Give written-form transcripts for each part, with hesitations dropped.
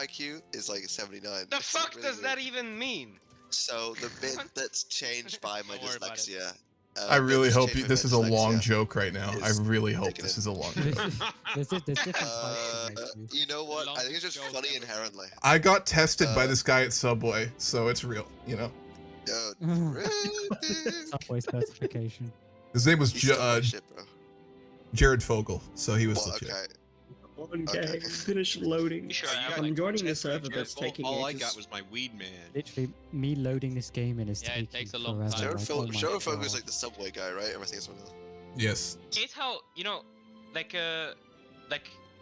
IQ is like 79. The It's fuck really does weird. that even mean? So the bit that's changed by my Don't worry about it. dyslexia. I really that's hope changed by this my is a long dyslexia joke right now. I is really hope taken this in. is a long There's, joke. there's different types of IQ. You know what? I think it's longest just joke funny ever. inherently. I got tested by this guy at Subway, so it's real, you know? Subway certification. His name was He's still my shit, bro. Jared Fogel, so he was Well, legit. okay. Okay, finish loading. You sure I You have got, I'm like, joining the 10 server pages that's full. taking All I ages. got was my weed man. Literally, me loading this game in is Yeah, it taking takes a long forever. time. Jared like, oh my Fogel's God. like the Subway guy, right? Everything is one of them. Yes. Hate how, you know, like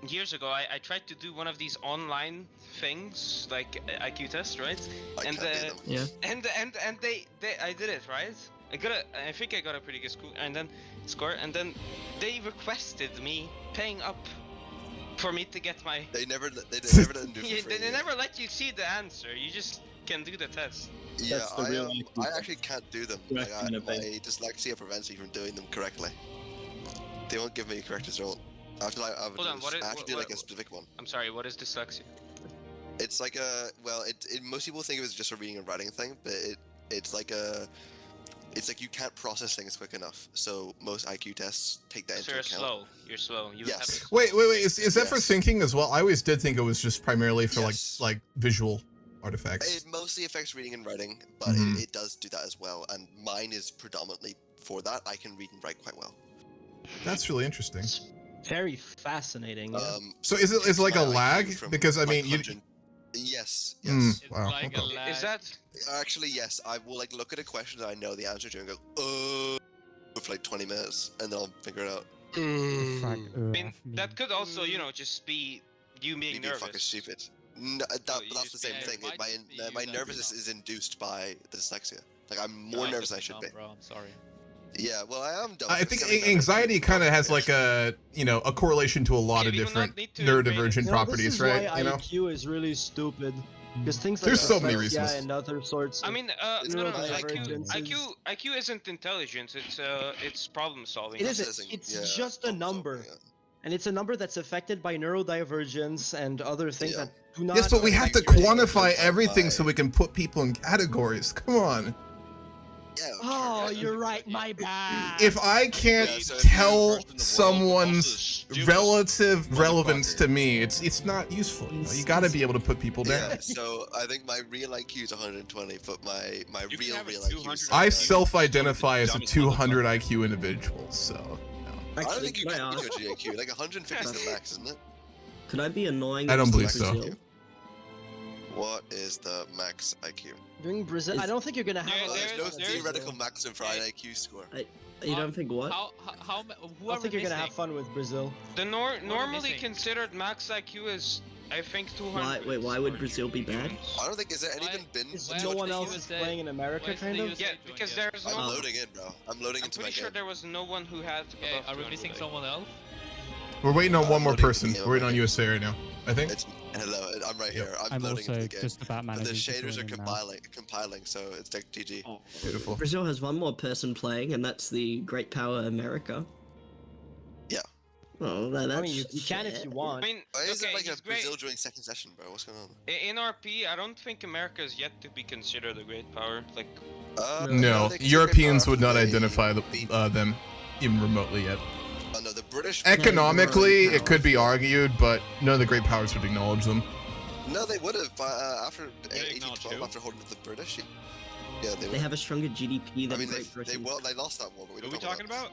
years ago, I tried to do one of these online things, like IQ test, right? I And, can't do them. Yeah. And I did it, right? I think I got a pretty good score, and then they requested me paying up for me to get my. They never let them do it Yeah, for free. they never let you see the answer. You just can do the test. Yeah, That's the real IQ I actually can't do them. You Like, have to my innovate. dyslexia prevents me from doing them correctly. They won't give me a correct result. I have to like, Hold on, what is- I have to do what- like a specific one. I'm sorry. What is dyslexia? It's like most people think of it as just a reading and writing thing, but it's like you can't process things quick enough. So most IQ tests take that So into you're account. slow. You're slow. You Yes. have Wait, is that for Yes. thinking as well? I always did think it was just primarily for Yes. like visual artifacts. It mostly affects reading and writing, but Mhm. it does do that as well. And mine is predominantly for that. I can read and write quite well. That's really interesting. Very fascinating. Yeah. So is it takes like a my IQ lag? from, Because I like, mean, you. 100 Yes. Mm, It's wow. like okay. a lag. Is that? Actually, yes. I will like look at a question that I know the answer to and go, for like 20 minutes, and then I'll figure it out. Fuck, I mean, me. that could also, you know, just be you being You'd be fucking nervous. stupid. No, you that's the just- same yeah, it thing. might My just be you my that nervousness you know. is induced by the dyslexia. Like I'm No, more I'm nervous than I just should be. dumb, bro. I'm sorry. Yeah, well, I am dumb. I It's think something that anxiety makes me kind of has dumb, like a a correlation to a lot Yeah, of we do not different need to invade it. neurodivergent You know, properties, this is right? Why You know. IQ is really stupid. Because things like There's so many dyslexia reasons. and other sorts. I Of mean, It's no, not neurodivergences. IQ isn't intelligence. It's problem solving. It isn't. processing, It's yeah, just a problem solving, number. yeah. And it's a number that's affected by neurodivergence and other things Yeah. that do not. Yes, but we have to Like, you're quantify able to everything so quantify- we can put people in categories. Come on. Yeah. Oh, okay. you're right. My bad. If I can't Yeah, so if you're the tell worst in the world, someone's also the stupidest relative relevance motherfucker. to me, it's not useful. You got to be able to put people down. Yeah, so I think my real IQ is 120, but my You can real have a IQ is 200 I IQ. self-identify as a Dumbest 200 IQ individual, so. I don't Actually, think you can can I do ask? a GAQ. Like 150 is the max, isn't it? Could I be annoying? I don't and believe still so. Brazil? What is the max IQ? Doing Brazil, I Is- don't think you're gonna have. There- a Well, there's no there's- theoretical maximum for an IQ score. You don't think what? How I whoever don't think you're gonna have missing- fun with Brazil. The normally missing? considered max IQ is, I think, 200. Why? Wait, why would Brazil be bad? I don't think is there Why- even been. Is Why no would one the else USA playing in America, why is the kind of? USA Yeah, doing because it? there's I'm no. loading in, bro. I'm loading I'm into my pretty sure game. there was no one who had. Okay, above are we 200 missing IQ. someone else? We're waiting on one more loading person. the We're waiting on game. USA right now, I think. It's hello. I'm right here. I'm, I'm loading into also the game. just about And managing the to shaders join are in now. compiling, so it's like GG. Oh. Beautiful. Brazil has one more person playing, and that's the great power America. Yeah. Oh, that's I mean, you can if you I want. mean, Why is okay, it like he's a great. Brazil during second session, bro? What's going on? In RP, I don't think America is yet to be considered a great power. Like, No, they consider Europeans power would not they identify beat- them even remotely yet. Oh no, the British. Economically, Yeah, it could be argued, but none of the great powers would acknowledge them. No, they would have after Yeah, 1812, acknowledge after holding up the British. Yeah, they They would. have a stronger GDP I than mean, Great Britain. they lost that war, but we Who don't are we talk talking about?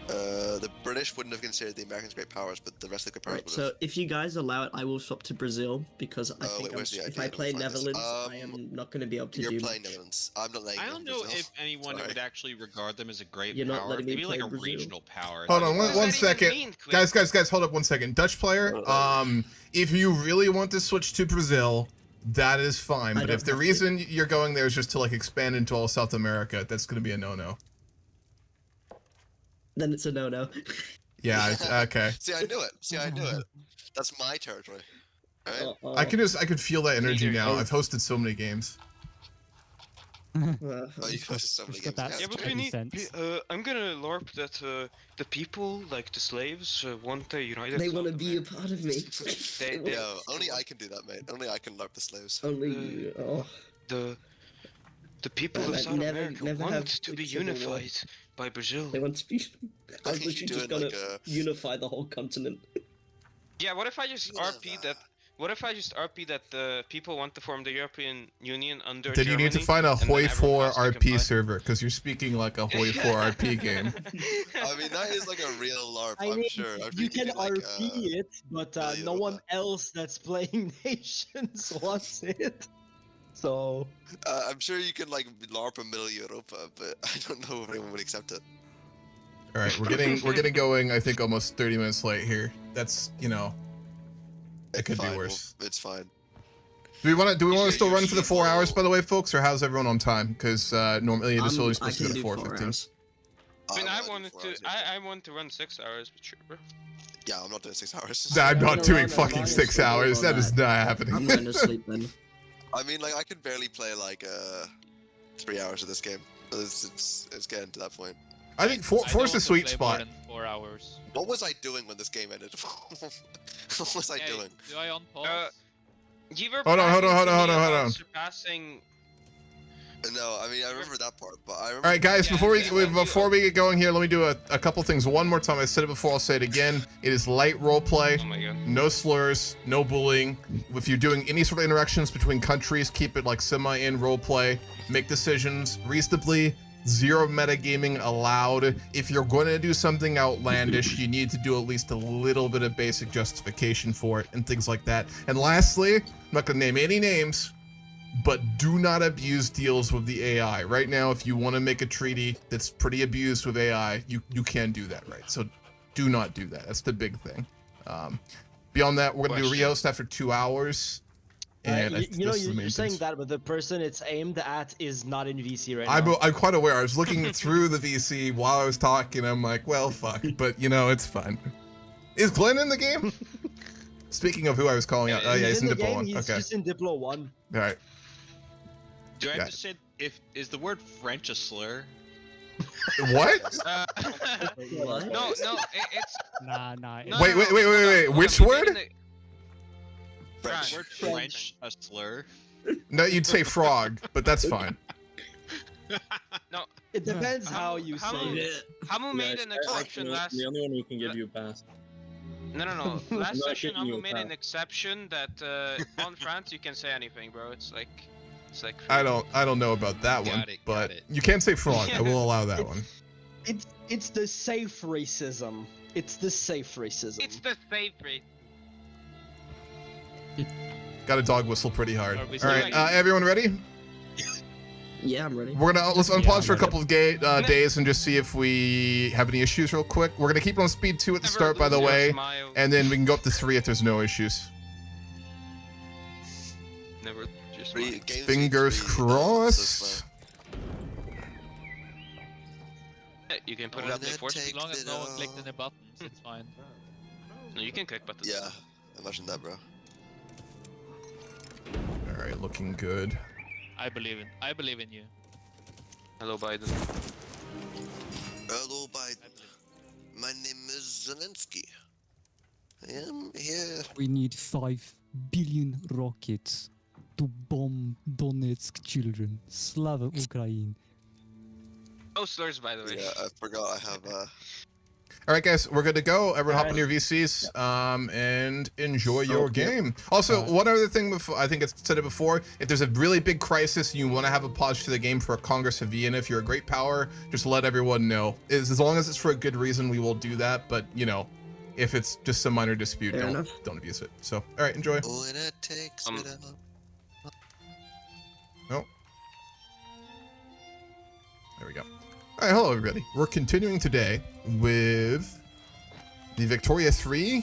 The British wouldn't have considered the Americans great powers, but the rest of the great powers Right, would so have. if you guys allow it, I will swap to Brazil because I Oh, think wait, where's the if idea? I play Let me find this. Netherlands, I am not going to be able to You're do playing much. Netherlands. I'm not letting I you don't in know Brazil. if anyone Sorry. would actually regard them as a great You're not power. letting me Maybe like play a Brazil. regional power. Hold on, what does one that even second. mean, Quinn? Guys, hold up one second. Dutch player, if you really want to switch to Brazil, that is fine. I But don't if the have to. reason you're going there is just to like expand into all South America, that's going to be a no-no. Then it's a no-no. Yeah, okay. See, I knew it. That's my territory. Right? I could feel that energy Neither now. is- I've hosted so many games. Oh, you got so many Just got games. that Yeah, but we Any need. sense? I'm gonna LARP that the people, like the slaves, want the United. They want to South be a America. part of me. They- No, only I can do that, mate. Only I can LARP the slaves. Only you. Oh, The people Man, of I'd South never- America never have, want to like, be civil war. unified by Brazil. they want to be. I was think you literally do just it gonna like a- unify the whole continent. Yeah, what if I just RP that? What if I just RP that the people want to form the European Union under Then you need to Germany, find a and then Hoi everyone 4 has to RP comply? server because you're speaking like a Hoi 4 RP game. I mean, that is like a real LARP, I I'm mean, sure. I'm sure you can do, like, RP it, but million no of one that. else that's playing Nations wants it. So I'm sure you can like LARP a Middle Europa, but I don't know if anyone would accept it. All right, we're getting going. I think almost 30 minutes late here. That's it could Fine, be worse. It's fine. Do we want to still run for the 4 hours, Usually by the way, folks, or how's everyone on time? Because normally it is only I supposed to can go to do 4 4:15. hours. I mean, I wanna do wanted 4 to. hours, yeah. I want to run 6 hours, but sure, bro. Yeah, I'm not doing 6 hours. I'm I'm not gonna doing run as fucking long as 6 we do hours. all That is that. not I'm happening. going to sleep then. I mean, like I could barely play like 3 hours of this game. It's getting to that point. I think four's the sweet spot. 4 hours. What was I doing when this game ended? What was I Hey, doing? do I unpause? You were Hold on, hold on, bragging hold to on, me hold on, hold about on. Surpassing. No, I mean I remember that part, but I remember. All right, guys. Yeah, Before we get going here, let me do a couple things one more time. I said it before. I'll say it again. It is light role play. Oh my god. No slurs, no bullying. If you're doing any sort of interactions between countries, keep it like semi-in role play. Make decisions reasonably. Zero metagaming allowed. If you're going to do something outlandish, you need to do at least a little bit of basic justification for it and things like that. And lastly, I'm not going to name any names, but do not abuse deals with the AI. Right now, if you want to make a treaty that's pretty abused with AI, you can do that, right? So do not do that. That's the big thing. Beyond that, we're going to do rehost after 2 hours. And I think you know, this is the you're main saying things. that, but the person it's aimed at is not in VC right now. I'm quite aware. I was looking through the VC while I was talking. I'm like, well, fuck. But, it's fine. Is Glenn in the game? Speaking of who I was calling out. Oh, yeah, he's in the Diplo game. 1. He's Okay. just in Diplo 1. All right. Do I Yeah. have to say is the word French a slur? What? What? No, it's. Nah. No, Wait, no, wait, no, wait, hold wait, on, wait. hold on, Which we word? made an- French. Word French. French a slur? No, you'd say frog, but that's fine. It depends how you how- say it. Hamu made an exception last. The only one who can give you a pass. No. Last not session, giving you Hamu a made an pass. exception that on France you can say anything, bro. It's like. I don't know about that one, Got it, but got it. you can say frog. I will allow that one. It's the safe racism. It's the safe racism. It's the favorite. Got a dog whistle pretty hard. Are All we right, still- everyone ready? Yeah, I'm ready. Let's Yeah, unpause I'm for a ready. couple of days and just see if we have any issues real quick. We're gonna keep it on speed 2 at the Never start, by the lose your way, smile. and then we can go up to 3 if there's no issues. Never lose your smile. Fingers crossed. Yeah, you can put it Wanna up in force. take As long as it no one all. clicked any buttons, it's fine. No, you can click buttons. Yeah, imagine that, bro. All right, looking good. I believe in you. Hello, Biden. Hello, Biden. My name is Zelensky. I am here. We need 5 billion rockets to bomb Donetsk children. Slava Ukraine. No slurs, by the way. Yeah, I forgot I have All right, guys, we're good to go. Everyone hop in your VCs and enjoy your game. Also, one other thing, before, I think I said it before, if there's a really big crisis and you want to have a pause to the game for a Congress of Vienna, if you're a great power, just let everyone know. As long as it's for a good reason, we will do that. But, if it's just some minor dispute, Fair don't enough. abuse it. So, all right, enjoy. when it takes it all. Nope. There we go. All right, hello everybody. We're continuing today with the Victoria 3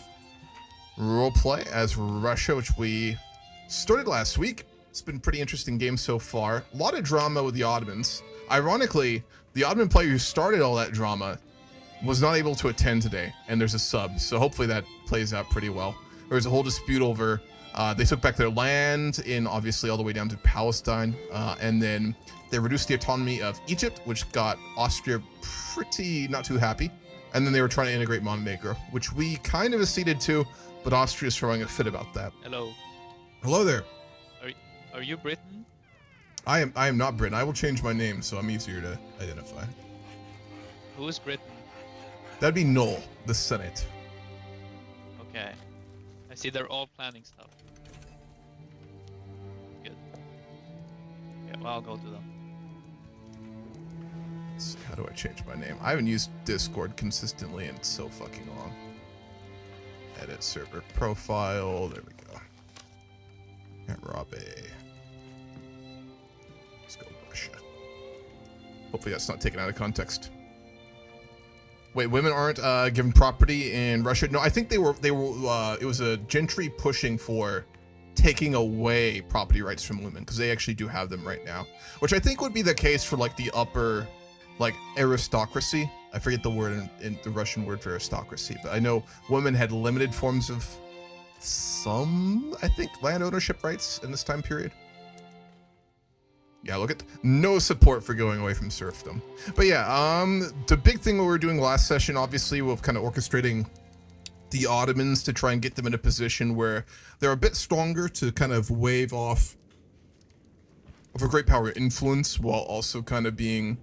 roleplay as Russia, which we started last week. It's been a pretty interesting game so far. A lot of drama with the Ottomans. Ironically, the Ottoman player who started all that drama was not able to attend today, and there's a sub, so hopefully that plays out pretty well. There's a whole dispute over They took back their land in obviously all the way down to Palestine, and then they reduced the autonomy of Egypt, which got Austria pretty not too happy. And then they were trying to integrate Montenegro, which we kind of acceded to, but Austria's throwing a fit about that. Hello. Hello there. Are you Britain? I am not Britain. I will change my name so I'm easier to identify. Who is Britain? That'd be Noel, the Senate. Okay. I see they're all planning stuff. Good. Yeah, well, I'll go to them. So how do I change my name? I haven't used Discord consistently in so fucking long. Edit server profile. There we go. Hammurabae. Let's go Russia. Hopefully that's not taken out of context. Wait, women aren't given property in Russia? No, I think they were. It was a gentry pushing for taking away property rights from women because they actually do have them right now, which I think would be the case for like the upper, like aristocracy. I forget the word in the Russian word for aristocracy, but I know women had limited forms of some, I think, land ownership rights in this time period. Yeah, look at no support for going away from serfdom. But yeah, the big thing we were doing last session, obviously, with kind of orchestrating the Ottomans to try and get them in a position where they're a bit stronger to kind of wave off of a great power influence while also kind of being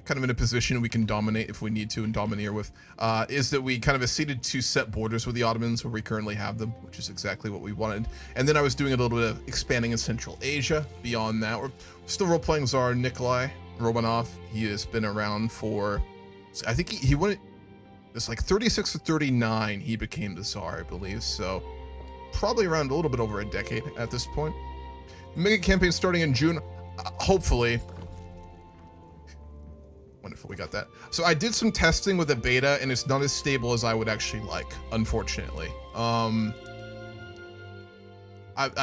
kind of in a position we can dominate if we need to and domineer with, is that we kind of acceded to set borders with the Ottomans where we currently have them, which is exactly what we wanted. And then I was doing a little bit of expanding in Central Asia. Beyond that, we're still role-playing Tsar Nikolai Romanov. He has been around for, I think he went, it's like 36 to 39 he became the Tsar, I believe. So probably around a little bit over a decade at this point. Mega campaign starting in June, hopefully. Wonderful, we got that. So I did some testing with the beta, and it's not as stable as I would actually like, unfortunately. I've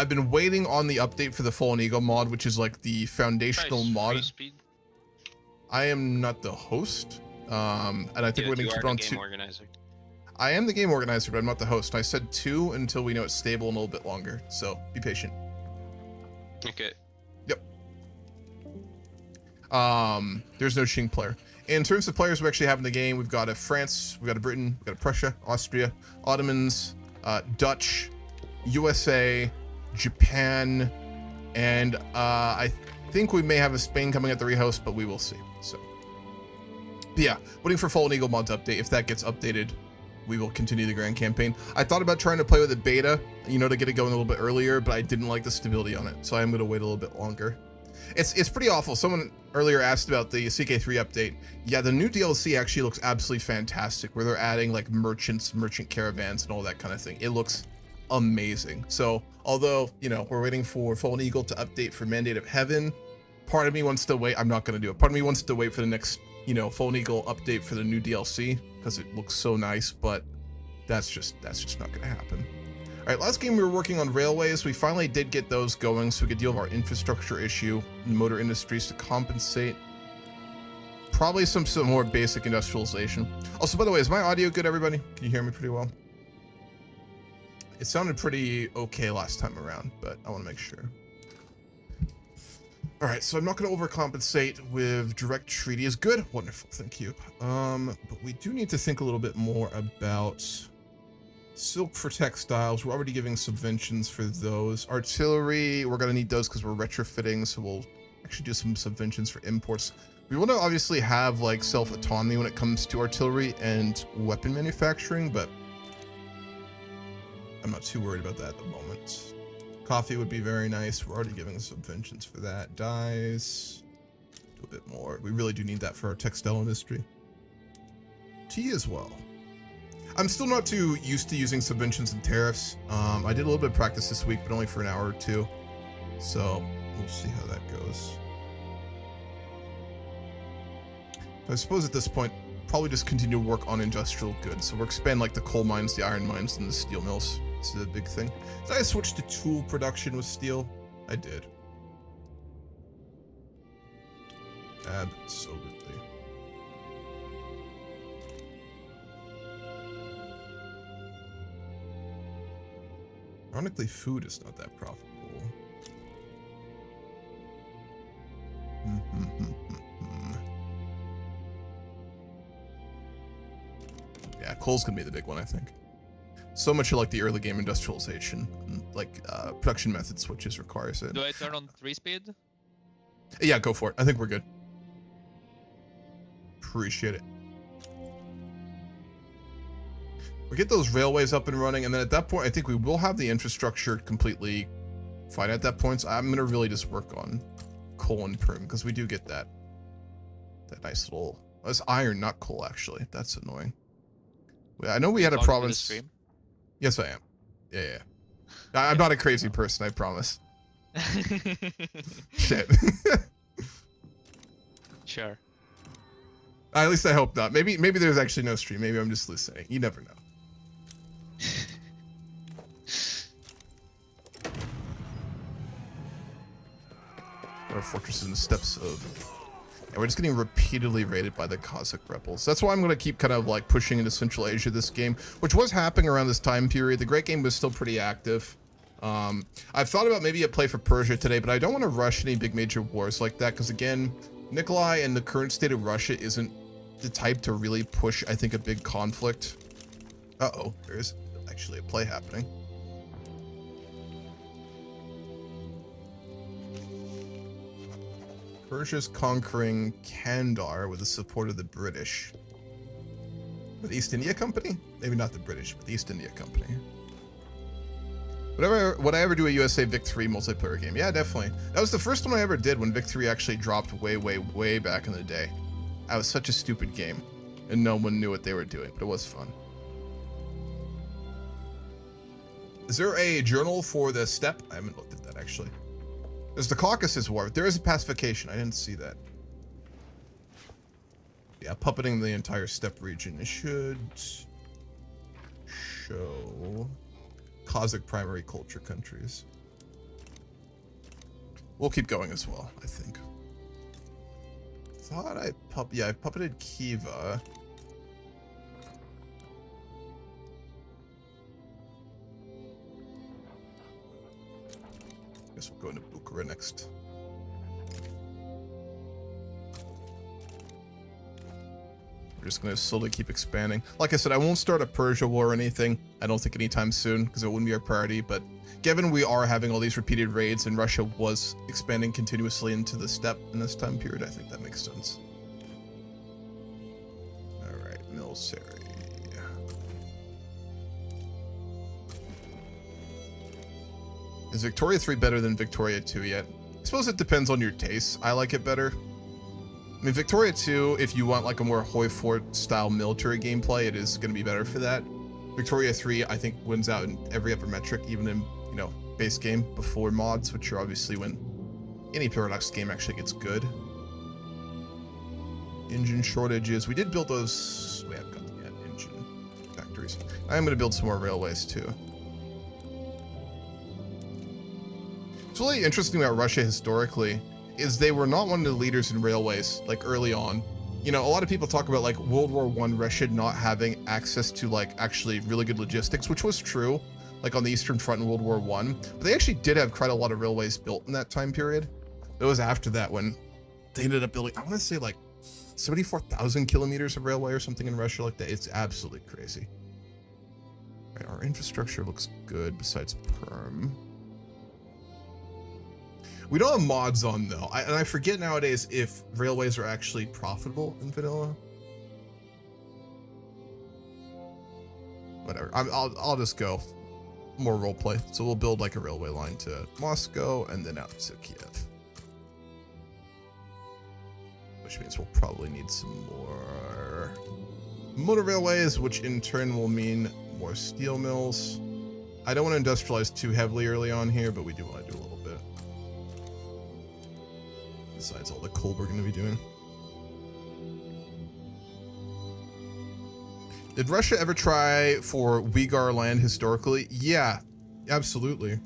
been waiting on the update for the Fallen Eagle mod, which is like the foundational mod. Speed. I am not the host, and I think we're gonna keep it on game 2. organizer. I am the game organizer, but I'm not the host. I said 2 until we know it's stable and a little bit longer, so be patient. Okay. There's no Qing player. In terms of players we actually have in the game, we've got a France, we've got a Britain, we've got a Prussia, Austria, Ottomans, Dutch, USA, Japan, and I think we may have a Spain coming at the rehost, but we will see. So, but yeah, waiting for Fallen Eagle mod to update. If that gets updated, we will continue the grand campaign. I thought about trying to play with the beta, you know, to get it going a little bit earlier, but I didn't like the stability on it, so I am going to wait a little bit longer. It's pretty awful. Someone earlier asked about the CK3 update. Yeah, the new DLC actually looks absolutely fantastic, where they're adding like merchant caravans and all that kind of thing. It looks amazing. So although, you know, we're waiting for Fallen Eagle to update for Mandate of Heaven, part of me wants to wait. I'm not going to do it. Part of me wants to wait for the next, you know, Fallen Eagle update for the new DLC because it looks so nice, but that's just not going to happen. All right, last game we were working on railways. We finally did get those going so we could deal with our infrastructure issue in motor industries to compensate. Probably some more basic industrialization. Also, by the way, is my audio good, everybody? Can you hear me pretty well? It sounded pretty okay last time around, but I want to make sure. All right, so I'm not going to overcompensate with direct treaty is good. Wonderful, thank you. But we do need to think a little bit more about silk for textiles. We're already giving subventions for those. Artillery, we're going to need those because we're retrofitting, so we'll actually do some subventions for imports. We want to obviously have like self-autonomy when it comes to artillery and weapon manufacturing, but I'm not too worried about that at the moment. Coffee would be very nice. We're already giving subventions for that. Dyes, do a bit more. We really do need that for our textile industry. Tea as well. I'm still not too used to using subventions and tariffs. I did a little bit of practice this week, but only for an hour or two. So we'll see how that goes. I suppose at this point, probably just continue to work on industrial goods. So we're expanding like the coal mines, the iron mines, and the steel mills. This is a big thing. Did I switch to tool production with steel? I did. Absolutely. Ironically, food is not that profitable. Yeah, coal's gonna be the big one, I think. So much like the early game industrialization, like production method switches requires it. Do I turn on 3-speed? Yeah, go for it. I think we're good. Appreciate it. We get those railways up and running, and then at that point, I think we will have the infrastructure completely fine at that point. So I'm gonna really just work on coal and perm because we do get that nice little. Oh, it's iron, not coal. Actually, that's annoying. I know we had a Talking to the province. stream? Yes, I am. Yeah. I'm not a crazy person, I promise. Shit. Sure. At least I hope not. Maybe there's actually no stream. Maybe I'm just listening. You never know. Our fortresses in the steppes of... And we're just getting repeatedly raided by the Cossack rebels. That's why I'm going to keep kind of like pushing into Central Asia this game, which was happening around this time period. The Great Game was still pretty active. I've thought about maybe a play for Persia today, but I don't want to rush any big major wars like that because, again, Nikolai and the current state of Russia isn't the type to really push, I think, a big conflict. Uh-oh, there is actually a play happening. Persia's conquering Kandar with the support of the British. The East India Company? Maybe not the British, but the East India Company. Would I ever do a USA Vic 3 multiplayer game? Yeah, definitely. That was the first one I ever did when Vic 3 actually dropped way back in the day. That was such a stupid game, and no one knew what they were doing, but it was fun. Is there a journal for the steppe? I haven't looked at that, actually. There's the Caucasus War. There is a pacification. I didn't see that. Yeah, puppeting the entire steppe region. It should show Cossack primary culture countries. We'll keep going as well, I think. Thought I puppeted Khiva. Guess we'll go into Bukhara next. We're just going to slowly keep expanding. Like I said, I won't start a Persia war or anything. I don't think anytime soon, because it wouldn't be our priority. But given we are having all these repeated raids and Russia was expanding continuously into the steppe in this time period, I think that makes sense. Alright, military. Is Victoria 3 better than Victoria 2 yet? I suppose it depends on your tastes. I like it better. I mean, Victoria 2, if you want like a more Hoi Fort style military gameplay, it is going to be better for that. Victoria 3, I think, wins out in every other metric, even in, you know, base game before mods, which are obviously when any Paradox game actually gets good. Engine shortages. We did build those. We haven't got them yet. Engine factories. I'm going to build some more railways too. What's really interesting about Russia historically is they were not one of the leaders in railways, like early on. You know, a lot of people talk about like World War I, Russia not having access to like actually really good logistics, which was true, like on the Eastern Front in World War I. But they actually did have quite a lot of railways built in that time period. It was after that when they ended up building, I want to say like 74,000 kilometers of railway or something in Russia like that. It's absolutely crazy. Right, our infrastructure looks good besides perm. We don't have mods on though, and I forget nowadays if railways are actually profitable in vanilla. Whatever, I'll just go more roleplay. So we'll build like a railway line to Moscow and then out to Kiev, which means we'll probably need some more motor railways, which in turn will mean more steel mills. I don't want to industrialize too heavily early on here, but we do want to do a little bit. Besides all the coal we're going to be doing. Did Russia ever try for Uyghur land historically? Yeah, absolutely.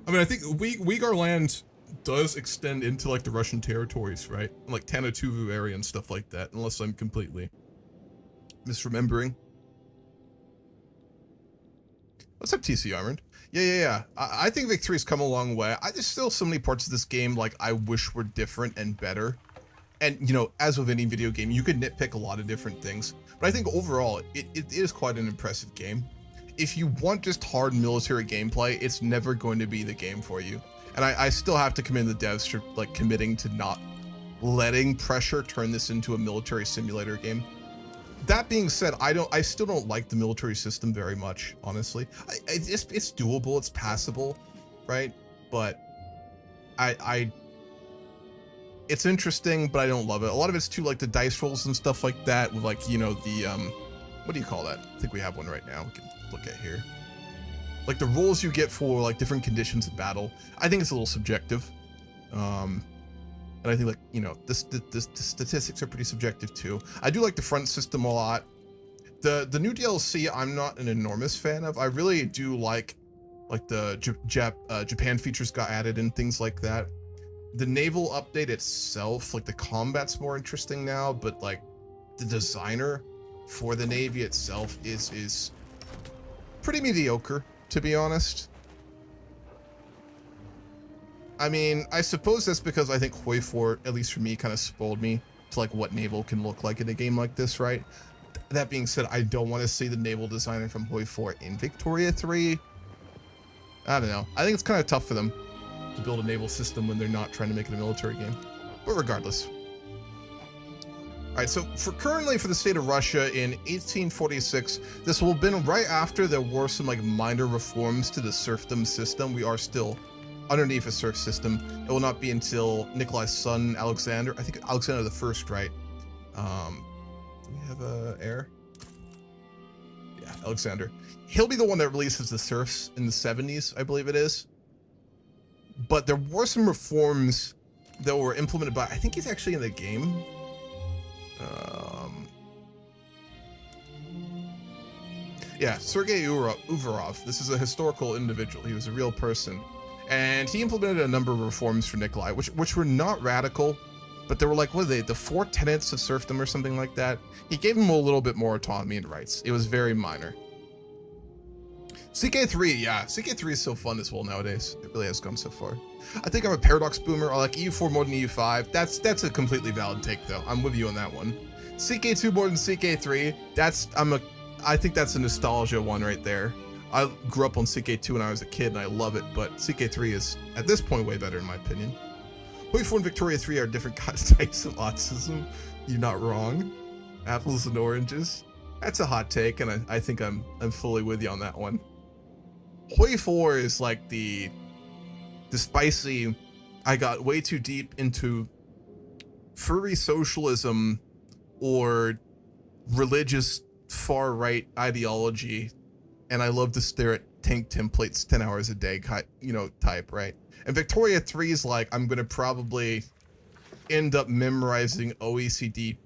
I mean, I think Uyghur land does extend into like the Russian territories, right? Like Tanatuvu area and stuff like that, unless I'm completely misremembering. What's up, TC Armored? Yeah. I think Victory's come a long way. There's still so many parts of this game like I wish were different and better. And, you know, as with any video game, you could nitpick a lot of different things. But I think overall, it is quite an impressive game. If you want just hard military gameplay, it's never going to be the game for you. And I still have to commend the devs for like committing to not letting pressure turn this into a military simulator game. That being said, I still don't like the military system very much, honestly. It's doable, it's passable, right? But it's interesting, but I don't love it. A lot of it's too like the dice rolls and stuff like that with like, you know, the what do you call that? I think we have one right now we can look at here. Like the rules you get for like different conditions of battle. I think it's a little subjective. And I think like, you know, the statistics are pretty subjective too. I do like the front system a lot. The new DLC I'm not an enormous fan of. I really do like the Japan features got added and things like that. The naval update itself, like the combat's more interesting now, but like the designer for the Navy itself is pretty mediocre, to be honest. I mean, I suppose that's because I think Hoi 4, at least for me, kind of spoiled me to like what naval can look like in a game like this, right? That being said, I don't want to see the naval designer from Hoi 4 in Victoria 3. I don't know. I think it's kind of tough for them to build a naval system when they're not trying to make it a military game. But regardless. Alright, so currently for the state of Russia in 1846, this will have been right after there were some like minor reforms to the serfdom system. We are still underneath a serf system. It will not be until Nikolai's son, Alexander, I think Alexander the First, right? Do we have a heir? Yeah, Alexander. He'll be the one that releases the serfs in the 70s, I believe it is. But there were some reforms that were implemented by, I think he's actually in the game. Yeah, Sergei Uvarov. This is a historical individual. He was a real person. And he implemented a number of reforms for Nikolai, which were not radical, but they were like, what are they, the 4 tenets of serfdom or something like that? He gave him a little bit more autonomy and rights. It was very minor. CK3, yeah, CK3 is so fun as well nowadays. It really has gone so far. I think I'm a Paradox boomer. I like EU4 more than EU5. That's a completely valid take though. I'm with you on that one. CK2 more than CK3. I think that's a nostalgia one right there. I grew up on CK2 when I was a kid and I love it, but CK3 is, at this point, way better in my opinion. Hoi 4 and Victoria 3 are different types of autism. You're not wrong. Apples and oranges. That's a hot take, and I think I'm fully with you on that one. Hoi 4 is like the spicy, I got way too deep into furry socialism or religious far-right ideology, and I love to stare at tank templates 10 hours a day, you know, type, right? And Victoria 3 is like, I'm going to probably end up memorizing OECD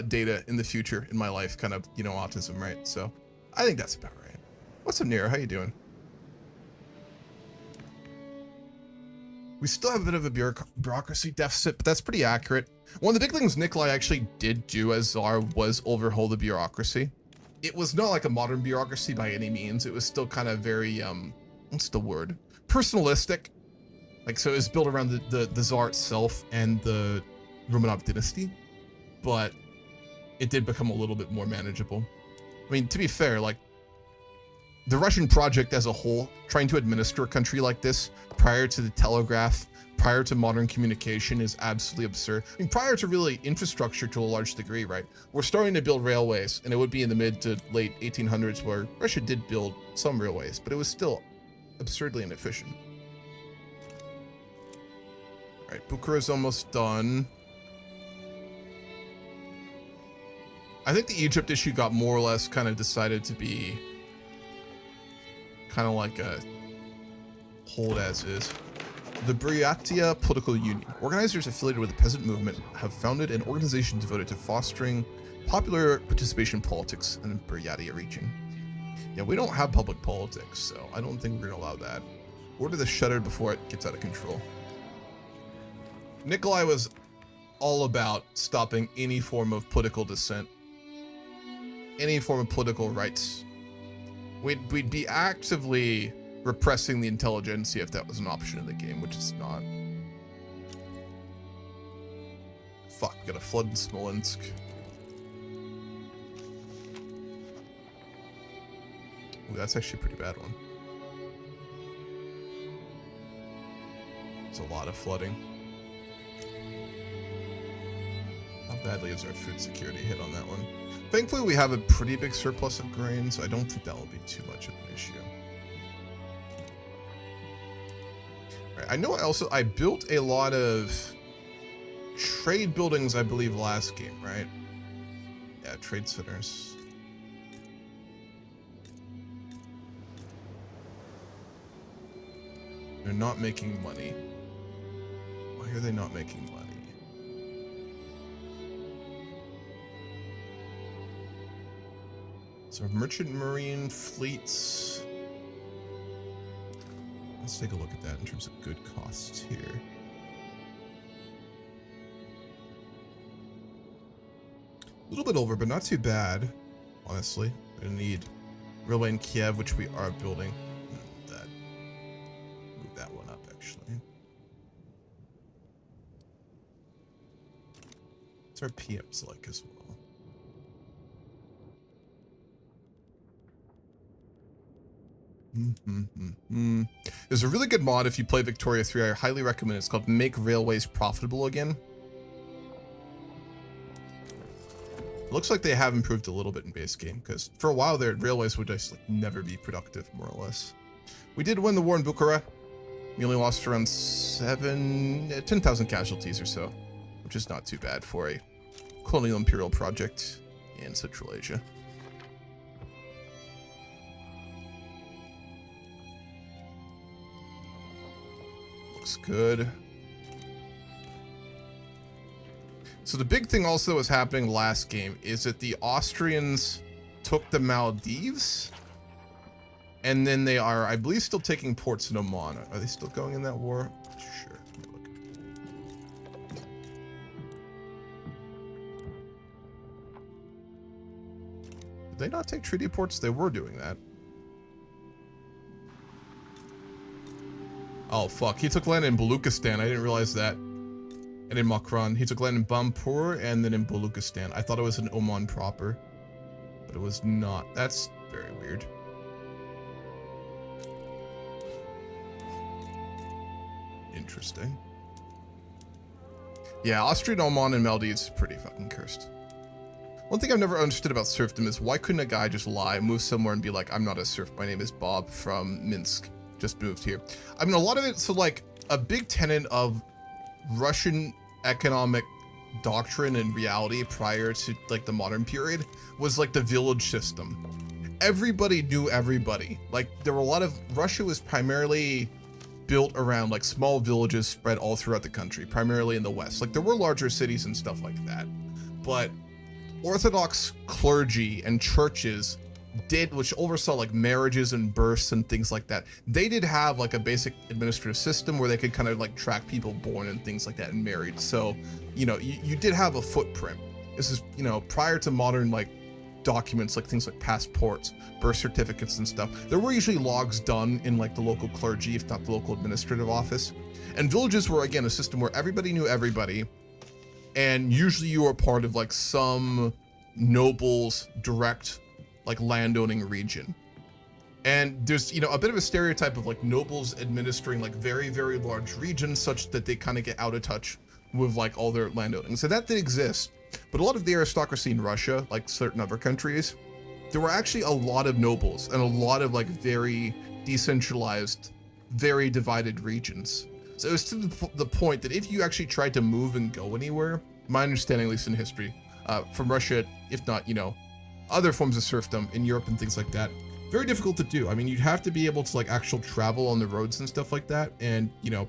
data in the future in my life, kind of, you know, autism, right? So I think that's about right. What's up, Nero? How you doing? We still have a bit of a bureaucracy deficit, but that's pretty accurate. One of the big things Nikolai actually did do as Tsar was overhaul the bureaucracy. It was not like a modern bureaucracy by any means. It was still kind of very, what's the word? Personalistic. Like, so it was built around the Tsar itself and the Romanov dynasty, but it did become a little bit more manageable. I mean, to be fair, like, the Russian project as a whole, trying to administer a country like this prior to the telegraph, prior to modern communication is absolutely absurd. I mean, prior to really infrastructure to a large degree, right? We're starting to build railways, and it would be in the mid to late 1800s where Russia did build some railways, but it was still absurdly inefficient. All right, Bukhara is almost done. I think the Egypt issue got more or less kind of decided to be kind of like a hold as is. The Buryatia Political Union. Organizers affiliated with the peasant movement have founded an organization devoted to fostering popular participation in politics in the Buryatia region. Yeah, we don't have public politics, so I don't think we're gonna allow that. Order this shuttered before it gets out of control. Nikolai was all about stopping any form of political dissent, any form of political rights. we'd be actively repressing the intelligentsia if that was an option in the game, which is not. Fuck, we got a flood in Smolensk. Ooh, that's actually a pretty bad one. There's a lot of flooding. How badly is our food security hit on that one? Thankfully, we have a pretty big surplus of grain, so I don't think that will be too much of an issue. All right, I know I built a lot of trade buildings, I believe, last game, right? Yeah, trade centers. They're not making money. Why are they not making money? So merchant marine fleets. Let's take a look at that in terms of good costs here. A little bit over, but not too bad, honestly. I need railway in Kiev, which we are building. Move that one up, actually. What's our PMs like as well? There's a really good mod if you play Victoria 3. I highly recommend it. It's called Make Railways Profitable Again. It looks like they have improved a little bit in base game, because for a while their railways would just like never be productive, more or less. We did win the war in Bukhara. We only lost around 10,000 casualties or so, which is not too bad for a colonial imperial project in Central Asia. Looks good. So the big thing also was happening last game is that the Austrians took the Maldives, and then they are, I believe, still taking ports in Oman. Are they still going in that war? Sure. Let me look. Did they not take treaty ports? They were doing that. Oh fuck, he took land in Baluchistan. I didn't realize that. And in Makran. He took land in Bampur and then in Baluchistan. I thought it was in Oman proper, but it was not. That's very weird. Interesting. Yeah, Austrian, Oman, and Maldives is pretty fucking cursed. One thing I've never understood about serfdom is why couldn't a guy just lie, move somewhere and be like, I'm not a serf, my name is Bob from Minsk, just moved here. I mean, a lot of it, so like a big tenet of Russian economic doctrine and reality prior to like the modern period was like the village system. Everybody knew everybody. Like there were a lot of, Russia was primarily built around like small villages spread all throughout the country, primarily in the West. Like there were larger cities and stuff like that, but Orthodox clergy and churches did, which oversaw like marriages and births and things like that. They did have like a basic administrative system where they could kind of like track people born and things like that and married. So, you know, you did have a footprint. This is, you know, prior to modern like documents, like things like passports, birth certificates and stuff. There were usually logs done in like the local clergy, if not the local administrative office. And villages were, again, a system where everybody knew everybody. And usually you were part of like some noble's direct like landowning region. And there's, you know, a bit of a stereotype of like nobles administering like very, very large regions such that they kind of get out of touch with like all their landowning. So that did exist. But a lot of the aristocracy in Russia, like certain other countries, there were actually a lot of nobles and a lot of like very decentralized, very divided regions. So it was to the point that if you actually tried to move and go anywhere, my understanding, at least in history, from Russia, if not, you know, other forms of serfdom in Europe and things like that, very difficult to do. I mean, you'd have to be able to like actual travel on the roads and stuff like that. And, you know,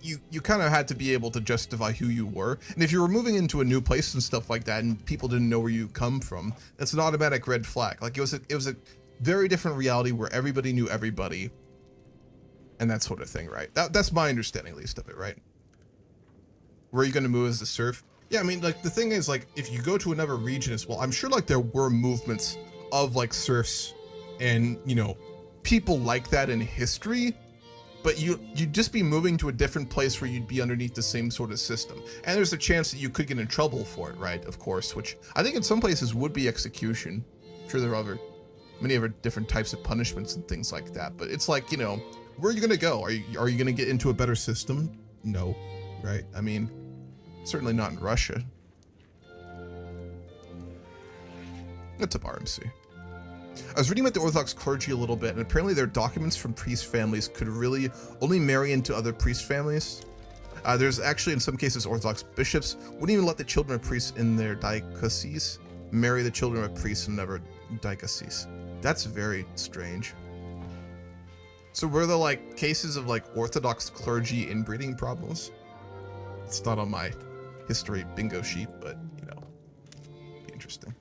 you kind of had to be able to justify who you were. And if you were moving into a new place and stuff like that and people didn't know where you come from, that's an automatic red flag. Like it was a very different reality where everybody knew everybody and that sort of thing, right? That's my understanding, at least, of it, right? Where are you going to move as a serf? Yeah, I mean, like the thing is, like if you go to another region as well, I'm sure like there were movements of like serfs and, you know, people like that in history, but you'd just be moving to a different place where you'd be underneath the same sort of system. And there's a chance that you could get in trouble for it, right? Of course, which I think in some places would be execution. I'm sure there are many other different types of punishments and things like that. But it's like, you know, where are you going to go? Are you going to get into a better system? No, right? I mean, certainly not in Russia. That's up RMC. I was reading about the Orthodox clergy a little bit, and apparently their documents from priest families could really only marry into other priest families. There's actually, in some cases, Orthodox bishops wouldn't even let the children of priests in their dioceses marry the children of priests in another diocese. That's very strange. So were there like cases of like Orthodox clergy inbreeding problems? It's not on my history bingo sheet, but you know, be interesting.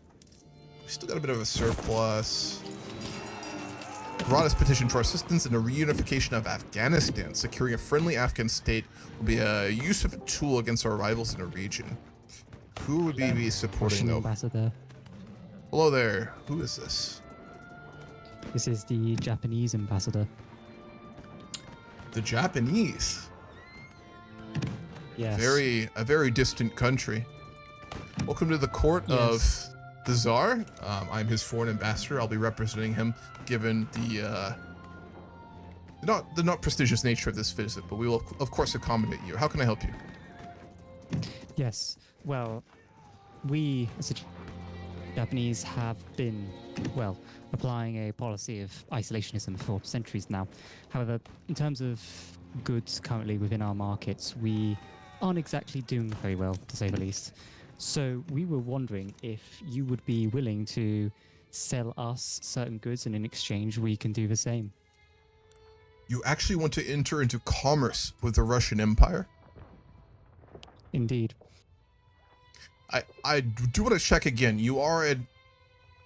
We still got a bit of a surplus. Brought us petition for assistance in the reunification of Afghanistan. Securing a friendly Afghan state will be a useful tool against our rivals in the region. Who would we be supporting? Russian ambassador. Hello there. Who is this? This is the Japanese ambassador. The Japanese. Yes. A very distant country. Welcome to the court of the Tsar. I'm his foreign ambassador. I'll be representing him, given the not prestigious nature of this visit, but we will of course accommodate you. How can I help you? Yes. Well, we as a Japanese have been, well, applying a policy of isolationism for centuries now. However, in terms of goods currently within our markets, we aren't exactly doing very well, to say the least. So we were wondering if you would be willing to sell us certain goods, and in exchange we can do the same. You actually want to enter into commerce with the Russian Empire? Indeed. I do want to check again. You are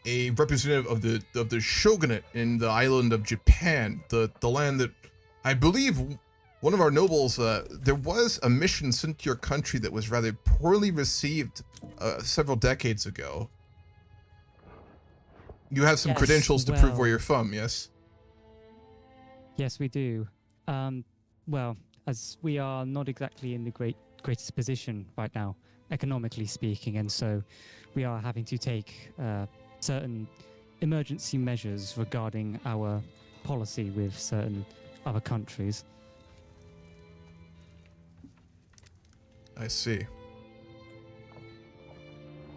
a representative of the shogunate in the island of Japan, the land that I believe one of our nobles, there was a mission sent to your country that was rather poorly received several decades ago. You have some credentials to prove where you're from, yes? Yes, we do. Well, as we are not exactly in the greatest position right now, economically speaking, and so we are having to take certain emergency measures regarding our policy with certain other countries. I see.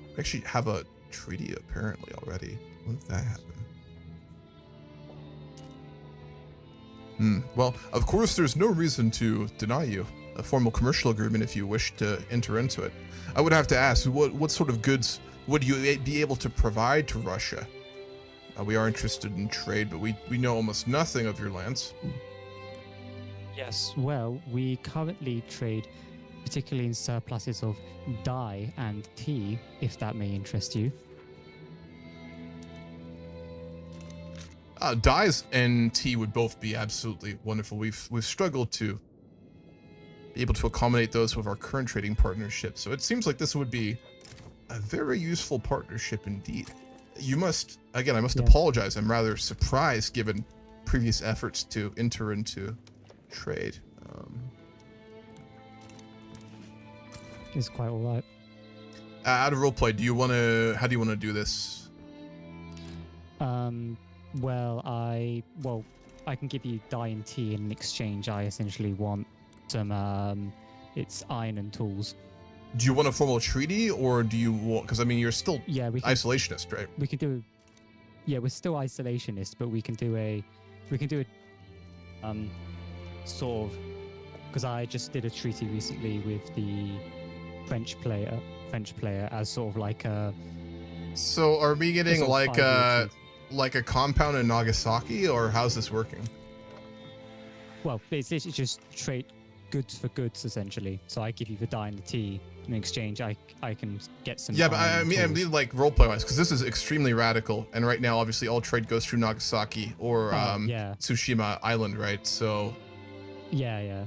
We actually have a treaty apparently already. When did that happen? Well, of course, there's no reason to deny you a formal commercial agreement if you wish to enter into it. I would have to ask, what sort of goods would you be able to provide to Russia? We are interested in trade, but we know almost nothing of your lands. Yes, well, we currently trade particularly in surpluses of dye and tea, if that may interest you. Dyes and tea would both be absolutely wonderful. We've struggled to be able to accommodate those with our current trading partnership, so it seems like this would be a very useful partnership indeed. You must, again, I must apologize. I'm rather surprised given previous efforts to enter into trade. It's quite all right. Out of roleplay, how do you want to do this? Well, I can give you dye and tea in exchange. I essentially want some, it's iron and tools. Do you want a formal treaty, or do you want, because I mean, you're still isolationist, right? We could do, we're still isolationist, but we can do a sort of, because I just did a treaty recently with the French player as sort of like a. So are we getting like a compound in Nagasaki, or how's this working? Well, it's just trade goods for goods essentially. So I give you the dye and the tea in exchange. I can get some. Yeah, but I mean like roleplay wise, because this is extremely radical, and right now obviously all trade goes through Nagasaki or Tsushima Island, right? So. Yeah.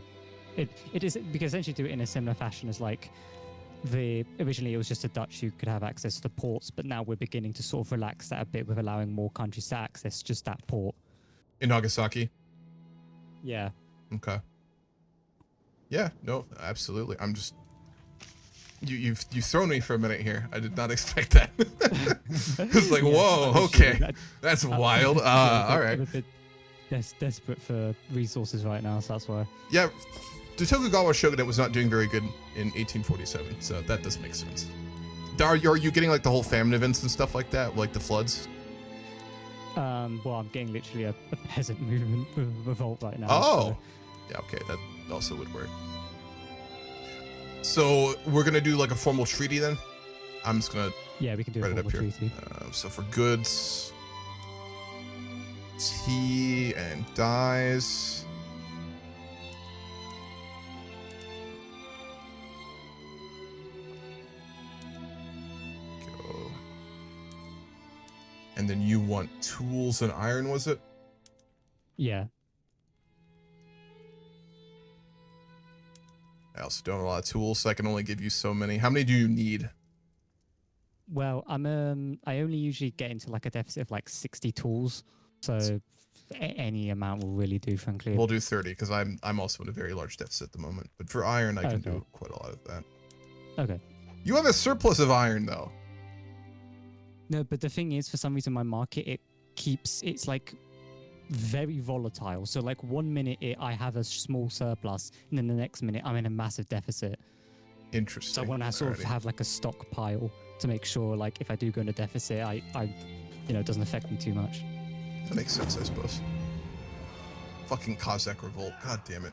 It is because essentially do it in a similar fashion as like originally it was just the Dutch who could have access to the ports, but now we're beginning to sort of relax that a bit with allowing more countries to access just that port. In Nagasaki? Yeah. Okay. Yeah, no, absolutely. I'm just... You've thrown me for a minute here. I did not expect that. It's like, whoa, okay. That's wild. All right. I'm a bit desperate for resources right now, so that's why. Yeah, the Tokugawa shogunate was not doing very good in 1847, so that does make sense. Are you getting like the whole famine events and stuff like that, like the floods? Well, I'm getting literally a peasant movement revolt right now. Oh, so. yeah, okay, that also would work. So we're gonna do like a formal treaty then. I'm just gonna we can do a write it up formal here. treaty. So for goods, tea and dyes. Go. And then you want tools and iron, was it? Yeah. I also don't have a lot of tools, so I can only give you so many. How many do you need? Well, I only usually get into like a deficit of like 60 tools, so any amount will really do, frankly. We'll do 30 because I'm also in a very large deficit at the moment. But for iron, I can do quite a lot of that. Okay. You have a surplus of iron though. No, but the thing is, for some reason, my market it's like very volatile. So like 1 minute I have a small surplus, and then the next minute I'm in a massive deficit. Interesting. So I want to sort of have like a stockpile to make sure, like, if I do go into deficit, I it doesn't affect me too much. That makes sense, I suppose. Fucking Cossack revolt. God damn it.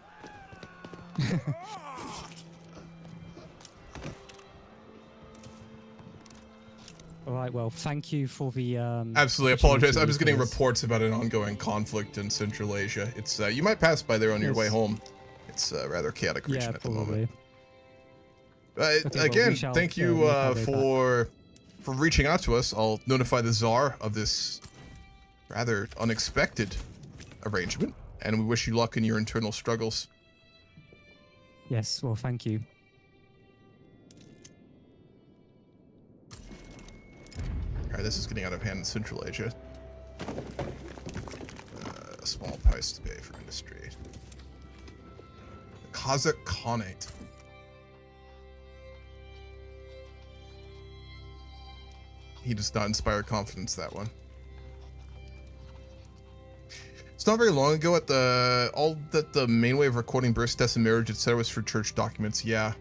All right, well, thank you for the Absolutely, apologize. I'm just getting for this. reports about an ongoing conflict in Central Asia. It's you might pass by there on your way home. It's a rather chaotic region at the moment. Again, well, thank you for reaching out to us. I'll notify the Tsar of this rather unexpected arrangement, and we wish you luck in your internal struggles. Yes, well, thank you. Alright, this is getting out of hand in Central Asia. A small price to pay for industry. The Kazakh Khanate. He does not inspire confidence, that one. It's not very long ago the main way of recording birth, deaths, and marriage, etc. was for church documents, yeah.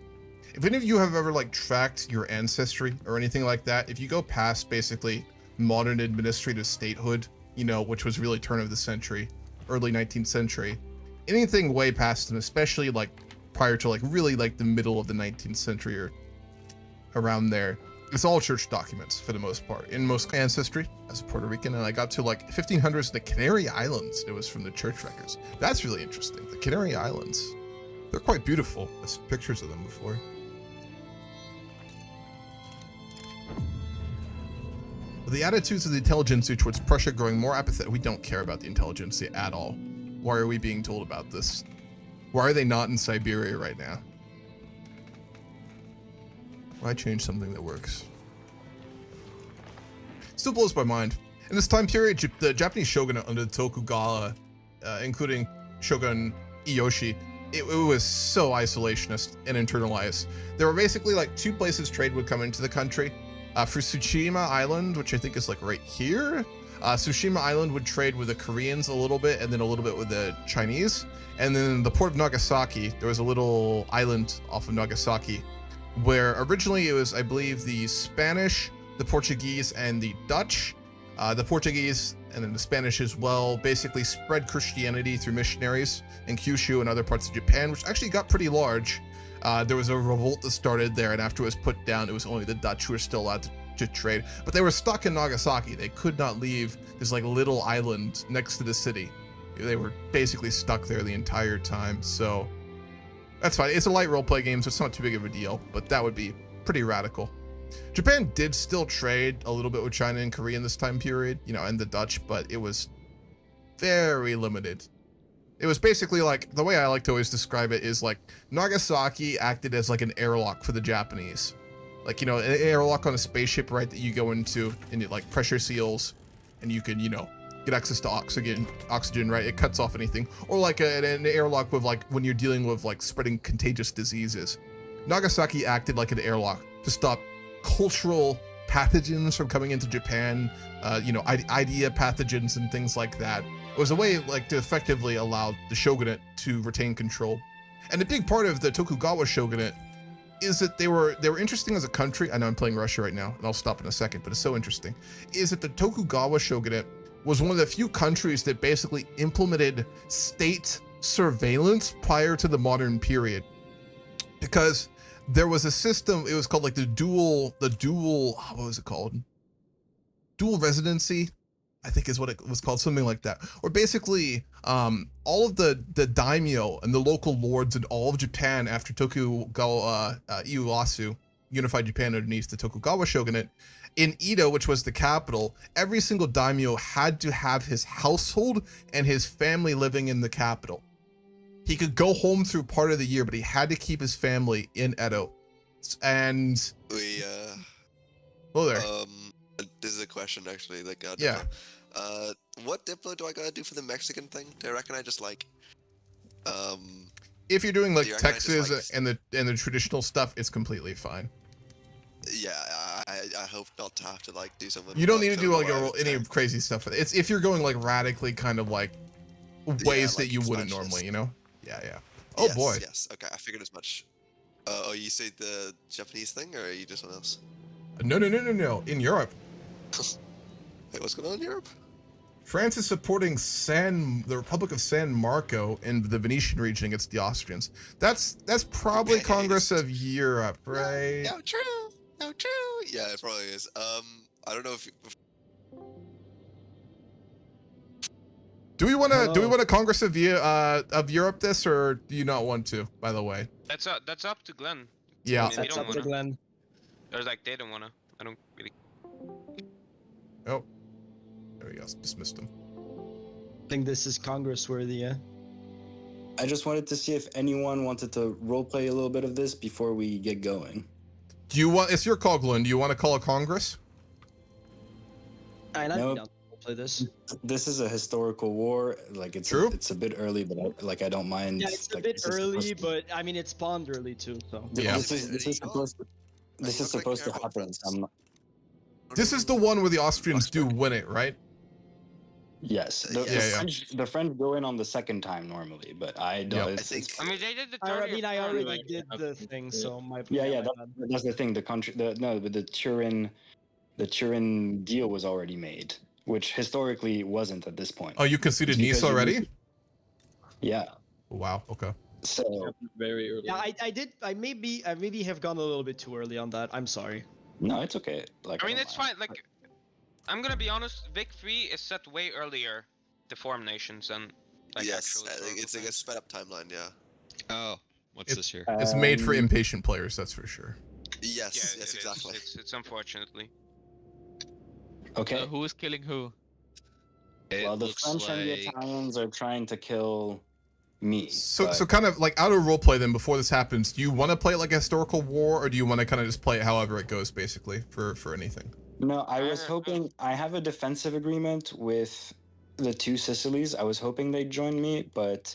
If any of you have ever like tracked your ancestry or anything like that, if you go past basically modern administrative statehood, which was really turn of the century, early 19th century, anything way past them, especially like prior to like really like the middle of the 19th century or around there, it's all church documents for the most part. In most ancestry as a Puerto Rican, and I got to like 1500s, the Canary Islands, it was from the church records. That's really interesting. The Canary Islands, they're quite beautiful. I've seen pictures of them before. The attitudes of the intelligentsia towards Prussia growing more apathetic. We don't care about the intelligentsia at all. Why are we being told about this? Why are they not in Siberia right now? Why change something that works? Still blows my mind. In this time period, the Japanese shogunate under the Tokugawa, including Shogun Ieyoshi, it was so isolationist and internalized. There were basically like two places trade would come into the country. For Tsushima Island, which I think is like right here, Tsushima Island would trade with the Koreans a little bit, and then a little bit with the Chinese. And then the port of Nagasaki, there was a little island off of Nagasaki where originally it was, I believe, the Spanish, the Portuguese, and the Dutch. The Portuguese and then the Spanish as well basically spread Christianity through missionaries in Kyushu and other parts of Japan, which actually got pretty large. There was a revolt that started there, and after it was put down, it was only the Dutch who were still allowed to trade. But they were stuck in Nagasaki. They could not leave this like little island next to the city. They were basically stuck there the entire time, so that's fine. It's a light roleplay game, so it's not too big of a deal, but that would be pretty radical. Japan did still trade a little bit with China and Korea in this time period, and the Dutch, but it was very limited. It was basically like, the way I like to always describe it is like Nagasaki acted as like an airlock for the Japanese. Like, you know, an airlock on a spaceship, right, that you go into and it like pressure seals and you can, you know, get access to oxygen, right? It cuts off anything. Or like an airlock with like when you're dealing with like spreading contagious diseases. Nagasaki acted like an airlock to stop cultural pathogens from coming into Japan, you know, idea pathogens and things like that. It was a way like to effectively allow the shogunate to retain control. And a big part of the Tokugawa shogunate is that they were interesting as a country. I know I'm playing Russia right now, and I'll stop in a second, but it's so interesting. Is that the Tokugawa shogunate was one of the few countries that basically implemented state surveillance prior to the modern period. Because there was a system, it was called like the dual, what was it called? Dual residency, I think is what it was called, something like that. Or basically, all of the daimyo and the local lords in all of Japan after Tokugawa Ieyasu unified Japan underneath the Tokugawa shogunate, in Edo, which was the capital, every single daimyo had to have his household and his family living in the capital. He could go home through part of the year, but he had to keep his family in Edo. And hello there. This is a question actually. Like, yeah. What diplo do I gotta do for the Mexican thing? Do I reckon I just like, if you're doing like do you reckon I just, Texas and the traditional stuff, it's completely fine. Yeah, I hope not to have to like do something. You don't need to do like October any crazy stuff with it. It's if you're going like radically kind of like ways that like you wouldn't normally, you know? Yeah. Oh yes, boy. Yes. Okay, I figured as much. Oh, you say the Japanese thing, or are you just something else? No. In Europe, Wait, what's going on in Europe? France is supporting the Republic of San Marco in the Venetian region against the Austrians. That's probably Congress of Europe, right? No, true. No, true. Yeah, it probably is. I don't know if. Do we want to Congress of Europe this, or do you not want to? By the way, That's up to Glenn. yeah. I mean, That's up to Glenn. There's like they don't wanna. I don't really. Oh, there we go. Dismissed him. I think this is Congress worthy, yeah. I just wanted to see if anyone wanted to roleplay a little bit of this before we get going. Do you want? It's your call, Glenn. Do you want to call a Congress? I No. don't play this. This is a historical war. Like it's True. it's a bit early, but I don't mind. Yeah, it's a like, bit this is early, supposed to- but I mean it spawned early too, so. Yeah. This is supposed to. This is supposed to happen. This is the one where the Austrians do win it, right? Yes, the French go in on the second time normally, but I don't. Yep. It's- I mean, they did the. I 30 mean, I or 40, already like, did the thing, so my. yeah, my bad. that's the thing. The country, but the Turin deal was already made, which historically wasn't at this point. Oh, you conceded It's because Nice you already? need- Yeah. Wow. Okay. So Very early. Yeah, I did. I maybe have gone a little bit too early on that. I'm sorry. no, it's okay. Like I mean, don't it's mind. fine. Like, I'm gonna be honest. Vic 3 is set way earlier to form nations and like yes, actual it's like a sped up timeline. Yeah. Oh, what's this here? It's made for Um, impatient players, that's for sure. Yes. Yeah, yes. it is. Exactly. It's unfortunately. Okay. Who is killing who? It Well, the looks French and the like- Italians are trying to kill me. So but- kind of like out of roleplay then, before this happens, do you want to play it like a historical war, or do you want to kind of just play it however it goes, basically, for anything? No, I was hoping. I have a defensive agreement with the two Sicilies. I was hoping they'd join me, but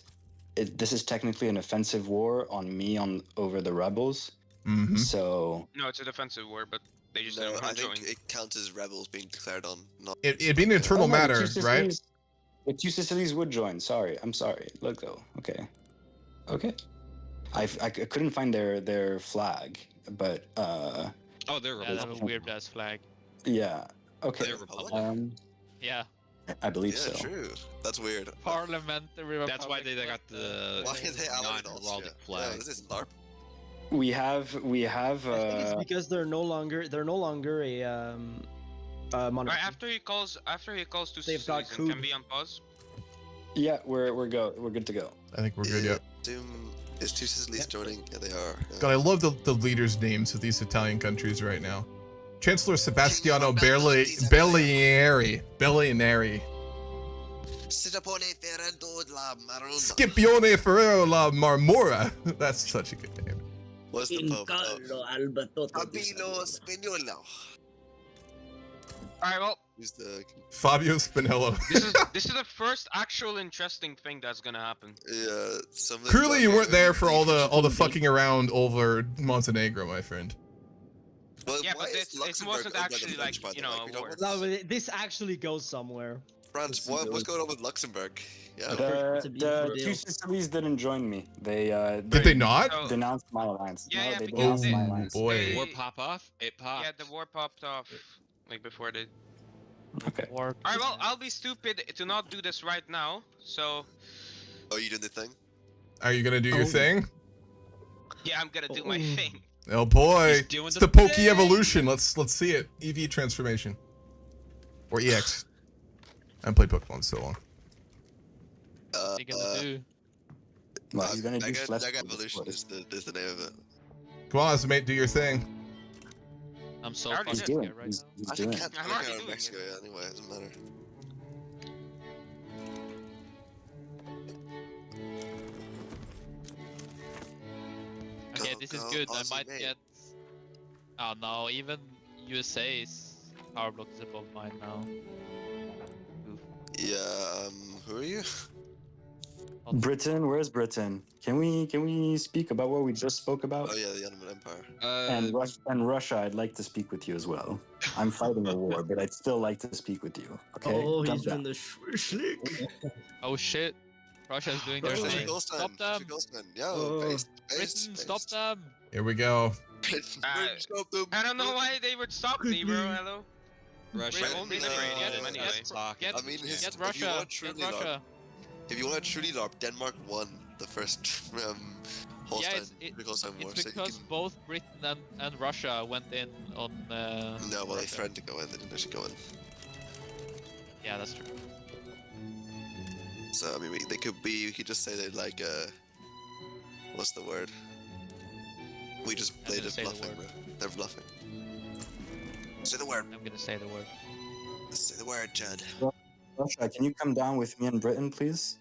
this is technically an offensive war on me over the rebels. Mm-hmm. So No, it's a defensive war, but they just No, didn't I want to think join. it counts as rebels being declared on. Not. It'd be an eternal Oh, no, the matter, two right? Sicilies- The two Sicilies would join. Sorry, I'm sorry. Look though. Okay. I couldn't find their flag, but Oh, they're Yeah, they have a Republican. weird ass flag. yeah. Okay. They're Republican. Yeah. I believe Yeah, so. true. That's weird. Parliamentary That's why they got the Why are they allied with Austria? non-heraldic Yeah, flag. this isn't LARP. We have. I think it's because they're no longer a monarchy. Right, after he calls to They've got Sicilies and can coup. be on pause. Yeah, we're good to go. I think we're good, yeah. Doom is two Sicilies joining. Yeah, they are. Yeah. God, I love the leaders' names of these Italian countries right now. Chancellor Sebastiano Bellinari. Sitapone Ferrando la Marona. Scipione Ferrero la Marmora. That's such a good name. What's the pub? Incallo Albertotto di Fabino Savona. Spagnolo. All right, well, Who's the Fabio Spinello. this is the first actual interesting thing that's gonna happen. yeah? Something. Clearly, you weren't there for all the Interesting. fucking around over Montenegro, my friend. Well, Yeah, why but is it Luxembourg wasn't owned by the actually French, like, by the you know, way? a Can we talk war. about No, but this actually goes somewhere. France, what's going on with Luxembourg? Yeah. It's a beautiful The deal. two Sicilies didn't join me. They Did they not? So, denounced my alliance. Yeah, no, yeah, they because denounced they- my Oh alliance. boy. War pop off. It popped. yeah, the war popped off like before they. Okay. War. All right, well, I'll be stupid to not do this right now. So Oh, you did the thing? Are you gonna do your Oh. thing? yeah, I'm gonna do my Oh. thing. Oh boy. He's doing It's the the Pokey thing. evolution. Let's see it. EV transformation. Or EX. I haven't played Pokemon in so long. What are you gonna do? Well, he's gonna do Mega flesh. Evolution is the name of it. Come on, mate, do your thing. I'm so I already He's fucking doing. scared right He's, now. he's I doing. can't I'm look already out doing Mexico it. yeah, anyway. It doesn't matter. Okay, Go, this is go, good. I Aussie might mate. get. Oh no, even USA's power block is above mine now. Yeah. Who are you? Britain, where's Britain? Can we speak about what we just spoke about? Oh yeah, the Ottoman Empire. And Russia, I'd like to speak with you as well. I'm fighting a war, but I'd still like to speak with you. Okay? Oh, Calm he's down. doing the schlick. Oh shit! Russia's doing their There's thing. Goldstein. Stop them! Goldstein. Yo, Oh. based. Britain, stop them! Here we go. Stop them. I don't know why they would stop me, bro. Hello. Russia. We're only Britain, trade, get- anyway. Get, I mean, his- get if you Russia! want Get truly Russia! If you want to truly LARP, Denmark won the first Holstein, Holstein War. It's so you because can... both Britain and Russia went in on. No, well, they Russia. threatened to go in. They didn't actually go in. Yeah, that's true. So I mean, they could be. We could just say that like what's the word? We just I'm played gonna it say the bluffing, word. bro. They're bluffing. Say the word. I'm gonna say the word. Say the word, Judd. Russia, can you come down with me in Britain, please?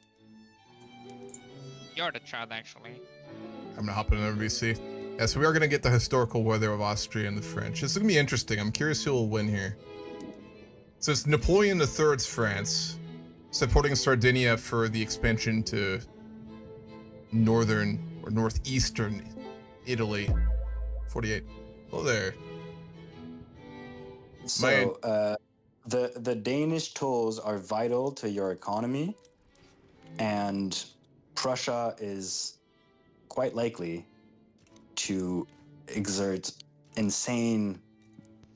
You're the child, actually. I'm gonna hop in another VC. Yeah, so we are gonna get the historical weather of Austria and the French. This is gonna be interesting. I'm curious who will win here. So it's Napoleon III's France, supporting Sardinia for the expansion to northern or northeastern Italy. 48. Oh there. So, the Danish tolls are vital to your economy, and Prussia is quite likely to exert insane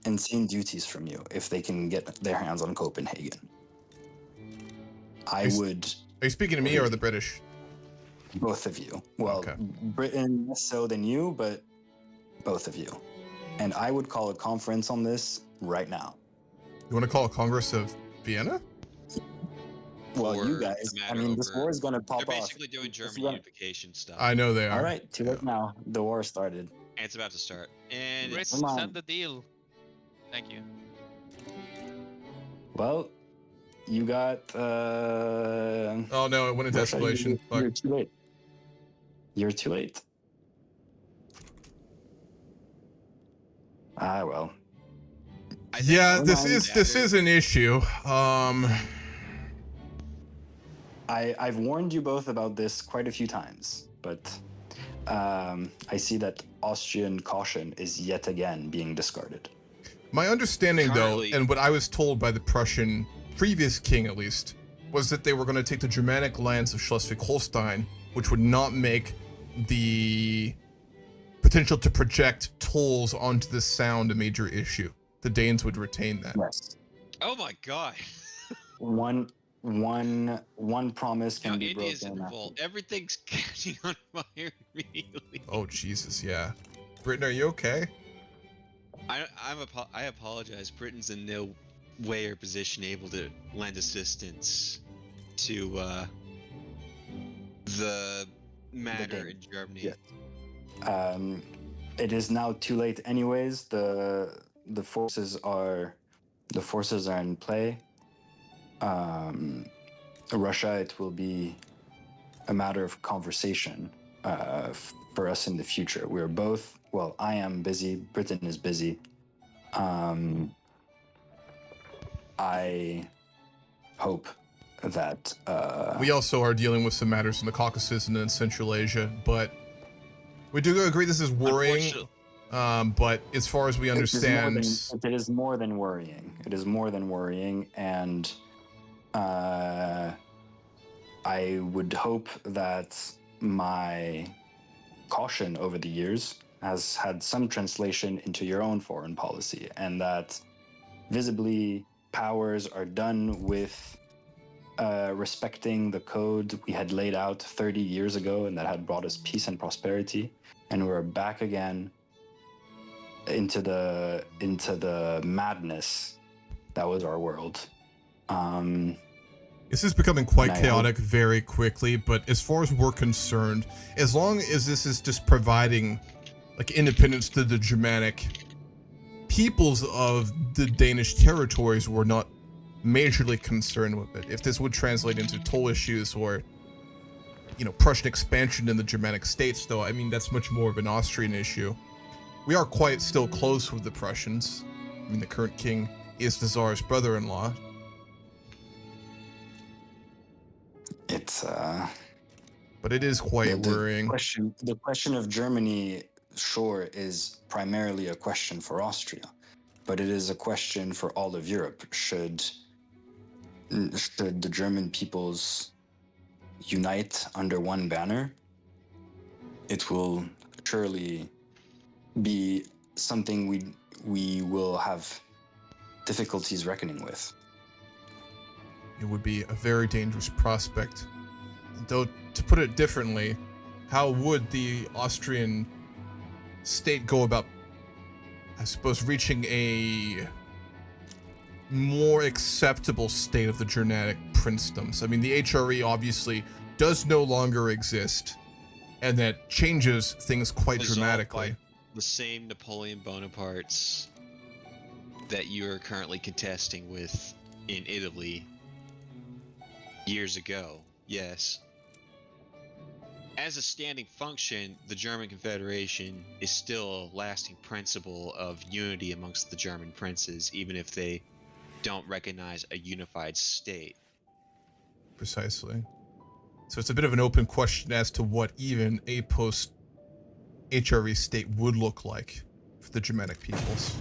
duties from you if they can get their hands on Copenhagen. I would, Are you speaking to me or the British? both of you. Well, Okay. Britain less so than you, but both of you. And I would call a conference on this right now. You want to call a Congress of Vienna? Well, Or you guys, the I matter mean, this over- war is going to They're pop off. basically doing German gonna- unification stuff. I know they are. All right, too late now. The war started. And it's about to start. And Chris, Come on. send the deal. Thank you. Well, you got. Oh no, it went into Russia, escalation. Fuck. You're too late. You're too late. Ah well. I think Yeah, Never this mind. is an issue. I've warned you both about this quite a few times, but I see that Austrian caution is yet again being discarded. My understanding, Currently- though, and what I was told by the Prussian previous king, at least, was that they were going to take the Germanic lands of Schleswig-Holstein, which would not make the potential to project tolls onto the sound a major issue. The Danes would retain that. Yes. Oh my god. One promise Now can be India's broken. involved. Everything's catching on fire immediately. Oh Jesus, yeah. Britain, are you okay? I apologize. Britain's in no way or position able to lend assistance to the matter in Germany. Yeah. It is now too late anyways. The forces are in play. Russia, it will be a matter of conversation for us in the future. We're both, well, I am busy, Britain is busy. I hope that... We also are dealing with some matters in the Caucasus and in Central Asia, but we do agree this is worrying. But as far as we understand... It is more than worrying. It is more than worrying, and I would hope that my caution over the years has had some translation into your own foreign policy, and that visibly powers are done with respecting the code we had laid out 30 years ago and that had brought us peace and prosperity, and we're back again into the madness that was our world. This is becoming quite chaotic very quickly, but as far as we're concerned, as long as this is just providing like independence to the Germanic peoples of the Danish territories, we're not majorly concerned with it. If this would translate into toll issues or, you know, Prussian expansion in the Germanic states, though, I mean, that's much more of an Austrian issue. We are quite still close with the Prussians. I mean, the current king is the Tsar's brother-in-law. It's but it is quite worrying. The question of Germany, sure, is primarily a question for Austria, but it is a question for all of Europe. Should the German peoples unite under one banner, it will surely be something we will have difficulties reckoning with. It would be a very dangerous prospect. Though, to put it differently, how would the Austrian state go about, I suppose, reaching a more acceptable state of the Germanic princedoms? I mean, the HRE obviously does no longer exist, and that changes things quite dramatically. The same Napoleon Bonapartes that you are currently contesting with in Italy years ago, yes. As a standing function, the German Confederation is still a lasting principle of unity amongst the German princes, even if they don't recognize a unified state. Precisely. So it's a bit of an open question as to what even a post-HRE state would look like for the Germanic peoples.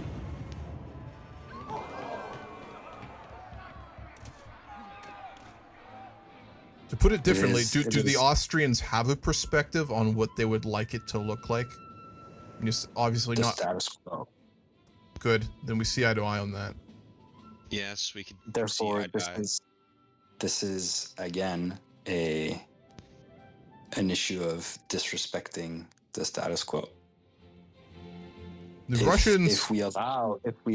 To put it differently, do the Austrians have a perspective on what they would like it to look like? I mean, it's obviously the not status quo. Good. Then we see eye to eye on that. Yes, we can. Therefore, this is again an issue of disrespecting the status quo. The Russians. If we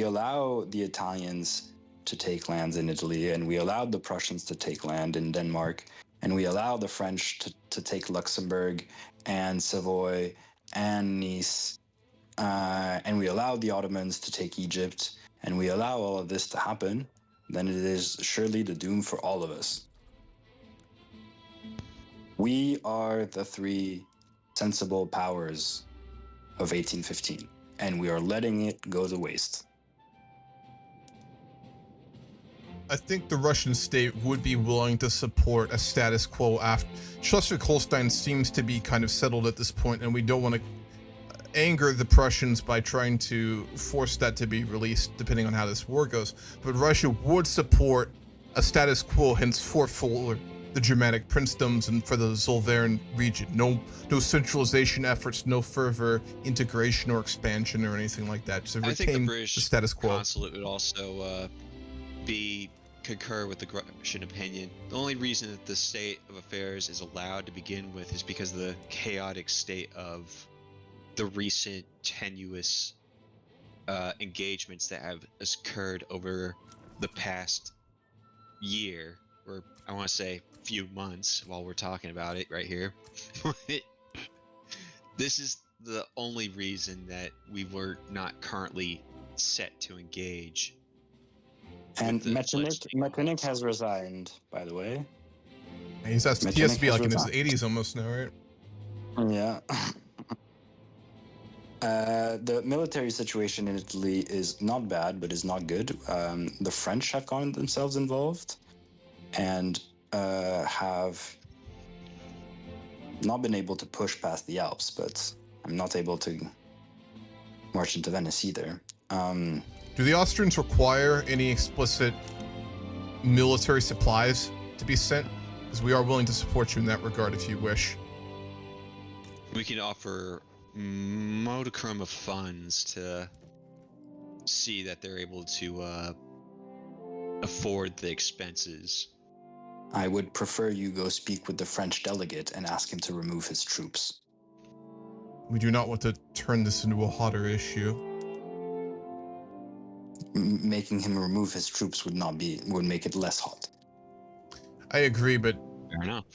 allow the Italians to take lands in Italy, and we allowed the Prussians to take land in Denmark, and we allow the French to take Luxembourg and Savoy and Nice, and we allow the Ottomans to take Egypt, and we allow all of this to happen, then it is surely the doom for all of us. We are the three sensible powers of 1815, and we are letting it go to waste. I think the Russian state would be willing to support a status quo after Schleswig-Holstein seems to be kind of settled at this point, and we don't want to anger the Prussians by trying to force that to be released, depending on how this war goes. But Russia would support a status quo henceforth for the Germanic princedoms and for the Zollverein region. No centralization efforts, no further integration or expansion or anything like that. So I think retain the British the status quo. consulate would also concur with the Russian opinion. The only reason that the state of affairs is allowed to begin with is because of the chaotic state of the recent tenuous engagements that have occurred over the past year, or I want to say few months while we're talking about it right here. This is the only reason that we were not currently set to engage. And Metternich has resigned, by the way. He has to Metternich be has like in his resigned. 80s almost now, right? Yeah. The military situation in Italy is not bad, but is not good. The French have gotten themselves involved and have not been able to push past the Alps, but I'm not able to march into Venice either. Do the Austrians require any explicit military supplies to be sent? Because we are willing to support you in that regard if you wish. We can offer modicum of funds to see that they're able to afford the expenses. I would prefer you go speak with the French delegate and ask him to remove his troops. We do not want to turn this into a hotter issue. Making him remove his troops would make it less hot. I agree, but Fair enough.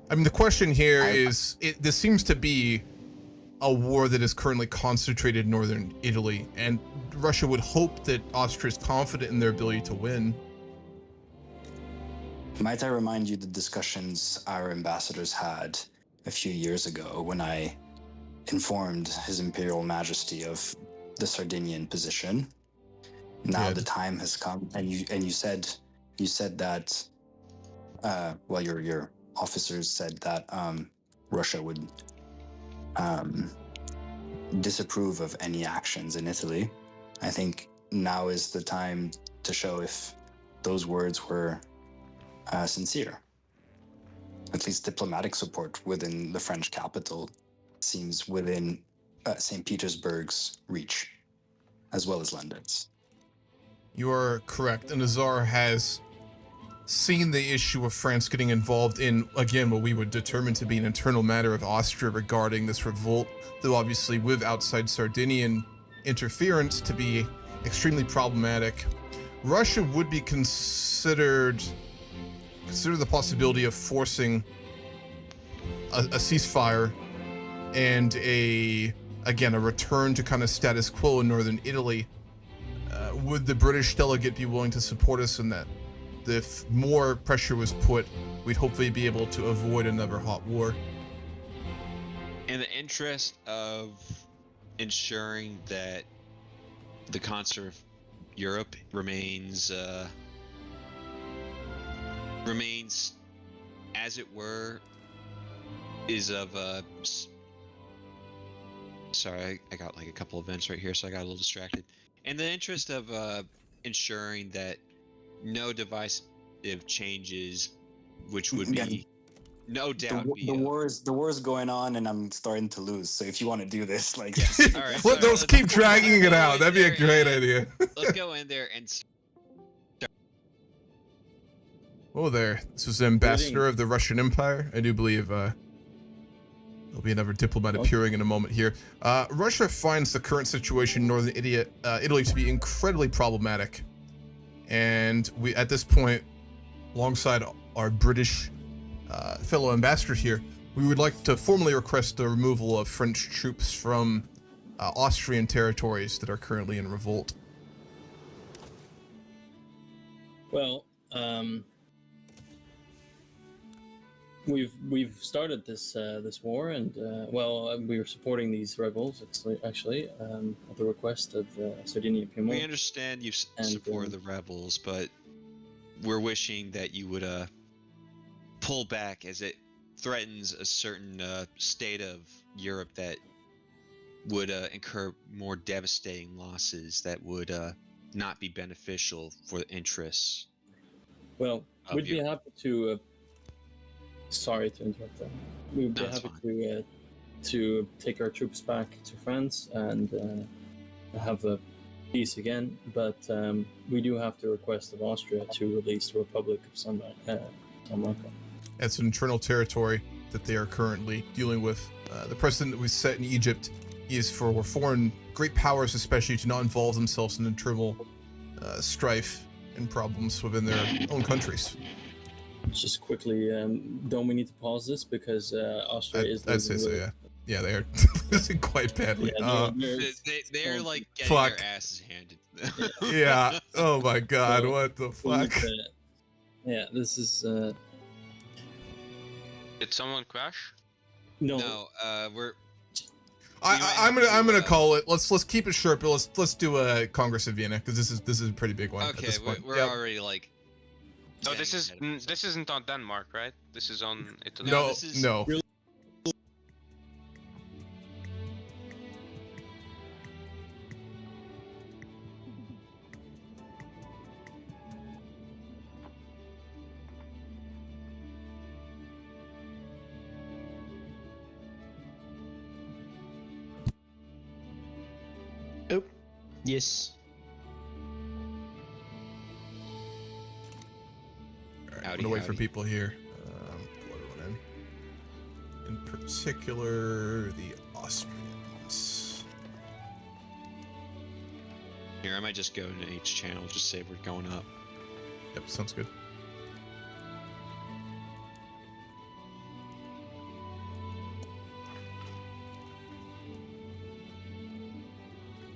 I mean, the question here is, this seems to be a war that is currently concentrated in northern Italy, and Russia would hope that Austria is confident in their ability to win. Might I remind you the discussions our ambassadors had a few years ago when I informed His Imperial Majesty of the Sardinian position? Now the time has come, and you said that your officers said that Russia would disapprove of any actions in Italy. I think now is the time to show if those words were sincere. At least diplomatic support within the French capital seems within St. Petersburg's reach, as well as London's. You are correct, and the Tsar has seen the issue of France getting involved in, again, what we would determine to be an internal matter of Austria regarding this revolt, though obviously with outside Sardinian interference to be extremely problematic. Russia would be consider the possibility of forcing a ceasefire and a return to kind of status quo in northern Italy. Would the British delegate be willing to support us in that? If more pressure was put, we'd hopefully be able to avoid another hot war. In the interest of ensuring that the concert of Europe remains as it were, is of sorry, I got like a couple events right here, so I got a little distracted. In the interest of ensuring that no divisive changes, which would be no doubt the war is going on, and I'm starting to lose. So if you want to do this, like, all right, Well, let's keep dragging it out. That'd be a great idea. Let's go in there and Oh, there. This was the ambassador of the Russian Empire. I do believe there'll be another diplomat appearing in a moment here. Russia finds the current situation in northern Italy to be incredibly problematic. And we, at this point, alongside our British fellow ambassador here, we would like to formally request the removal of French troops from Austrian territories that are currently in revolt. Well, we've started this war, and we were supporting these rebels actually at the request of Sardinia and Piedmont. We understand you support the rebels, but we're wishing that you would pull back, as it threatens a certain state of Europe that would incur more devastating losses that would not be beneficial for the interests. Well, we'd be happy to. Sorry to interrupt that. We would be happy to take our troops back to France and have a peace again, but we do have to request of Austria to release the Republic of San Marco. It's an internal territory that they are currently dealing with. The precedent that was set in Egypt is for foreign great powers especially to not involve themselves in internal strife and problems within their own countries. Just quickly, don't we need to pause this because Austria is... I'd say so, yeah. Yeah, they are losing quite badly. Yeah, they're like getting their asses handed to them. Yeah. Oh my god, what the fuck? Yeah, this is... Did someone crash? No. No, we're. I'm gonna call it. Let's keep it short, but let's do a Congress of Vienna because this is a pretty big one at Okay, this point. we're Yep. already like. Oh, getting this is ahead of ourselves. this isn't on Denmark, right? This is on Italy. No, this is- no. Oh, yes. All right, I'm Howdy, gonna wait for howdy. people here. Pull everyone in. In particular, the Austrians. Here, I might just go to each channel, just say we're going up. Yep, sounds good.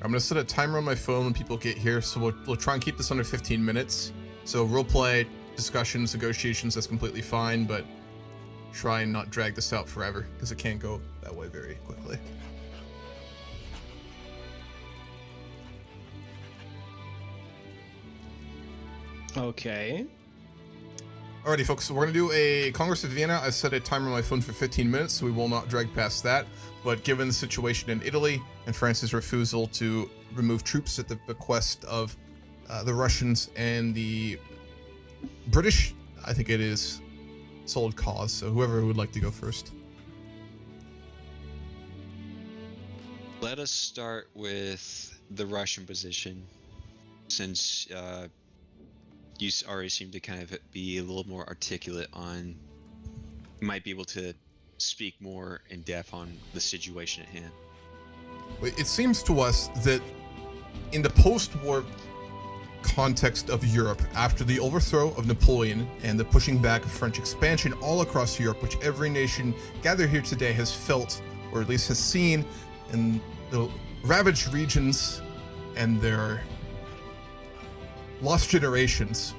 I'm gonna set a timer on my phone when people get here, so we'll try and keep this under 15 minutes. So roleplay, discussions, negotiations, that's completely fine, but try and not drag this out forever, because it can't go that way very quickly. Okay. Alrighty, folks, so we're going to do a Congress of Vienna. I set a timer on my phone for 15 minutes, so we will not drag past that. But given the situation in Italy and France's refusal to remove troops at the bequest of the Russians and the British, I think it is solid cause. So whoever would like to go first. Let us start with the Russian position, since you already seem to kind of be a little more articulate on, might be able to speak more in depth on the situation at hand. It seems to us that in the post-war context of Europe, after the overthrow of Napoleon and the pushing back of French expansion all across Europe, which every nation gathered here today has felt, or at least has seen, in the ravaged regions and their lost generations.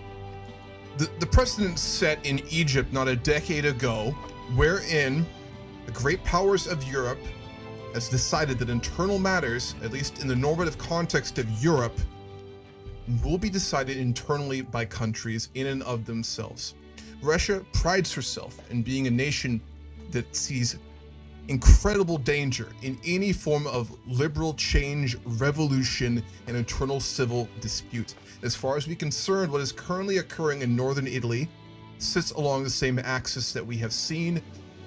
The precedent set in Egypt not a decade ago, wherein the great powers of Europe has decided that internal matters, at least in the normative context of Europe, will be decided internally by countries in and of themselves. Russia prides herself in being a nation that sees incredible danger in any form of liberal change, revolution, and internal civil dispute. As far as we're concerned, what is currently occurring in northern Italy sits along the same axis that we have seen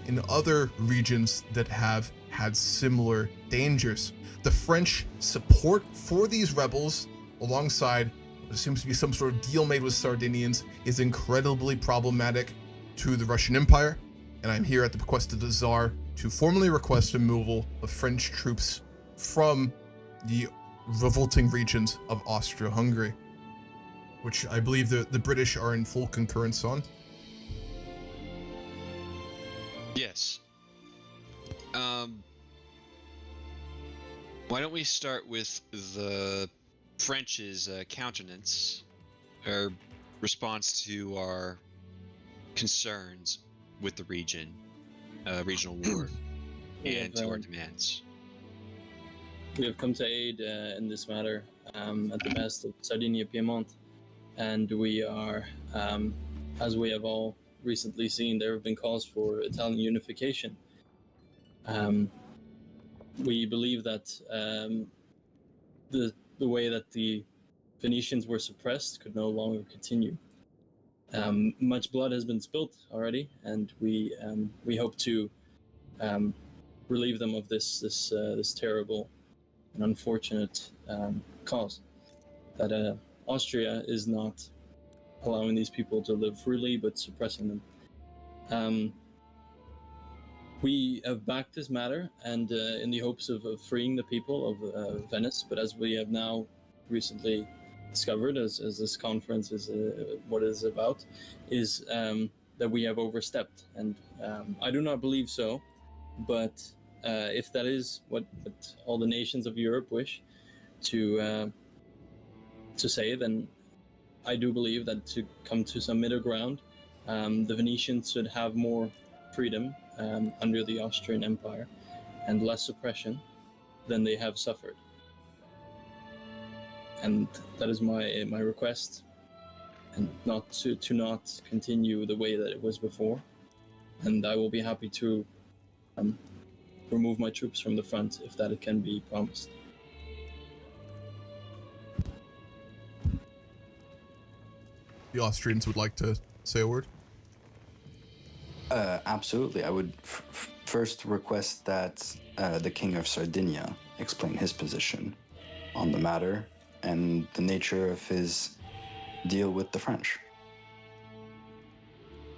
in other regions that have had similar dangers. The French support for these rebels, alongside what seems to be some sort of deal made with Sardinians, is incredibly problematic to the Russian Empire, and I'm here at the bequest of the Tsar to formally request removal of French troops from the revolting regions of Austria-Hungary, which I believe the British are in full concurrence on. Yes. Why don't we start with the French's countenance, or response to our concerns with the region, regional war, and to our demands. We have come to aid in this matter at the best of Sardinia Piedmont, and we are, as we have all recently seen, there have been calls for Italian unification. We believe that the way that the Venetians were suppressed could no longer continue. Much blood has been spilt already, and we hope to relieve them of this terrible and unfortunate cause. That Austria is not allowing these people to live freely, but suppressing them. We have backed this matter, and in the hopes of freeing the people of Venice. But as we have now recently discovered, as this conference is what it is about, is that we have overstepped, and I do not believe so. But if that is what all the nations of Europe wish to say, then I do believe that to come to some middle ground, the Venetians should have more freedom under the Austrian Empire and less oppression than they have suffered. And that is my request, and not to not continue the way that it was before. And I will be happy to remove my troops from the front if that can be promised. The Austrians would like to say a word. Absolutely. I would first request that the King of Sardinia explain his position on the matter and the nature of his deal with the French,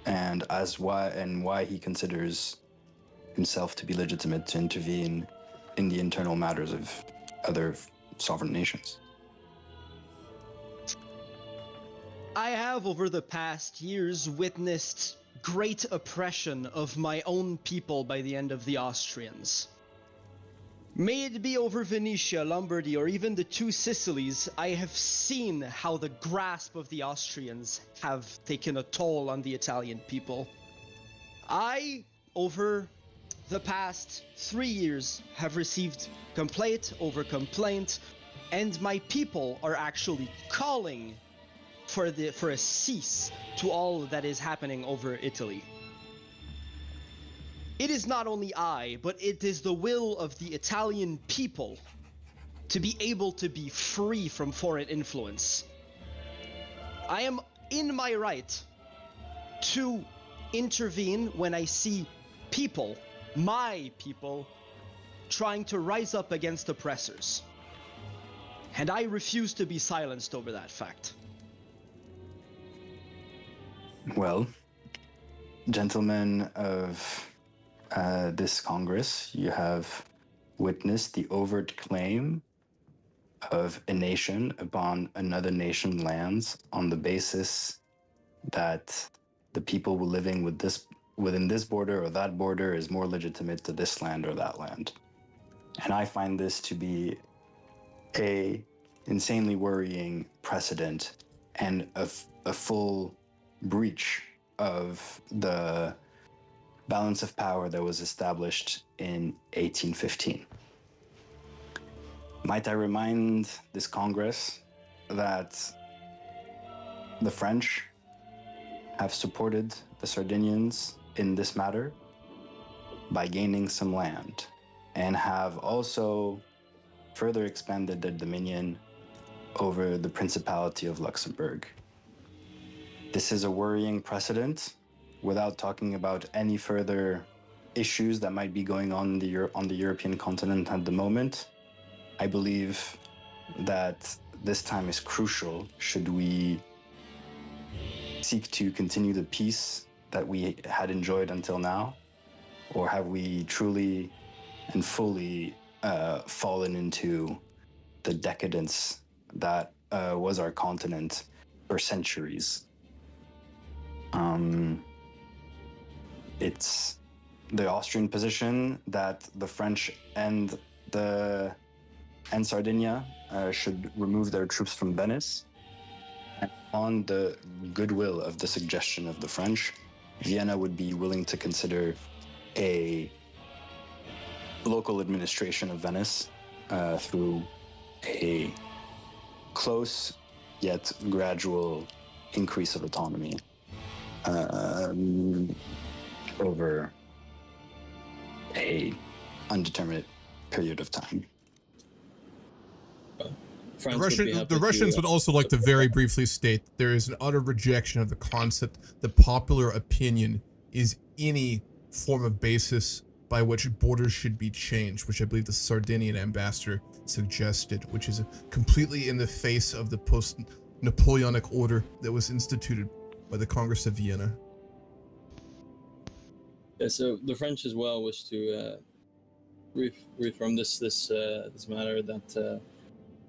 and why he considers himself to be legitimate to intervene in the internal matters of other sovereign nations. I have, over the past years, witnessed great oppression of my own people by the end of the Austrians. May it be over Venetia, Lombardy, or even the two Sicilies, I have seen how the grasp of the Austrians have taken a toll on the Italian people. I, over the past 3 years, have received complaint over complaint, and my people are actually calling for a cease to all that is happening over Italy. It is not only I, but it is the will of the Italian people to be able to be free from foreign influence. I am in my right to intervene when I see people, my people, trying to rise up against oppressors. And I refuse to be silenced over that fact. Well, gentlemen of this Congress, you have witnessed the overt claim of a nation upon another nation's lands on the basis that the people living within this border or that border is more legitimate to this land or that land. And I find this to be a insanely worrying precedent and a full breach of the balance of power that was established in 1815. Might I remind this Congress that the French have supported the Sardinians in this matter by gaining some land, and have also further expanded their dominion over the Principality of Luxembourg. This is a worrying precedent, without talking about any further issues that might be going on the European continent at the moment. I believe that this time is crucial should we seek to continue the peace that we had enjoyed until now, or have we truly and fully fallen into the decadence that was our continent for centuries. It's the Austrian position that the French and Sardinia should remove their troops from Venice. And on the goodwill of the suggestion of the French, Vienna would be willing to consider a local administration of Venice through a close yet gradual increase of autonomy over a undeterminate period of time. The Russians would also like to very briefly state that there is an utter rejection of the concept that popular opinion is any form of basis by which borders should be changed, which I believe the Sardinian ambassador suggested, which is completely in the face of the post-Napoleonic order that was instituted by the Congress of Vienna. Yeah, so the French as well wish to reaffirm this matter that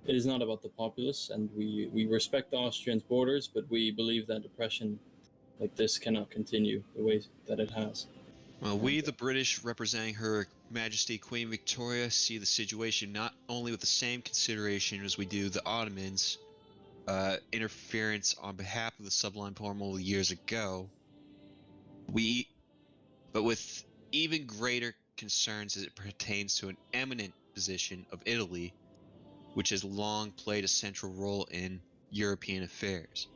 it is not about the populace, and we respect Austria's borders, but we believe that oppression like this cannot continue the way that it has. Well, we, the British, representing Her Majesty Queen Victoria, see the situation not only with the same consideration as we do the Ottomans' interference on behalf of the Sublime Portal years ago. We but with even greater concerns as it pertains to an eminent position of Italy, which has long played a central role in European affairs.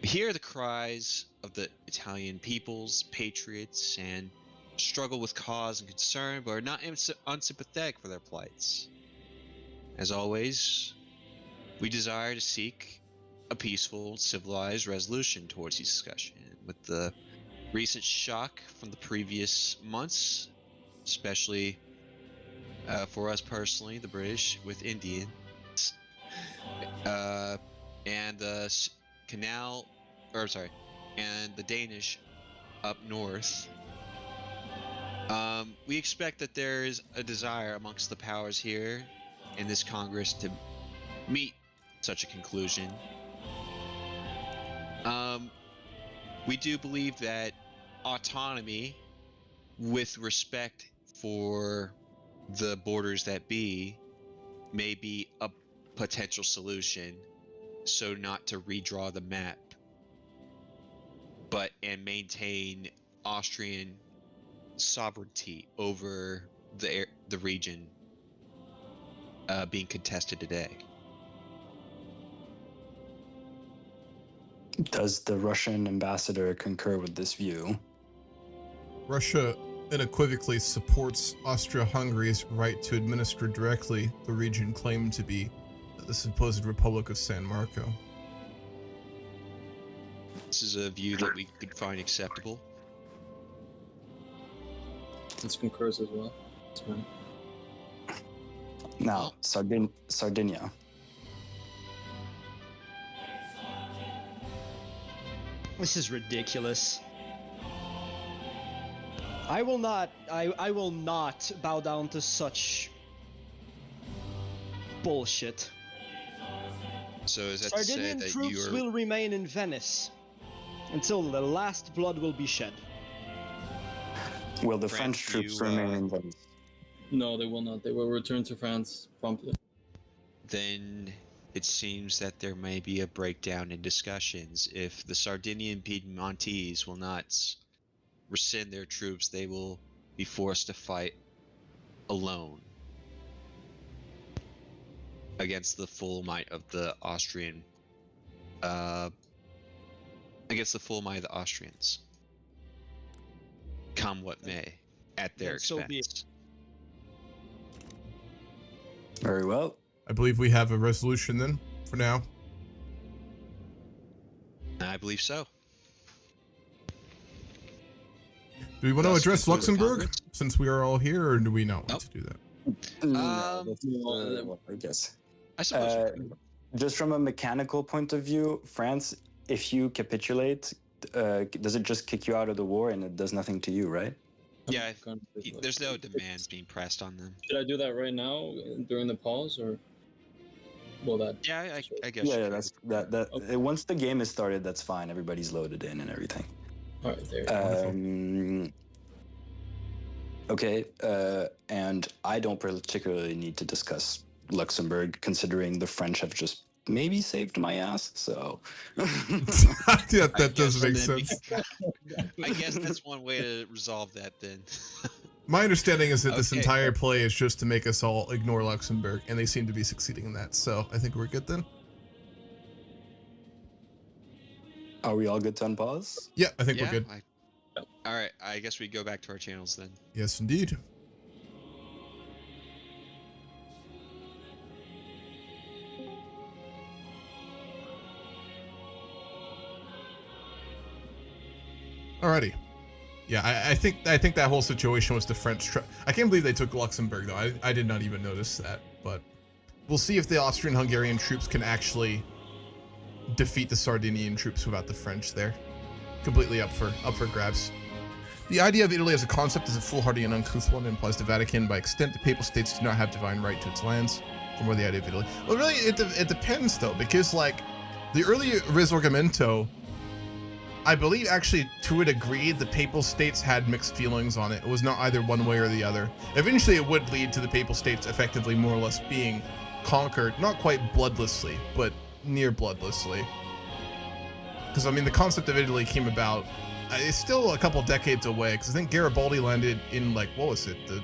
We hear the cries of the Italian peoples, patriots, and struggle with cause and concern, but are not unsympathetic for their plights. As always, we desire to seek a peaceful, civilized resolution towards these discussions. With the recent shock from the previous months, especially for us personally, the British with Indians, and the and the Danish up north, we expect that there is a desire amongst the powers here in this Congress to meet such a conclusion. We do believe that autonomy, with respect for the borders that be, may be a potential solution, so not to redraw the map, and maintain Austrian sovereignty over the region being contested today. Does the Russian ambassador concur with this view? Russia unequivocally supports Austria-Hungary's right to administer directly the region claimed to be the supposed Republic of San Marco. This is a view that we could find acceptable. This concurs as well. That's fine. Now, Sardinia. This is ridiculous. I will not bow down to such bullshit. So is that to say Sardinian that troops you're... will remain in Venice until the last blood will be shed. Will the French troops remain in Venice? No, they will not. They will return to France promptly. Then it seems that there may be a breakdown in discussions. If the Sardinian Piedmontese will not rescind their troops, they will be forced to fight alone against the full might of the Austrians, come what may, at their expense. Very well. I believe we have a resolution then, for now. I believe so. Do we want to address Luxembourg, since we are all here, or do we not want to do that? I guess. I suppose. Just from a mechanical point of view, France, if you capitulate, does it just kick you out of the war and it does nothing to you, right? Yeah, there's no demands being pressed on them. Should I do that right now during the pause, or will that? Yeah, I guess. Yeah, that's that. Okay. Once the game is started, that's fine. Everybody's loaded in and everything. All right, there. Okay, and I don't particularly need to discuss Luxembourg, considering the French have just maybe saved my ass. So yeah, that does make sense. I guess that's one way to resolve that then. My understanding is that this entire play is just to make us all ignore Luxembourg, and they seem to be succeeding in that. So I think we're good then. Are we all good to unpause? Yeah, I think we're good. All right, I guess we go back to our channels then. Yes, indeed. Alrighty. Yeah, I think that whole situation was the French. I can't believe they took Luxembourg though. I did not even notice that. But we'll see if the Austrian-Hungarian troops can actually defeat the Sardinian troops without the French there. Completely up for grabs. The idea of Italy as a concept is a foolhardy and uncouth one. It implies the Vatican, by extent, the papal states do not have divine right to its lands. From where the idea of Italy. Well, really, it depends though, because like the early Risorgimento, I believe actually to a degree the papal states had mixed feelings on it. It was not either one way or the other. Eventually, it would lead to the papal states effectively more or less being conquered, not quite bloodlessly, but near bloodlessly. Because I mean, the concept of Italy came about It's still a couple decades away, because I think Garibaldi landed in, like, what was it, the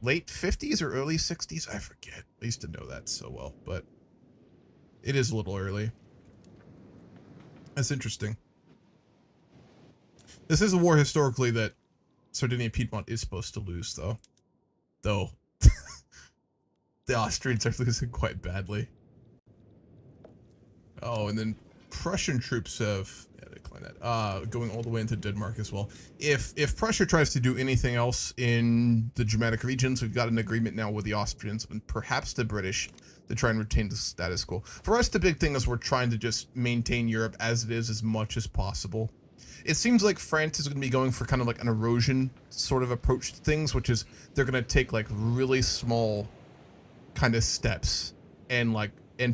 late 50s or early 60s? I forget. I used to know that so well, but it is a little early. That's interesting. This is a war historically that Sardinia Piedmont is supposed to lose, though. The Austrians are losing quite badly. Oh, and then Prussian troops have declined that. Going all the way into Denmark as well. If Prussia tries to do anything else in the Germanic regions, we've got an agreement now with the Austrians and perhaps the British to try and retain the status quo. For us, the big thing is we're trying to just maintain Europe as it is as much as possible. It seems like France is going to be going for kind of like an erosion sort of approach to things, which is they're going to take like really small kind of steps and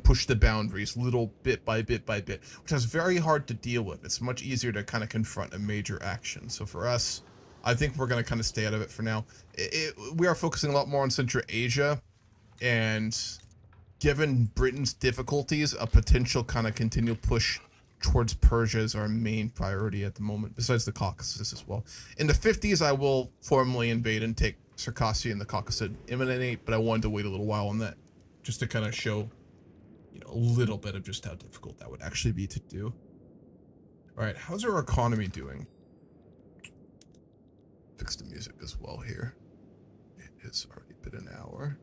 push the boundaries little bit by bit by bit, which is very hard to deal with. It's much easier to kind of confront a major action. So for us, I think we're going to kind of stay out of it for now. We are focusing a lot more on Central Asia, and given Britain's difficulties, a potential kind of continual push towards Persia is our main priority at the moment, besides the Caucasus as well. In the 50s, I will formally invade and take Circassia and the Caucasus imminently, but I wanted to wait a little while on that, just to kind of show, you know, a little bit of just how difficult that would actually be to do. All right, how's our economy doing? Fix the music as well here. It has already been an hour.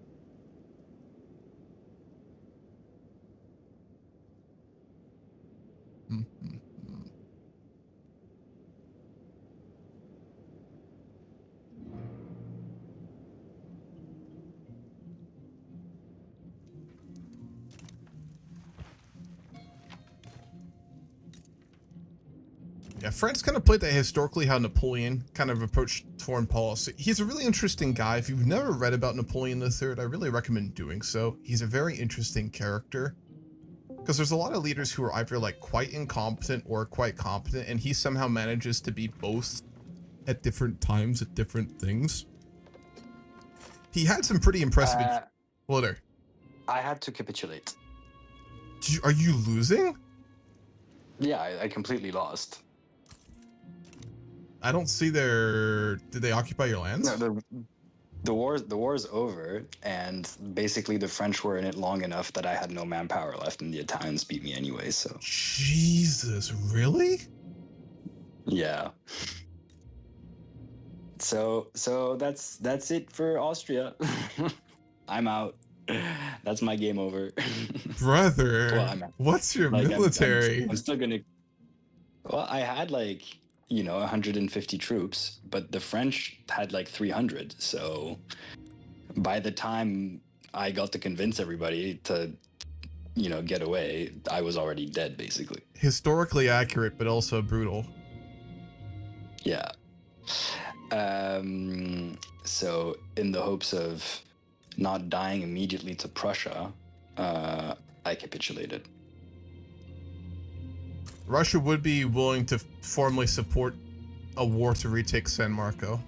Yeah, France kind of played that historically, how Napoleon kind of approached foreign policy. He's a really interesting guy. If you've never read about Napoleon III, I really recommend doing so. He's a very interesting character, because there's a lot of leaders who are either like quite incompetent or quite competent, and he somehow manages to be both at different times at different things. He had some pretty impressive... Hello there. I had to capitulate. Are you losing? Yeah, I completely lost. I don't see their... Did they occupy your lands? No, the war's over, and basically the French were in it long enough that I had no manpower left, and the Italians beat me anyway. So. Jesus, really? Yeah. So that's it for Austria. I'm out. That's my game over. Brother, well, what's your military? I'm still gonna. Well, I had 150 troops, but the French had 300. So by the time I got to convince everybody to, get away, I was already dead, basically. Historically accurate, but also brutal. Yeah. So in the hopes of not dying immediately to Prussia, I capitulated. Russia would be willing to formally support a war to retake San Marco.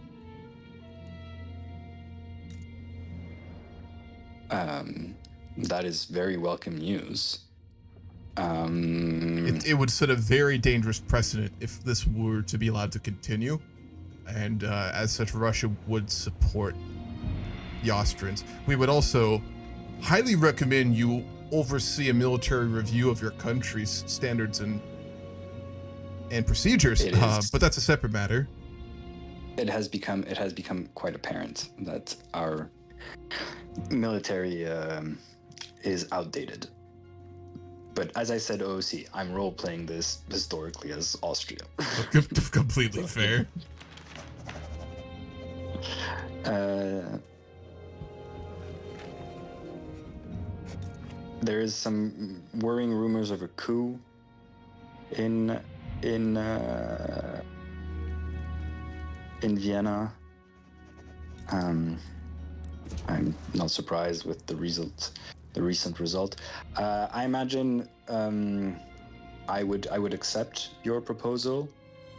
That is very welcome news. It would set a very dangerous precedent if this were to be allowed to continue, and as such, Russia would support the Austrians. We would also highly recommend you oversee a military review of your country's standards and procedures, but that's a separate matter. It has become quite apparent that our military is outdated. But as I said, OOC, I'm role-playing this historically as Austria. Completely fair. There is some worrying rumors of a coup in Vienna. I'm not surprised with the recent result. I imagine I would accept your proposal.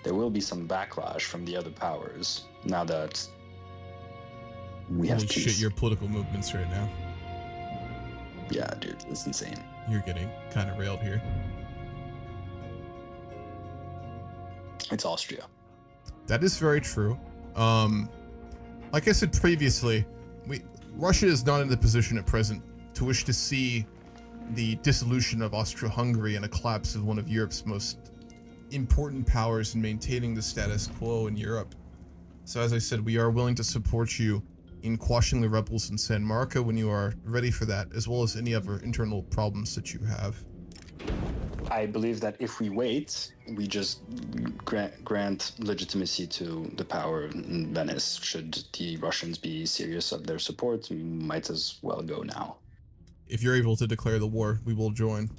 There will be some backlash from the other powers now that we have peace. Shit, your political movements right now. Yeah, dude, it's insane. You're getting kind of railed here. It's Austria. That is very true. Like I said previously, Russia is not in the position at present to wish to see the dissolution of Austria-Hungary and a collapse of one of Europe's most important powers in maintaining the status quo in Europe. So as I said, we are willing to support you in quashing the rebels in San Marco when you are ready for that, as well as any other internal problems that you have. I believe that if we wait, we just grant legitimacy to the power in Venice. Should the Russians be serious of their support, we might as well go now. If you're able to declare the war, we will join.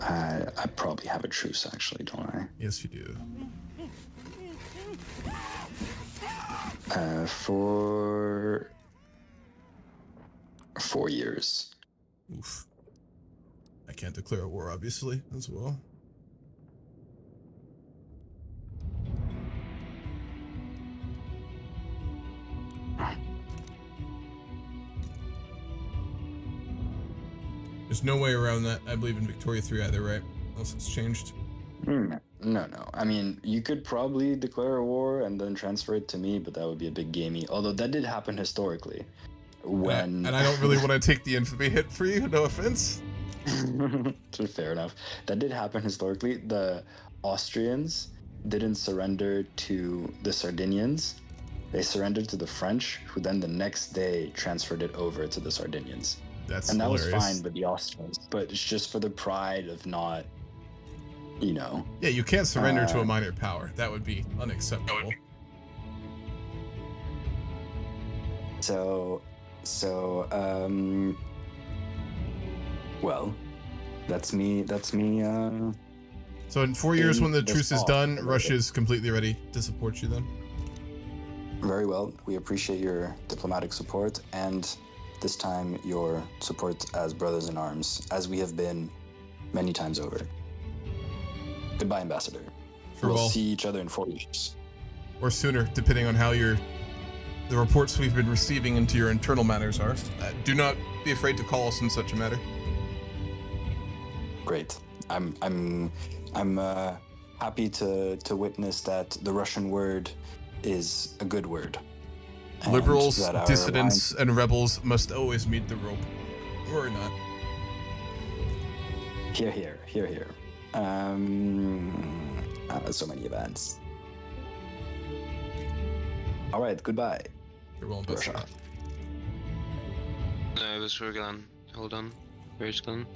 I probably have a truce, actually, don't I? Yes, you do. For 4 years. Oof. I can't declare a war, obviously, as well. There's no way around that. I believe in Victoria 3 either, right? Unless it's changed. No. I mean, you could probably declare a war and then transfer it to me, but that would be a big gamey. Although that did happen historically. When... And I don't really want to take the infamy hit for you, no offense. Fair enough. That did happen historically. The Austrians didn't surrender to the Sardinians. They surrendered to the French, who then the next day transferred it over to the Sardinians. That's and that hilarious. was fine with the Austrians, but it's just for the pride of not, you know. Yeah, you can't surrender to a minor power. That would be unacceptable. Well, that's me. So in 4 years, when the truce is done, Russia's completely ready to support you then? Very well. We appreciate your diplomatic support and this time your support as brothers in arms, as we have been many times over. Goodbye, Ambassador. We'll see each other in 4 years. Or sooner, depending on how the reports we've been receiving into your internal matters are. Do not be afraid to call us in such a matter. Great. I'm happy to witness that the Russian word is a good word. Liberals, dissidents, and rebels must always meet the rope. Or not. Here. So many events. All right, goodbye. You're well, Russia. No, it was for Glenn. Hold on. Where's Glenn?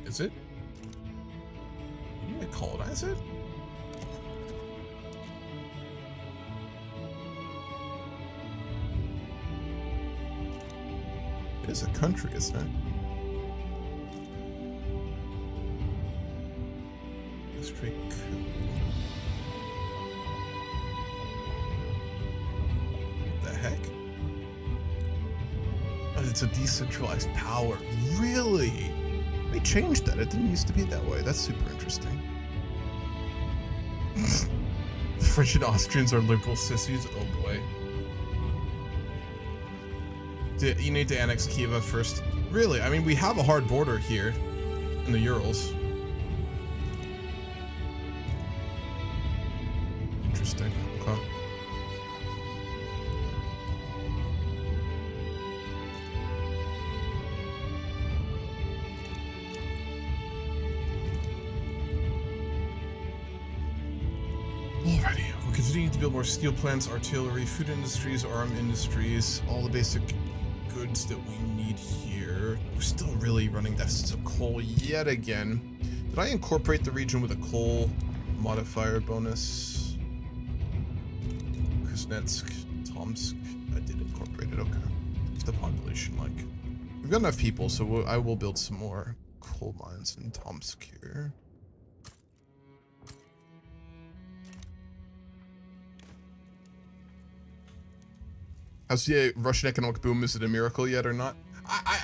Is it? You need to colonize it? It is a country, isn't it? Let's try. What the heck? Oh, it's a decentralized power. Really? They changed that. It didn't used to be that way. That's super interesting. The French and Austrians are liberal sissies. Oh boy. You need to annex Kiev first. Really? I mean, we have a hard border here in the Urals. Interesting. Okay. Alrighty, we're continuing to build more steel plants, artillery, food industries, arm industries, all the basic goods that we need here. We're still really running deficits of coal yet again. Did I incorporate the region with a coal modifier bonus? Kuznetsk, Tomsk, I did incorporate it, okay. What's the population like? We've got enough people, so I will build some more coal mines in Tomsk here. How's the Russian economic boom? Is it a miracle yet or not?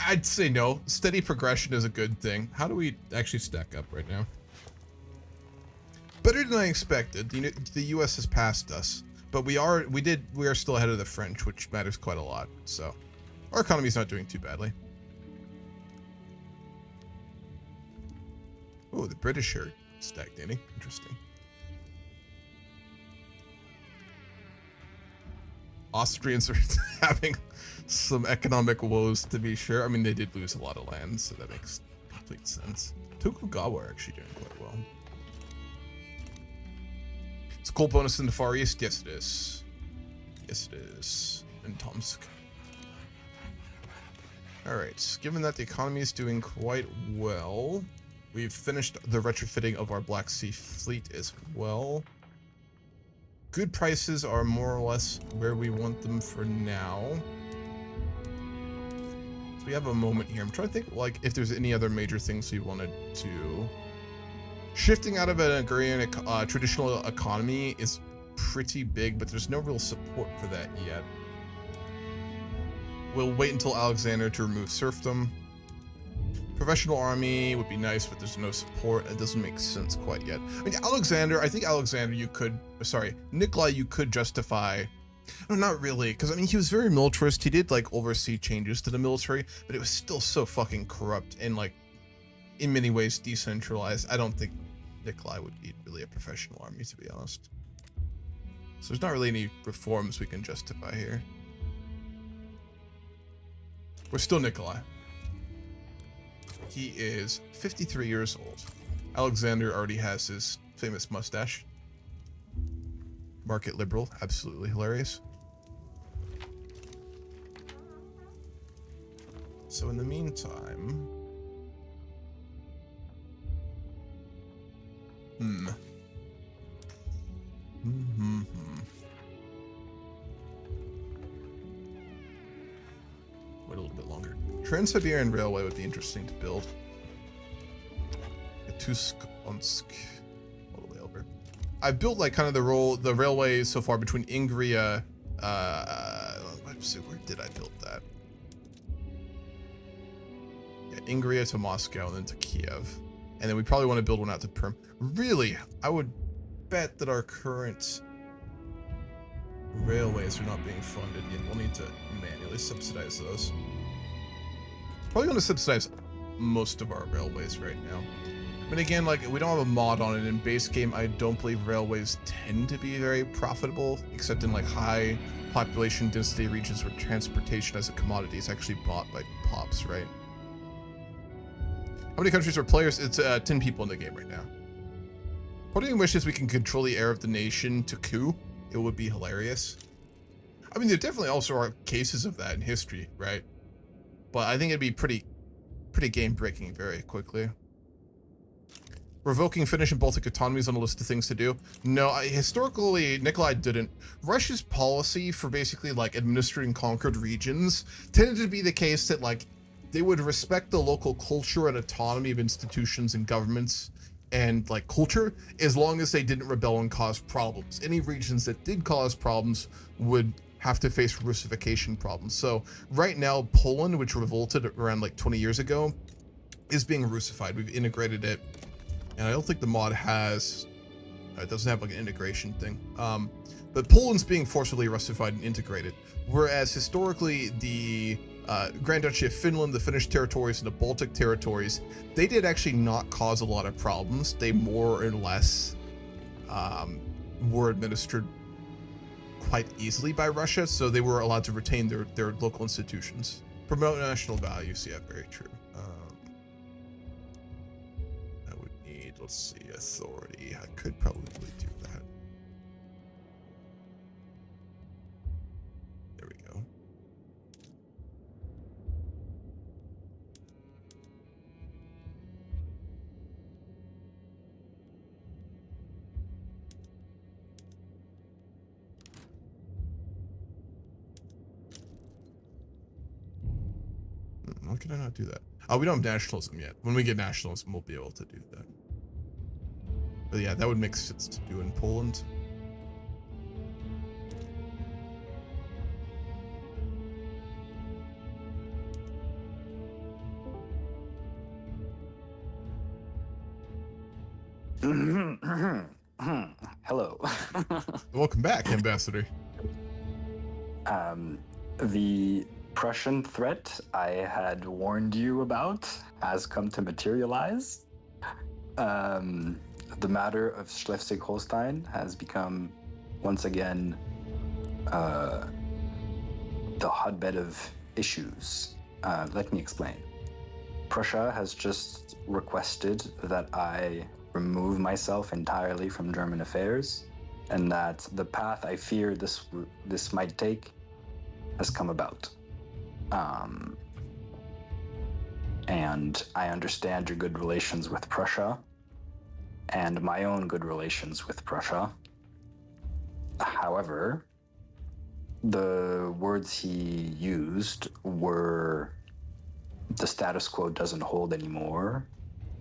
I'd say no. Steady progression is a good thing. How do we actually stack up right now? Better than I expected. The U.S. has passed us, but we are still ahead of the French, which matters quite a lot. So our economy's not doing too badly. Oh, the British are stagnating. Interesting. Austrians are having some economic woes, to be sure. I mean, they did lose a lot of land, so that makes complete sense. Tokugawa are actually doing quite well. It's a coal bonus in the Far East? Yes, it is. Yes, it is. In Tomsk. Alright, given that the economy is doing quite well, we've finished the retrofitting of our Black Sea fleet as well. Good prices are more or less where we want them for now. So we have a moment here. I'm trying to think like if there's any other major things we wanted to. Shifting out of an agrarian traditional economy is pretty big, but there's no real support for that yet. We'll wait until Alexander to remove serfdom. Professional army would be nice, but there's no support. It doesn't make sense quite yet. I mean, I think Alexander, Nikolai, you could justify. No, not really, because I mean, he was very militarist. He did like oversee changes to the military, but it was still so fucking corrupt and like, in many ways, decentralized. I don't think Nikolai would be really a professional army, to be honest. So there's not really any reforms we can justify here. We're still Nikolai. He is 53 years old. Alexander already has his famous mustache. Market liberal, absolutely hilarious. So in the meantime... Wait a little bit longer. Trans-Siberian Railway would be interesting to build. Tusk-Onsk. All the way over. I've built like kind of the railway so far between Ingria, where did I build that? Yeah, Ingria to Moscow and then to Kiev. And then we probably want to build one out to Perm. Really, I would bet that our current railways are not being funded yet. We'll need to manually subsidize those. Probably going to subsidize most of our railways right now. But again, like, we don't have a mod on it. In base game, I don't believe railways tend to be very profitable, except in like high population density regions where transportation as a commodity is actually bought by pops, right? How many countries are players? It's 10 people in the game right now. Putting wishes we can control the air of the nation to coup. It would be hilarious. I mean, there definitely also are cases of that in history, right? But I think it'd be pretty game-breaking very quickly. Revoking Finnish and Baltic autonomies on a list of things to do. No, historically, Nikolai didn't. Russia's policy for basically, like, administering conquered regions tended to be the case that, like, they would respect the local culture and autonomy of institutions and governments and, like, culture, as long as they didn't rebel and cause problems. Any regions that did cause problems would have to face Russification problems. So right now, Poland, which revolted around like 20 years ago, is being Russified. We've integrated it, and I don't think the mod has, it doesn't have like an integration thing. But Poland's being forcibly Russified and integrated, whereas historically the Grand Duchy of Finland, the Finnish territories, and the Baltic territories, they did actually not cause a lot of problems. They more or less were administered quite easily by Russia, so they were allowed to retain their local institutions. Promote national values, yeah, very true. I would need, let's see, authority. I could probably do that. There we go. Why could I not do that? Oh, we don't have nationalism yet. When we get nationalism, we'll be able to do that. But yeah, that would make sense to do in Poland. Hello. Welcome back, Ambassador. The Prussian threat I had warned you about has come to materialize. The matter of Schleswig-Holstein has become, once again, the hotbed of issues. Let me explain. Prussia has just requested that I remove myself entirely from German affairs, and that the path I fear this might take has come about. And I understand your good relations with Prussia, and my own good relations with Prussia. However, the words he used were, the status quo doesn't hold anymore.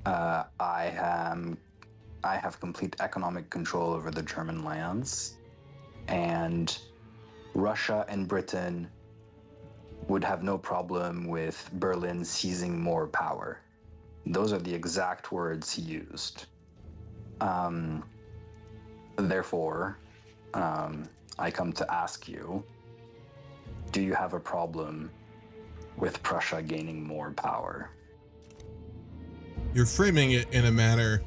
I have complete economic control over the German lands, and Russia and Britain would have no problem with Berlin seizing more power. Those are the exact words he used. Therefore, I come to ask you, do you have a problem with Prussia gaining more power? You're framing it in a manner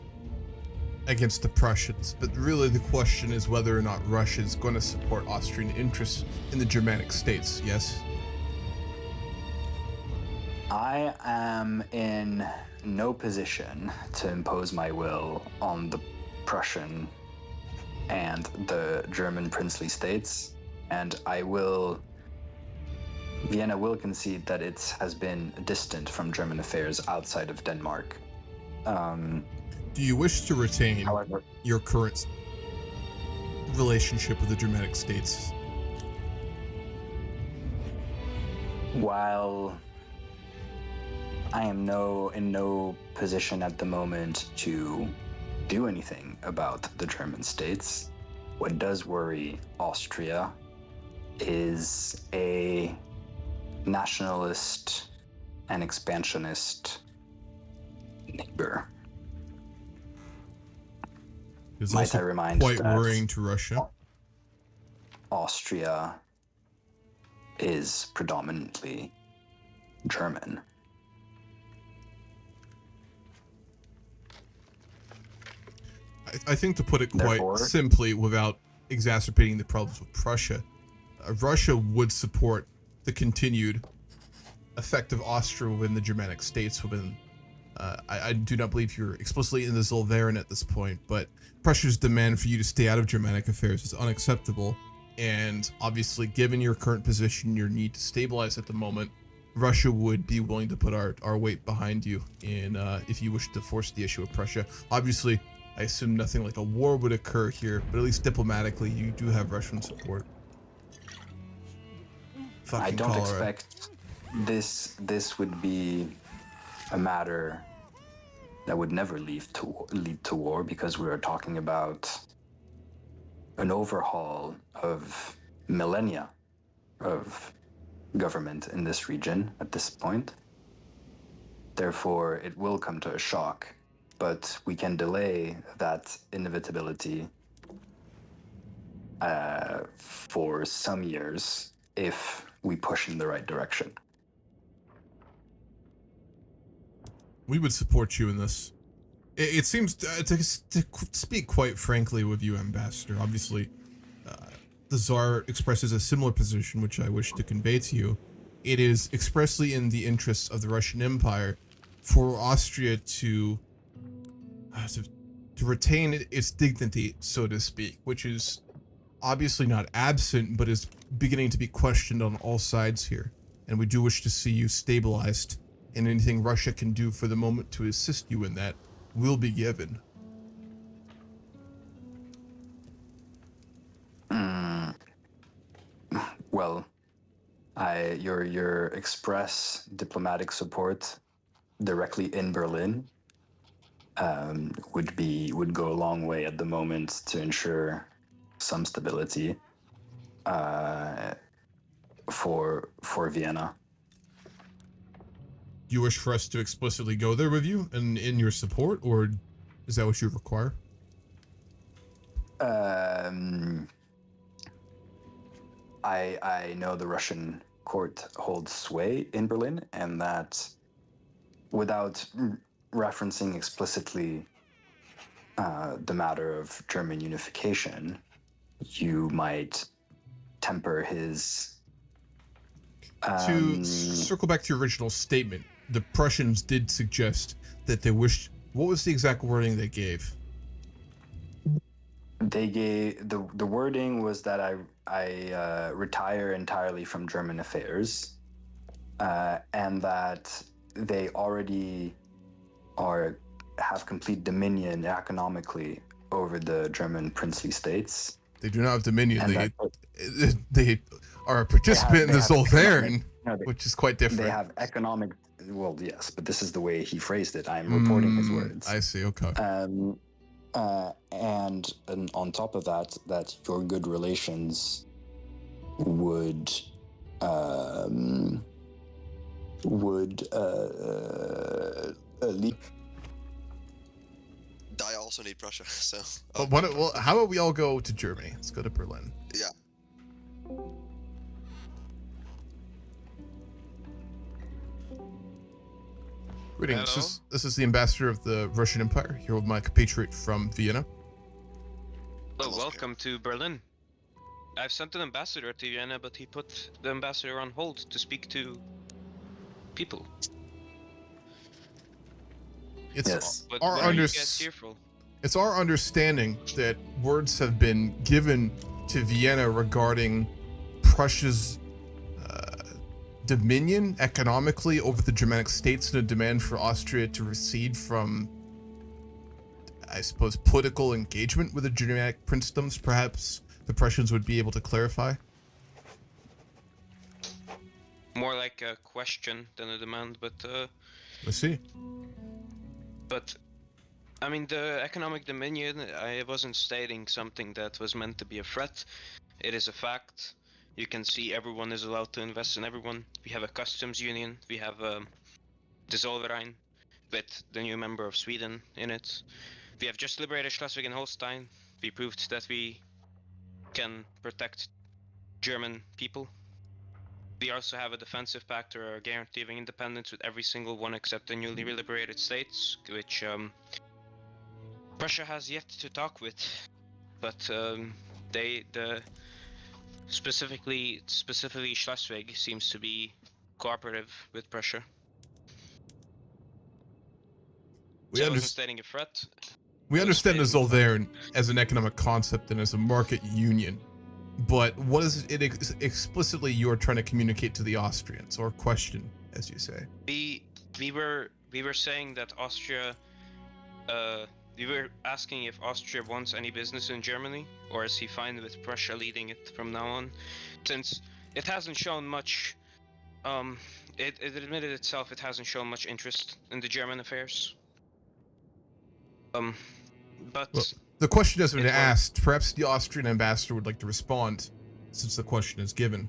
against the Prussians, but really the question is whether or not Russia is going to support Austrian interests in the Germanic states, yes? I am in no position to impose my will on the Prussian and the German princely states, and Vienna will concede that it has been distant from German affairs outside of Denmark. Do you wish to retain, however, your current relationship with the Germanic states? While I am in no position at the moment to do anything about the German states, what does worry Austria is a nationalist and expansionist neighbor. It's Might also I remind quite that worrying to Russia. Austria is predominantly German. I think to put it quite Therefore, simply, without exacerbating the problems with Prussia, Russia would support the continued effect of Austria within the Germanic states. I do not believe you're explicitly in the Zollverein at this point, but Prussia's demand for you to stay out of Germanic affairs is unacceptable. And obviously, given your current position, your need to stabilize at the moment, Russia would be willing to put our weight behind you in if you wish to force the issue of Prussia. Obviously, I assume nothing like a war would occur here, but at least diplomatically, you do have Russian support. I don't expect this would be a matter that would never lead to war, because we are talking about an overhaul of millennia of government in this region at this point. Therefore, it will come to a shock, but we can delay that inevitability for some years if we push in the right direction. We would support you in this. It seems, to speak quite frankly with you, Ambassador, obviously, the Tsar expresses a similar position, which I wish to convey to you. It is expressly in the interests of the Russian Empire for Austria to retain its dignity, so to speak, which is obviously not absent, but is beginning to be questioned on all sides here. And we do wish to see you stabilized, and anything Russia can do for the moment to assist you in that will be given. Well, your express diplomatic support directly in Berlin would go a long way at the moment to ensure some stability for Vienna. Do you wish for us to explicitly go there with you and in your support, or is that what you require? I know the Russian court holds sway in Berlin, and that without referencing explicitly the matter of German unification, you might temper his. To circle back to your original statement, the Prussians did suggest that they wished. What was the exact wording they gave? They gave the wording was that I retire entirely from German affairs, and that they already have complete dominion economically over the German princely states. They do not have dominion. They are a participant in the Zollverein, which is quite different. They have economic. Well, yes, but this is the way he phrased it. I'm reporting his words. I see. Okay. And on top of that, that your good relations would lead. I also need Prussia, so. Well, how about we all go to Germany? Let's go to Berlin. Yeah. Greetings. This is the ambassador of the Russian Empire, here with my compatriot from Vienna. Hello, welcome to Berlin. I've sent an ambassador to Vienna, but he put the ambassador on hold to speak to people. It's But our what are you guys here for? It's our understanding that words have been given to Vienna regarding Prussia's dominion economically over the Germanic states and a demand for Austria to recede from, I suppose, political engagement with the Germanic princedoms. Perhaps the Prussians would be able to clarify. More like a question than a demand, but I see. But I mean, the economic dominion, I wasn't stating something that was meant to be a threat. It is a fact. You can see everyone is allowed to invest in everyone. We have a customs union. We have the Zollverein with the new member of Sweden in it. We have just liberated Schleswig and Holstein. We proved that we can protect German people. We also have a defensive pact or a guarantee of independence with every single one except the newly liberated states, which Prussia has yet to talk with. But specifically Schleswig seems to be cooperative with Prussia. We I wasn't stating a threat. We understand the Zollverein as an economic concept and as a market union, but what is it explicitly you're trying to communicate to the Austrians, or question, as you say? We were saying that Austria. We were asking if Austria wants any business in Germany, or is he fine with Prussia leading it from now on, since it hasn't shown much. It admitted itself it hasn't shown much interest in the German affairs. But well, the question has been asked. Perhaps the Austrian ambassador would like to respond, since the question is given.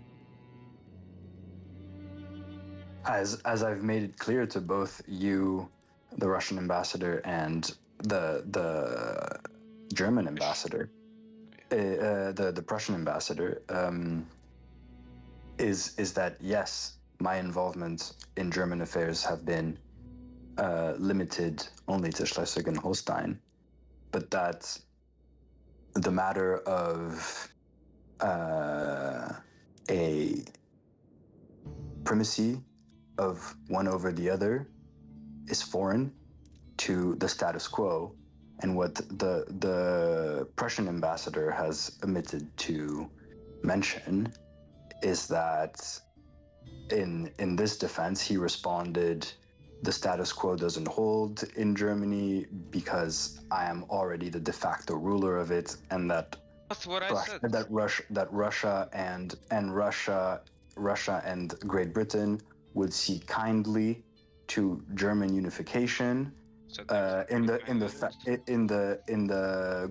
As I've made it clear to both you, the Russian ambassador, and the German ambassador, the Prussian ambassador, is that yes, my involvement in German affairs have been limited only to Schleswig and Holstein, but that the matter of a primacy of one over the other is foreign to the status quo, and what the Prussian ambassador has omitted to mention is that in this defense he responded, the status quo doesn't hold in Germany because I am already the de facto ruler of it, and that that's what I said. That Russia and Great Britain would see kindly to German unification in the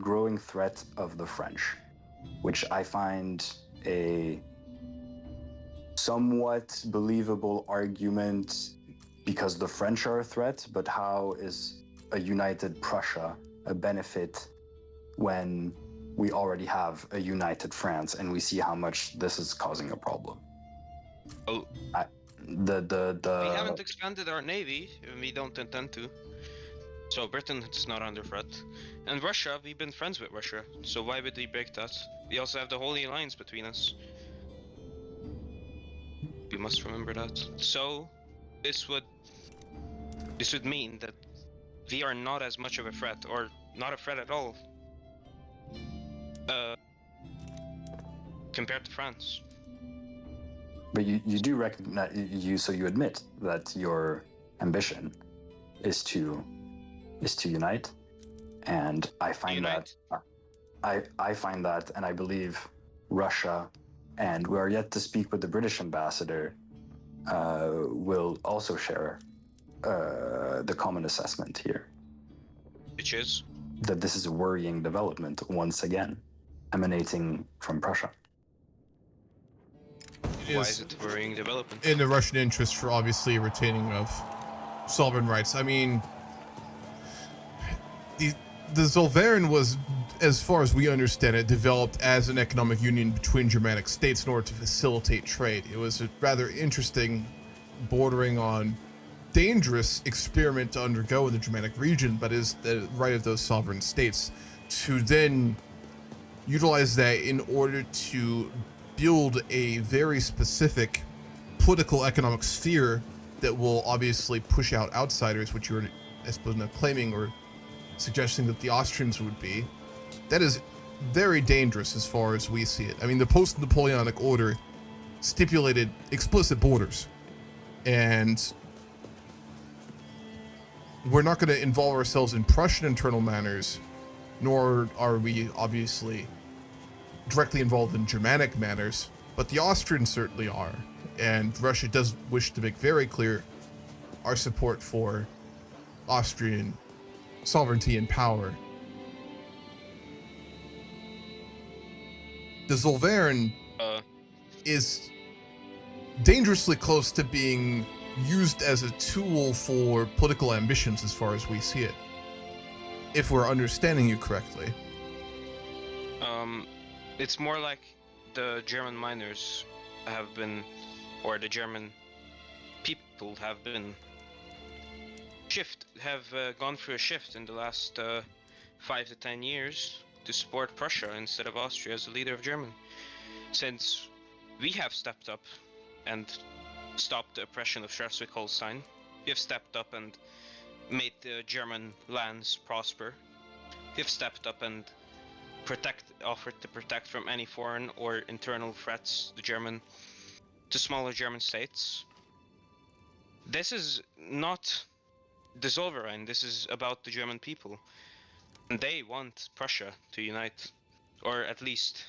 growing threat of the French, which I find a somewhat believable argument, because the French are a threat, but how is a united Prussia a benefit when we already have a united France, and we see how much this is causing a problem. Oh. We haven't expanded our navy, and we don't intend to. So Britain is not under threat. And Russia, we've been friends with Russia, so why would we break that? We also have the Holy Alliance between us. We must remember that. So, this would mean that we are not as much of a threat, or not a threat at all, compared to France. But you do recognize, so you admit that your ambition is to unite, and I find that I find that, and I believe Russia, and we are yet to speak with the British ambassador, will also share the common assessment here. Which is? That this is a worrying development once again, emanating from Prussia. Why is it a worrying development? In the Russian interest for obviously retaining of sovereign rights. I mean, the Zollverein was, as far as we understand it, developed as an economic union between Germanic states in order to facilitate trade. It was a rather interesting, bordering on dangerous experiment to undergo in the Germanic region, but is the right of those sovereign states to then utilize that in order to build a very specific political economic sphere that will obviously push out outsiders, which you're, I suppose, not claiming or suggesting that the Austrians would be. That is very dangerous as far as we see it. I mean, the post-Napoleonic order stipulated explicit borders, and we're not going to involve ourselves in Prussian internal matters, nor are we obviously directly involved in Germanic matters, but the Austrians certainly are, and Russia does wish to make very clear our support for Austrian sovereignty and power. The Zollverein is dangerously close to being used as a tool for political ambitions as far as we see it, if we're understanding you correctly. It's more like the German miners have been, or the German people have been gone through a shift in the last 5 to 10 years to support Prussia instead of Austria as the leader of Germany. Since we have stepped up and stopped the oppression of Schleswig-Holstein, we have stepped up and made the German lands prosper. We have stepped up and offered to protect from any foreign or internal threats to smaller German states. This is not the Zollverein, this is about the German people. And they want Prussia to unite, or at least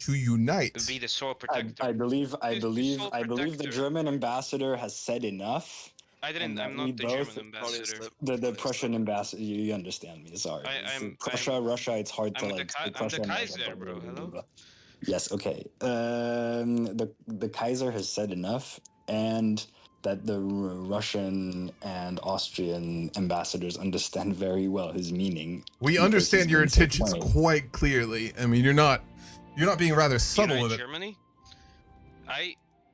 be the sole protector. I believe the German ambassador has said enough. I'm not the German ambassador. The Prussian ambassador. You understand me? Sorry. Russia. It's hard to like. I'm the Kaiser, bro. Hello. Yes. Okay. The Kaiser has said enough, and that the Russian and Austrian ambassadors understand very well his meaning. We understand your intentions quite clearly. I mean, you're not being rather subtle with it. Germany?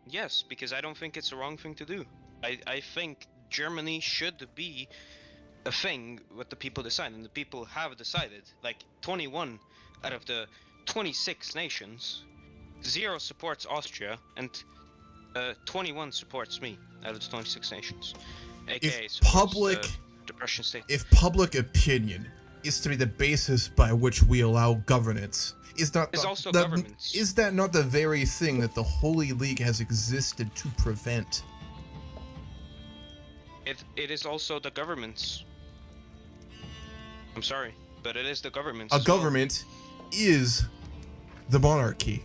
Yes, because I don't think it's the wrong thing to do. I think Germany should be a thing what the people decide, and the people have decided. Like 21 out of the 26 nations, 0 supports Austria, and 21 supports me out of the 26 nations. AKA the Prussian state. If public opinion is to be the basis by which we allow governance, is that not the very thing that the Holy League has existed to prevent? It is also the government's. I'm sorry, but it is the government's. A government is the monarchy.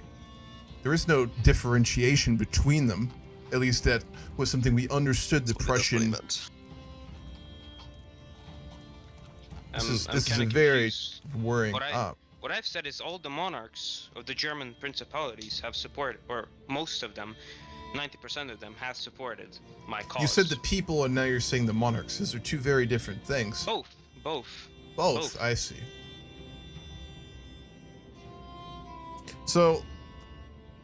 There is no differentiation between them. At least that was something we understood the Prussian. This is a very worrying up. What I've said is all the monarchs of the German principalities have supported, or most of them, 90% of them have supported my cause. You said the people, and now you're saying the monarchs. These are two very different things. Both. I see. So,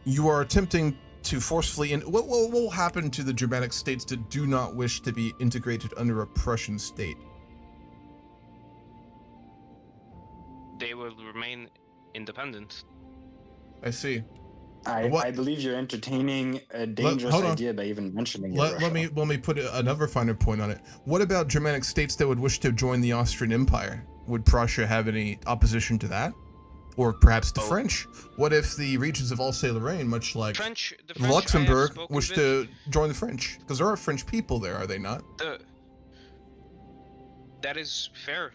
you are attempting to forcefully... What will happen to the Germanic states that do not wish to be integrated under a Prussian state? They will remain independent. I see. I believe you're entertaining a dangerous idea by even mentioning Russia. Let me put another finer point on it. What about Germanic states that would wish to join the Austrian Empire? Would Prussia have any opposition to that? Or perhaps the French? What if the regions of Alsace-Lorraine, much like the French Luxembourg, wish to join the French? Because there are French people there, are they not? That is fair.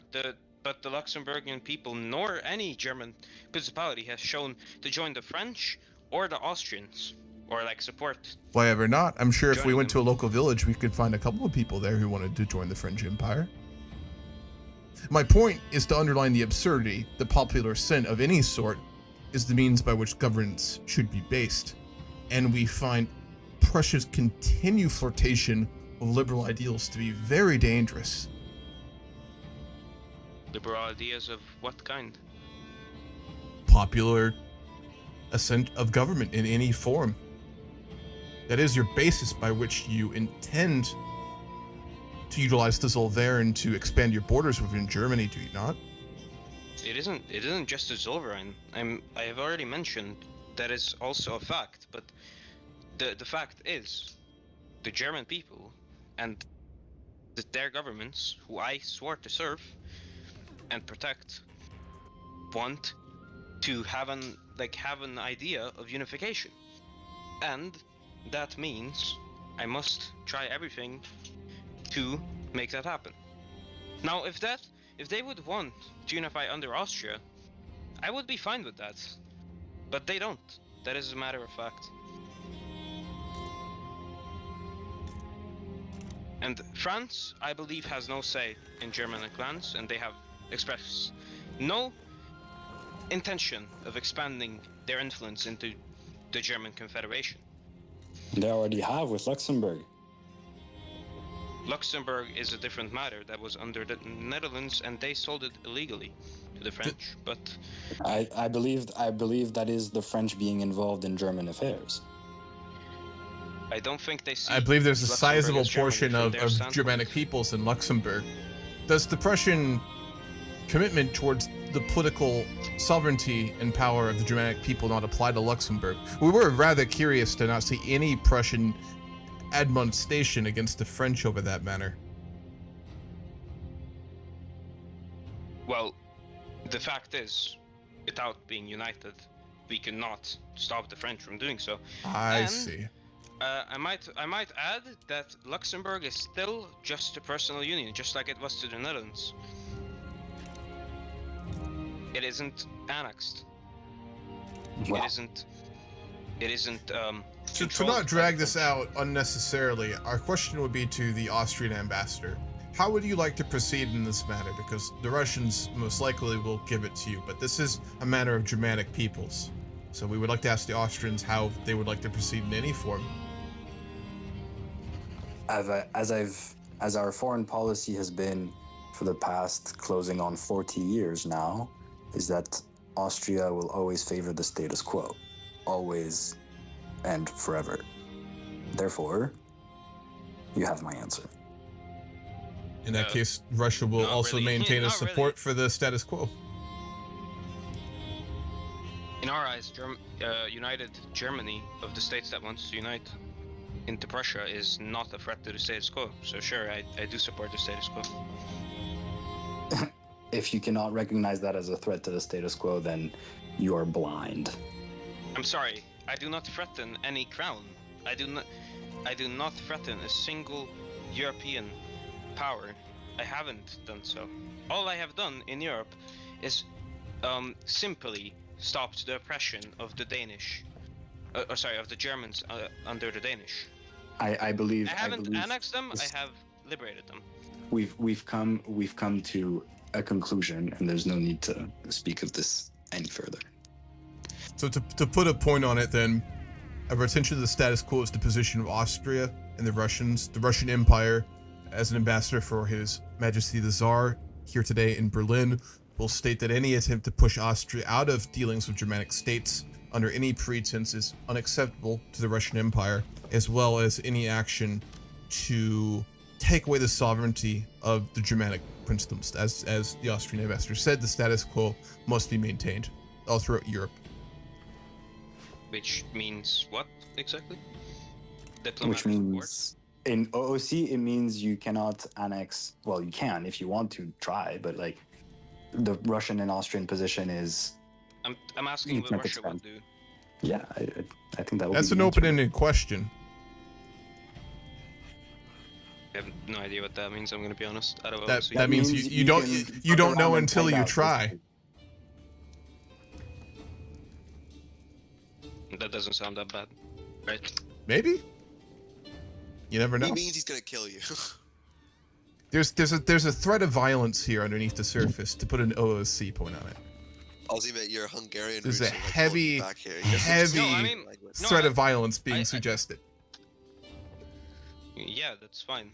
But the Luxembourgian people, nor any German principality, has shown to join the French or the Austrians, or like support. Whatever not, I'm sure if we went to a local village, we could find a couple of people there who wanted to join the French Empire. My point is to underline the absurdity. The popular sin of any sort is the means by which governance should be based. And we find Prussia's continued flirtation with liberal ideals to be very dangerous. Liberal ideas of what kind? Popular assent of government in any form. That is your basis by which you intend to utilize the Zollverein to expand your borders within Germany, do you not? It isn't just the Zollverein. I have already mentioned that is also a fact, but the fact is the German people and their governments, who I swore to serve and protect, want to have an idea of unification, and that means I must try everything to make that happen. Now, if they would want to unify under Austria, I would be fine with that, but they don't. That is a matter of fact. And France, I believe, has no say in Germanic lands, and they have expressed no intention of expanding their influence into the German Confederation. They already have with Luxembourg. Luxembourg is a different matter. That was under the Netherlands, and they sold it illegally to the French. But I believe that is the French being involved in German affairs. I don't think they see. I believe there's a Luxembourg sizable portion of standpoint. Germanic peoples in Luxembourg. Does the Prussian commitment towards the political sovereignty and power of the Germanic people not apply to Luxembourg? We were rather curious to not see any Prussian admonation against the French over that matter. Well, the fact is, without being united, we cannot stop the French from doing so. I see. I might add that Luxembourg is still just a personal union, just like it was to the Netherlands. It isn't annexed. Wow. It isn't. To not drag this out unnecessarily, our question would be to the Austrian ambassador. How would you like to proceed in this matter? Because the Russians most likely will give it to you, but this is a matter of Germanic peoples. So we would like to ask the Austrians how they would like to proceed in any form. As our foreign policy has been for the past closing on 40 years now, is that Austria will always favor the status quo. Always and forever. Therefore, you have my answer. In that case, Russia will also really. maintain a Not support for the status quo. In our eyes, united Germany of the states that wants to unite into Prussia is not a threat to the status quo. So sure, I do support the status quo. If you cannot recognize that as a threat to the status quo, then you are blind. I'm sorry, I do not threaten any crown. I do not threaten a single European power. I haven't done so. All I have done in Europe is simply stopped the oppression of the Danish, of the Germans under the Danish. I believe. I haven't annexed them. I have liberated them. We've come to a conclusion, and there's no need to speak of this any further. So to put a point on it, then, a retention of the status quo is the position of Austria and the Russians. The Russian Empire, as an ambassador for His Majesty the Tsar here today in Berlin, will state that any attempt to push Austria out of dealings with Germanic states under any pretense is unacceptable to the Russian Empire, as well as any action to take away the sovereignty of the Germanic princedoms. As the Austrian ambassador said, the status quo must be maintained all throughout Europe. Which means what exactly? Which means in OOC it means you cannot annex. Well, you can if you want to try, but like the Russian and Austrian position is. I'm asking what Russia would do. Yeah, I think that would. That's an open-ended question. I have no idea what that means. I'm gonna be honest. I don't that means you don't know until you try. That doesn't sound that bad, right? Maybe. You never know. He means he's gonna kill you. There's a threat of violence here underneath the surface, to put an OOC point on it. Ultimate, you're Hungarian. There's a like, heavy threat of violence being suggested. Yeah, that's fine.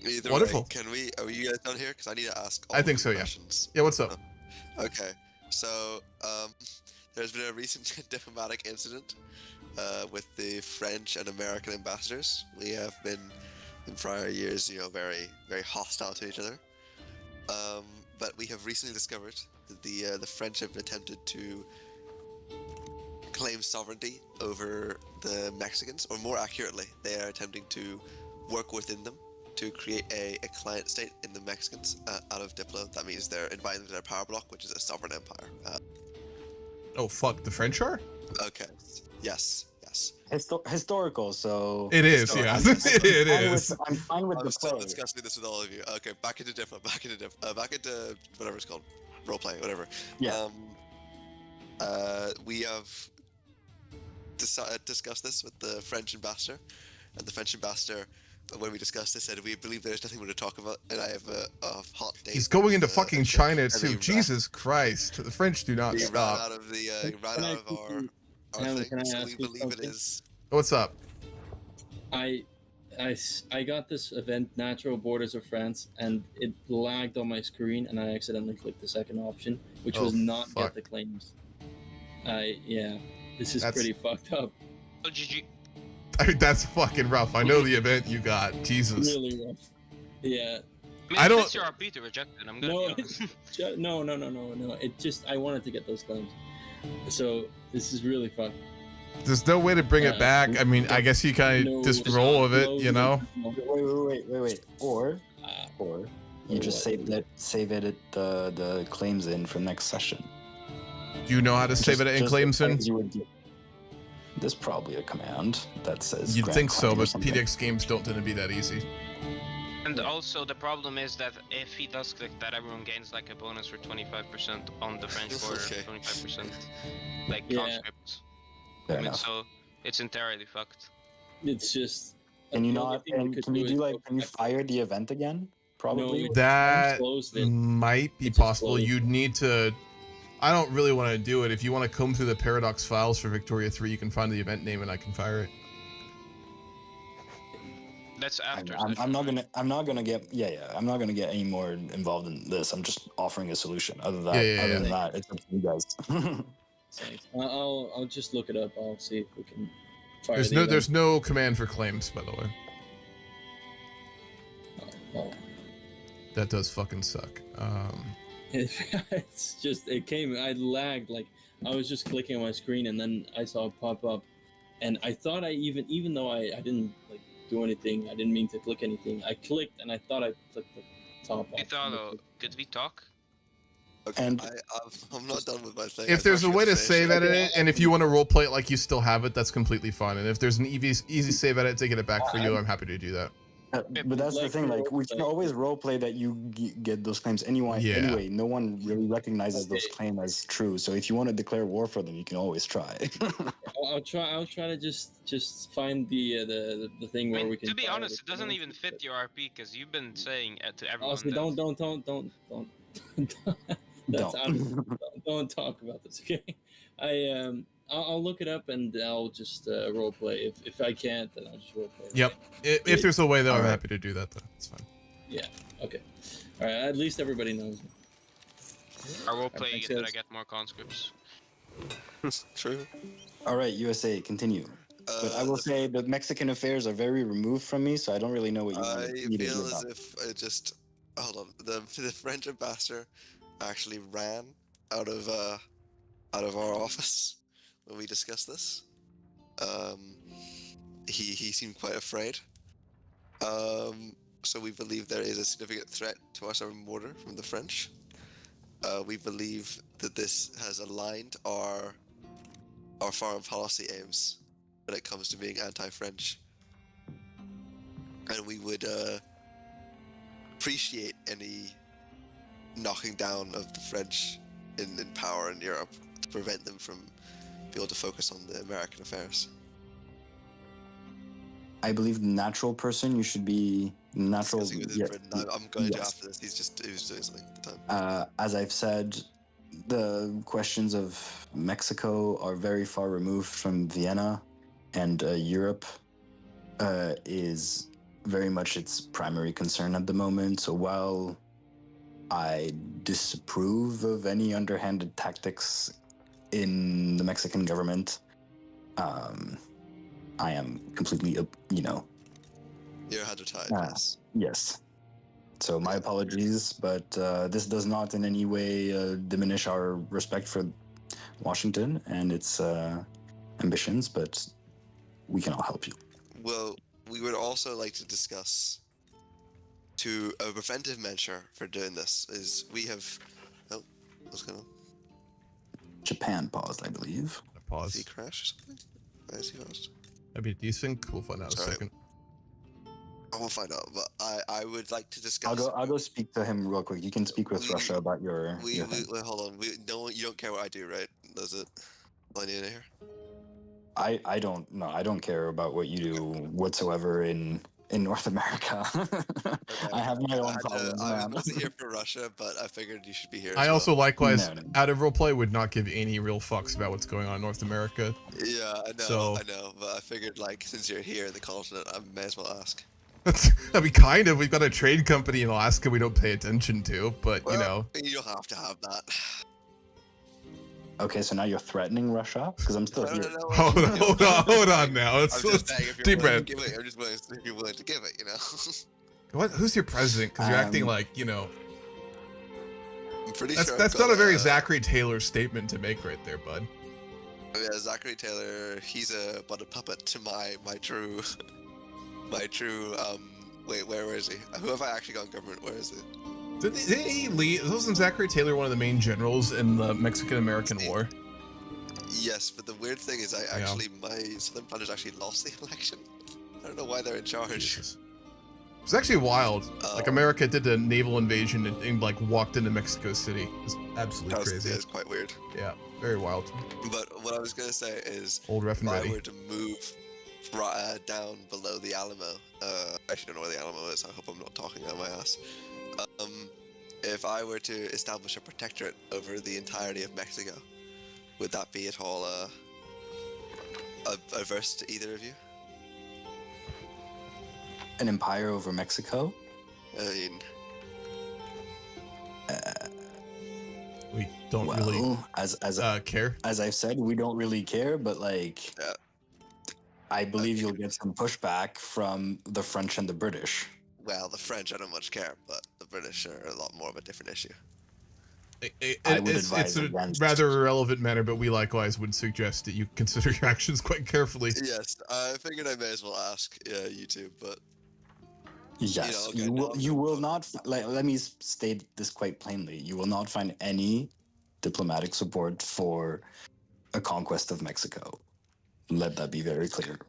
Either Wonderful. Way, are you guys done here? Because I need to ask all I think so, questions. Yeah, what's up? Okay, so there's been a recent diplomatic incident with the French and American ambassadors. We have been, in prior years, very, very hostile to each other. But we have recently discovered that the French have attempted to claim sovereignty over the Mexicans, or more accurately, they are attempting to work within them to create a client state in the Mexicans out of Diplo. That means they're inviting them to their power block, which is a sovereign empire. Oh fuck, the French are? Okay. Yes. Historical, so it is. Yeah, it is. I'm fine with the I'm still play. discussing this with all of you. Okay, back into whatever it's called, roleplay, whatever. Yeah. We have discussed this with the French ambassador, and the French ambassador, when we discussed this, said we believe there's nothing more to talk about, and I have a hot date. He's going into fucking China too. Jesus Christ, the French do not stop. Ran out of our thing, so we believe it is. What's up? I got this event, Natural Borders of France, and it lagged on my screen, and I accidentally clicked the second option, which was not get the claims. This is pretty fucked up. Oh, GG. That's fucking rough. I know the event you got. Jesus. Really rough. Yeah. I don't. It's your RP to reject it. I'm gonna be honest. No. It just I wanted to get those claims, so this is really fucked. There's no way to bring it back. I mean, I guess you kind of just roll with it, you know. Wait. Or you just save it the claims in for next session. Do you know how to save it in claims in? There's probably a command that says. You'd think so, but PDX games don't tend to be that easy. And also the problem is that if he does click that, everyone gains like a bonus for 25% on the French border, 25% like conscripts. I mean, so it's entirely fucked. It's just. Can you not? Can you fire the event again? Probably. No, that might be possible. You'd need to. I don't really want to do it. If you want to comb through the Paradox files for Victoria 3, you can find the event name and I can fire it. That's after. I'm not gonna get any more involved in this. I'm just offering a solution. Other than that, it's up to you guys. Thanks. I'll just look it up. I'll see if we can fire there's no command for claims, by the way. Oh. That does fucking suck. It's just I lagged, like I was just clicking on my screen and then I saw it pop up, and I thought even though I didn't like do anything, I didn't mean to click anything, I clicked and I thought I clicked the top option. Could we talk? Okay, and I'm not done with my thing. If there's a way to save edit it, and if you want to roleplay it like you still have it, that's completely fine. And if there's an easy save edit to get it back for you, I'm happy to do that. But that's the thing, like, we can always roleplay that you get those claims anyway. Yeah. Anyway, no one really recognizes those claims as true. So if you want to declare war for them, you can always try. I'll try to just find the thing where we can. To be honest, it doesn't even fit your RP because you've been saying to everyone. Honestly, don't. Don't talk about this, okay? I'll look it up and I'll just roleplay. If I can't, then I'll just roleplay. Yep. If there's a way, though, I'm happy to do that. Though it's fine. Yeah. Okay. All right. At least everybody knows. I will play it that I get more conscripts. True. All right, USA, continue. But I will say that Mexican affairs are very removed from me, so I don't really know what you want I me to feel give as up. if I just hold on. The French ambassador actually ran out of our office when we discussed this. He seemed quite afraid. So we believe there is a significant threat to our southern border from the French. We believe that this has aligned our foreign policy aims when it comes to being anti-French, and we would appreciate any knocking down of the French in power in Europe to prevent them from being able to focus on the American affairs. I believe the natural person you should be natural. Discussing with his friend. I'm going to after this. He was doing something at the time. As I've said, the questions of Mexico are very far removed from Vienna, and Europe is very much its primary concern at the moment. So while I disapprove of any underhanded tactics in the Mexican government, I am completely, Your hands are tied, yes. Yes. So my apologies, but this does not in any way diminish our respect for Washington and its ambitions, but we can all help you. Well, we would also like to discuss a preventive measure for doing this is we have... Oh, what's going on? Japan paused, I believe. Did he crash or something? Why is he paused? That'd be decent. We'll find out in a second. We'll find out, but I would like to discuss... I'll go speak to him real quick. You can speak with Russia about your Wait, hold on. You don't care what I do, right? Does it? All I need to hear? I don't care about what you do whatsoever in North America. Okay. I have my own problems, I man. wasn't here for Russia, but I figured you should be here. I also likewise, No. out of roleplay, would not give any real fucks about what's going on in North America. Yeah, I know, I know, but I figured since you're here in the continent, I may as well ask. I mean, kind of. We've got a trade company in Alaska we don't pay attention to, but you don't have to have that. Okay, so now you're threatening Russia? Because I'm still here. No, hold on now. I'm just saying, if you're willing to give it, I'm just willing if you're willing to give it, What? Who's your president? Because you're acting like, I'm pretty that's sure that's not a very Zachary Taylor statement to make right there, bud. Yeah, Zachary Taylor, he's but a puppet to my true, wait, where is he? Who have I actually got in government? Where is he? Did he leave? Wasn't Zachary Taylor one of the main generals in the Mexican-American War? Yes, but the weird thing is my Southern planners actually lost the election. I don't know why they're in charge. Jesus. It was actually wild. America did a naval invasion and walked into Mexico City. It was absolutely crazy. Yeah, it's quite weird. Yeah, very wild. But what I was gonna say is, old ref and if ready. I were to move down below the Alamo, I actually don't know where the Alamo is. I hope I'm not talking out of my ass. If I were to establish a protectorate over the entirety of Mexico, would that be at all adverse to either of you? An empire over Mexico? I mean, we don't really care. As I've said, we don't really care, but I believe you'll get some pushback from the French and the British. Well, the French I don't much care, but the British are a lot more of a different issue. It's a rather irrelevant matter, but we likewise would suggest that you consider your actions quite carefully. Yes, I figured I may as well ask you two, but... Yes, you will not, let me state this quite plainly, you will not find any diplomatic support for a conquest of Mexico. Let that be very clear.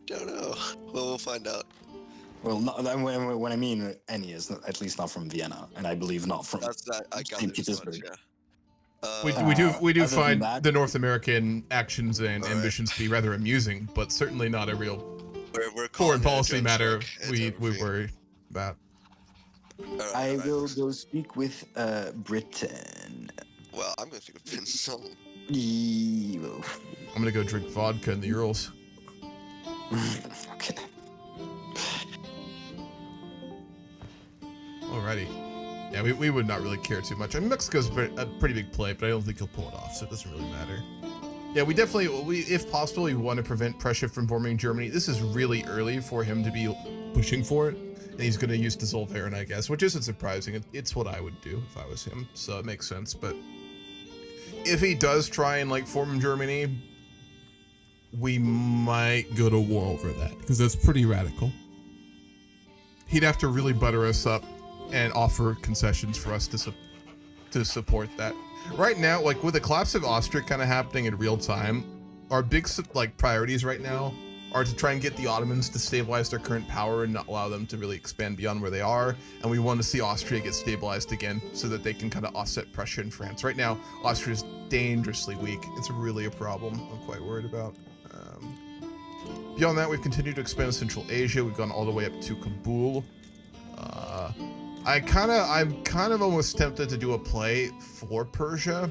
Don't know. Well, we'll find out. Well, when I mean any is at least not from Vienna, and I believe not from St. Petersburg. We do find the North American actions and ambitions to be rather amusing, but certainly not a real foreign policy matter we worry about. I will go speak with Britain. Well, I'm going to speak with Britain. I'm going to go drink vodka in the Urals. Okay. Alrighty. Yeah, we would not really care too much. I mean, Mexico's a pretty big play, but I don't think he'll pull it off, so it doesn't really matter. Yeah, we definitely, if possible, we want to prevent pressure from forming Germany. This is really early for him to be pushing for it, and he's going to use Dissolve Aaron, I guess, which isn't surprising. It's what I would do if I was him, so it makes sense. But if he does try and, like, form Germany, we might go to war over that, because that's pretty radical. He'd have to really butter us up and offer concessions for us to support that. Right now, like with the collapse of Austria kind of happening in real time, our big like priorities right now are to try and get the Ottomans to stabilize their current power and not allow them to really expand beyond where they are. And we want to see Austria get stabilized again so that they can kind of offset pressure in France. Right now, Austria is dangerously weak. It's really a problem I'm quite worried about. Beyond that, we've continued to expand Central Asia. We've gone all the way up to Kabul. I'm kind of almost tempted to do a play for Persia,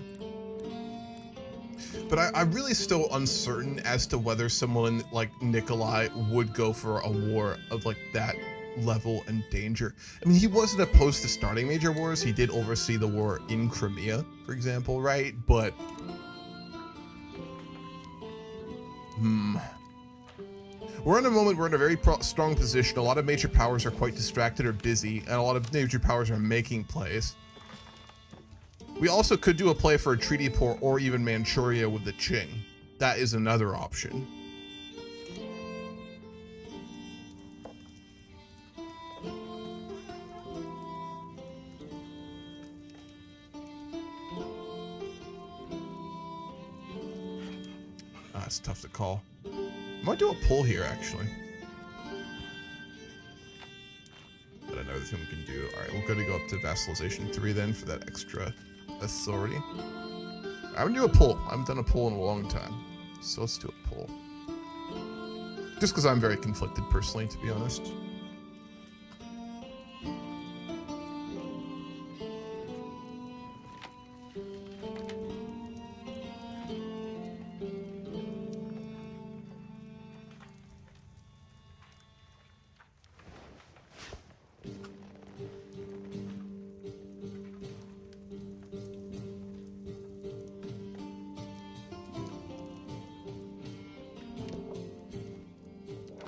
but I'm really still uncertain as to whether someone like Nikolai would go for a war of like that level and danger. I mean, he wasn't opposed to starting major wars. He did oversee the war in Crimea, for example, right? But we're in a moment, we're in a very strong position. A lot of major powers are quite distracted or busy, and a lot of major powers are making plays. We also could do a play for a treaty port or even Manchuria with the Qing. That is another option. It's tough to call. I might do a pull here, actually. But another thing we can do. All right, we're going to go up to Vassalization 3 then for that extra authority. I'm going to do a pull. I haven't done a pull in a long time. So let's do a pull. Just because I'm very conflicted personally, to be honest.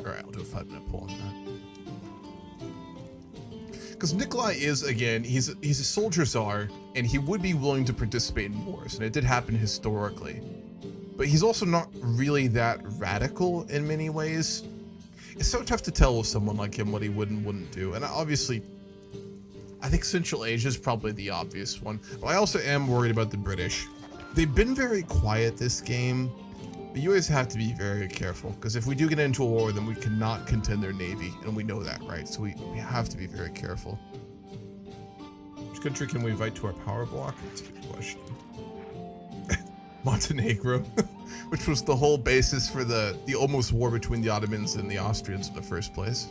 Alright, I'll do a 5-minute pull on that. Because Nikolai is, again, he's a soldier czar, and he would be willing to participate in wars, and it did happen historically. But he's also not really that radical in many ways. It's so tough to tell with someone like him what he would and wouldn't do. And obviously, I think Central Asia is probably the obvious one. But I also am worried about the British. They've been very quiet this game. But you always have to be very careful, because if we do get into a war with them, we cannot contend their navy, and we know that, right? So we have to be very careful. Which country can we invite to our power block? That's a good question. Montenegro, which was the whole basis for the almost war between the Ottomans and the Austrians in the first place.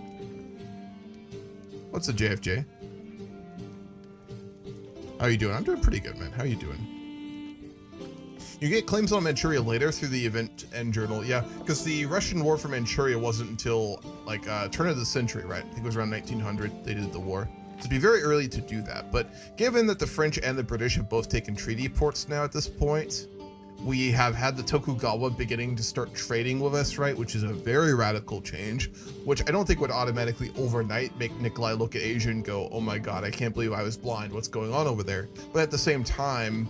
What's the JFJ? How are you doing? I'm doing pretty good, man. How are you doing? You get claims on Manchuria later through the event and journal. Yeah, because the Russian war for Manchuria wasn't until like turn of the century, right? I think it was around 1900 they did the war. So it'd be very early to do that. But given that the French and the British have both taken treaty ports now at this point, we have had the Tokugawa beginning to start trading with us, right? Which is a very radical change, which I don't think would automatically overnight make Nikolai look at Asia and go, oh my God, I can't believe I was blind. What's going on over there? But at the same time,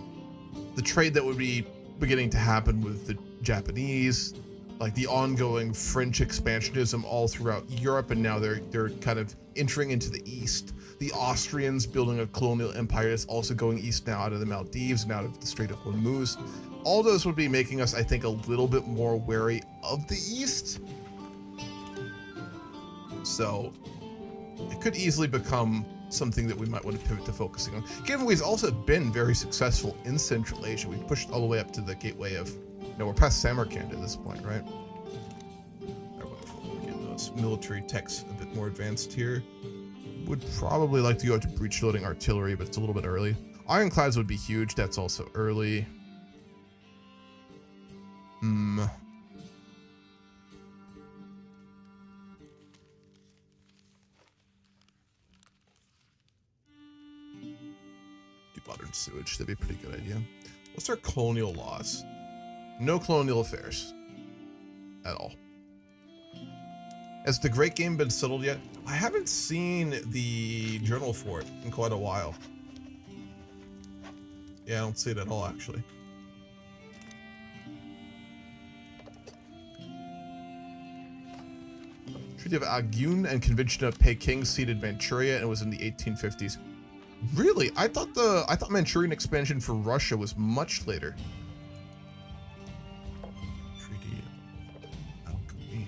the trade that would be beginning to happen with the Japanese, like the ongoing French expansionism all throughout Europe, and now they're kind of entering into the East. The Austrians building a colonial empire that's also going east now out of the Maldives and out of the Strait of Hormuz. All those would be making us, I think, a little bit more wary of the East. So it could easily become something that we might want to pivot to focusing on. Given we've also been very successful in Central Asia, we pushed all the way up to the gateway of, we're past Samarkand at this point, right? We're getting those military techs a bit more advanced here. Would probably like to go to breach loading artillery, but it's a little bit early. Ironclads would be huge. That's also early. Do modern sewage. That'd be a pretty good idea. What's our colonial laws? No colonial affairs. At all. Has the Great Game been settled yet? I haven't seen the journal for it in quite a while. Yeah, I don't see it at all, actually. Treaty of Agun and Convention of Peking ceded Manchuria, and it was in the 1850s. Really? I thought Manchurian expansion for Russia was much later. Treaty of Agun.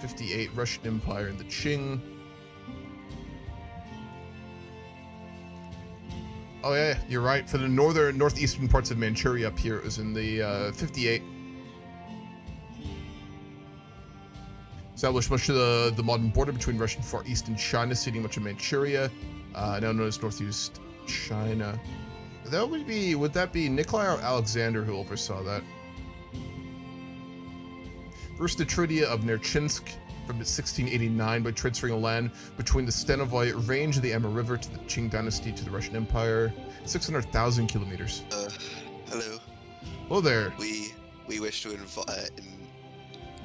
58, Russian Empire and the Qing. Oh yeah, you're right. For the northeastern parts of Manchuria up here, it was in the 58. Established much of the modern border between Russian Far East and China, ceding much of Manchuria, now known as Northeast China. Would that be Nikolai or Alexander who oversaw that? First, the Treaty of Nerchinsk from 1689 by transferring land between the Stanovoi range of the Amur River to the Qing dynasty to the Russian Empire. 600,000 kilometers. Hello. Hello there. We wish to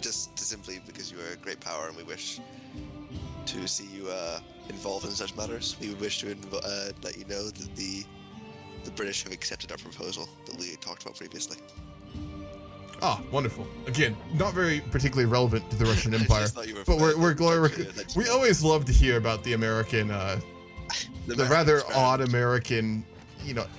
just simply because you are a great power and we wish to see you involved in such matters. We would wish to let you know that the British have accepted our proposal that we talked about previously. Ah, wonderful. Again, not very particularly relevant to the Russian Empire, but we always love to hear about the American, the rather odd American,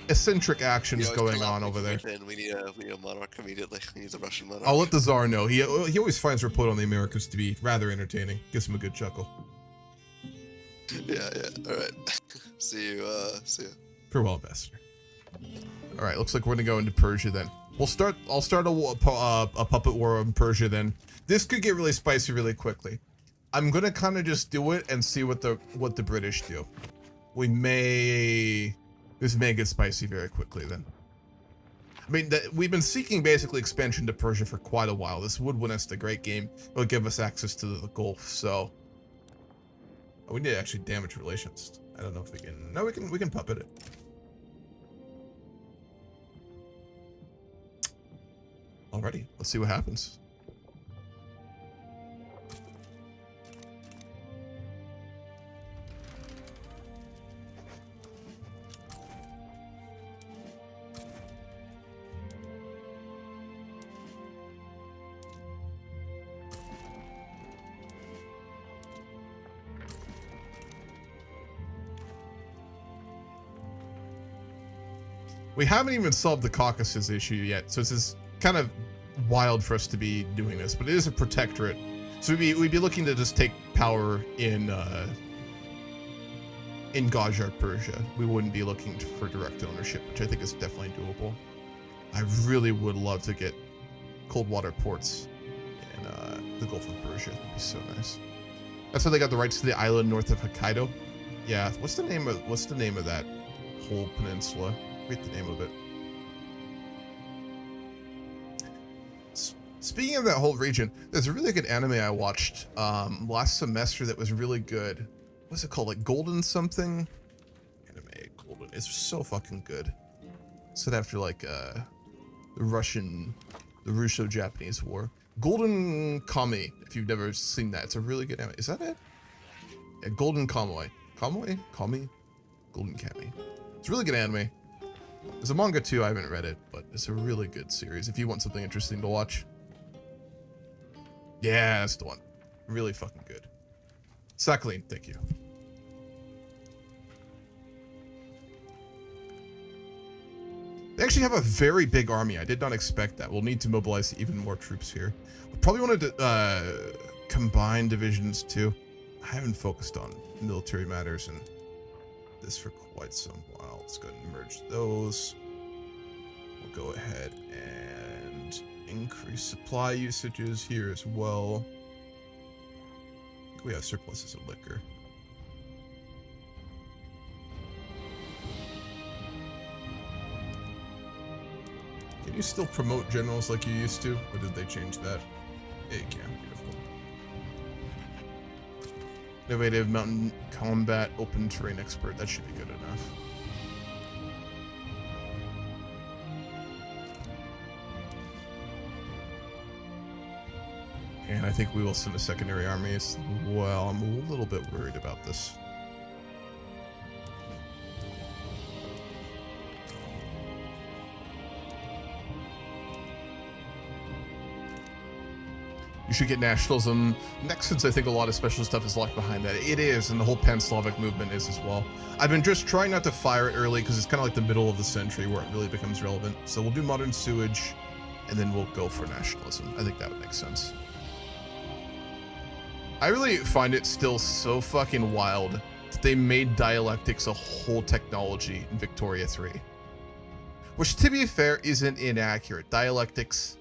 eccentric actions going on over there. We need a monarch immediately. We need a Russian monarch. I'll let the Tsar know. He always finds report on the Americans to be rather entertaining. Gives him a good chuckle. Yeah. All right. See you. Farewell, Ambassador. All right. Looks like we're gonna go into Persia then. I'll start a puppet war in Persia then. This could get really spicy really quickly. I'm gonna kind of just do it and see what the British do. This may get spicy very quickly then. I mean, we've been seeking basically expansion to Persia for quite a while. This would win us the Great Game. It'll give us access to the Gulf, so... we need to actually damage relations. I don't know if we can... No, we can puppet it. Alrighty, let's see what happens. We haven't even solved the Caucasus issue yet, so this is kind of wild for us to be doing this, but it is a protectorate. So we'd be looking to just take power in Gajar, Persia. We wouldn't be looking for direct ownership, which I think is definitely doable. I really would love to get cold water ports in the Gulf of Persia. That'd be so nice. That's why they got the rights to the island north of Hokkaido. Yeah, what's the name of that whole peninsula? Read the name of it. Speaking of that whole region, there's a really good anime I watched last semester that was really good. What's it called? Like Golden something? Anime Golden. It's so fucking good. Set after like the Russo-Japanese War. Golden Kami, if you've never seen that. It's a really good anime. Is that it? Yeah, Golden Kamuy. Kamuy? Kami? Golden Kami. It's a really good anime. There's a manga too, I haven't read it, but it's a really good series if you want something interesting to watch. Yeah, that's the one. Really fucking good. Sakhalin, thank you. They actually have a very big army. I did not expect that. We'll need to mobilize even more troops here. We probably want to combine divisions too. I haven't focused on military matters and this for quite some while. Let's go ahead and merge those. We'll go ahead and increase supply usages here as well. I think we have surpluses of liquor. Can you still promote generals like you used to, or did they change that? Yeah, you can. Beautiful. Innovative mountain combat open terrain expert. That should be good enough. And I think we will send a secondary army as well. I'm a little bit worried about this. You should get nationalism next, since I think a lot of special stuff is locked behind that. It is, and the whole Pan-Slavic movement is as well. I've been just trying not to fire it early because it's kind of like the middle of the century where it really becomes relevant. So we'll do modern sewage, and then we'll go for nationalism. I think that would make sense. I really find it still so fucking wild that they made dialectics a whole technology in Victoria 3. Which, to be fair, isn't inaccurate. Dialectics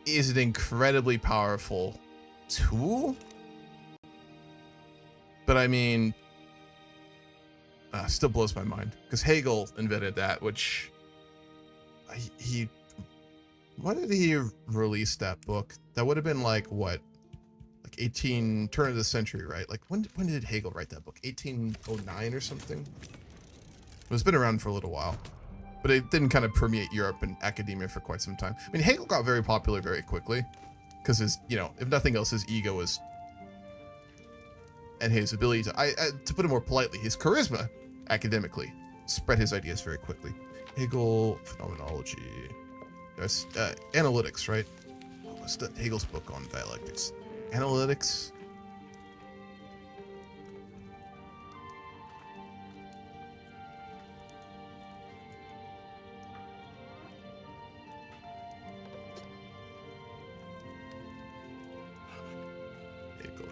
is an incredibly powerful tool. But I mean, still blows my mind. Because Hegel invented that, which he when did he release that book? That would have been like, what? 18 turn of the century, right? Like when did Hegel write that book? 1809 or something? It's been around for a little while, but it didn't kind of permeate Europe and academia for quite some time. I mean, Hegel got very popular very quickly because his, you know, if nothing else, his ego is, and his ability to put it more politely, his charisma academically spread his ideas very quickly. Hegel phenomenology, there's analytics, right? What's Hegel's book on dialectics? Analytics. Hegel.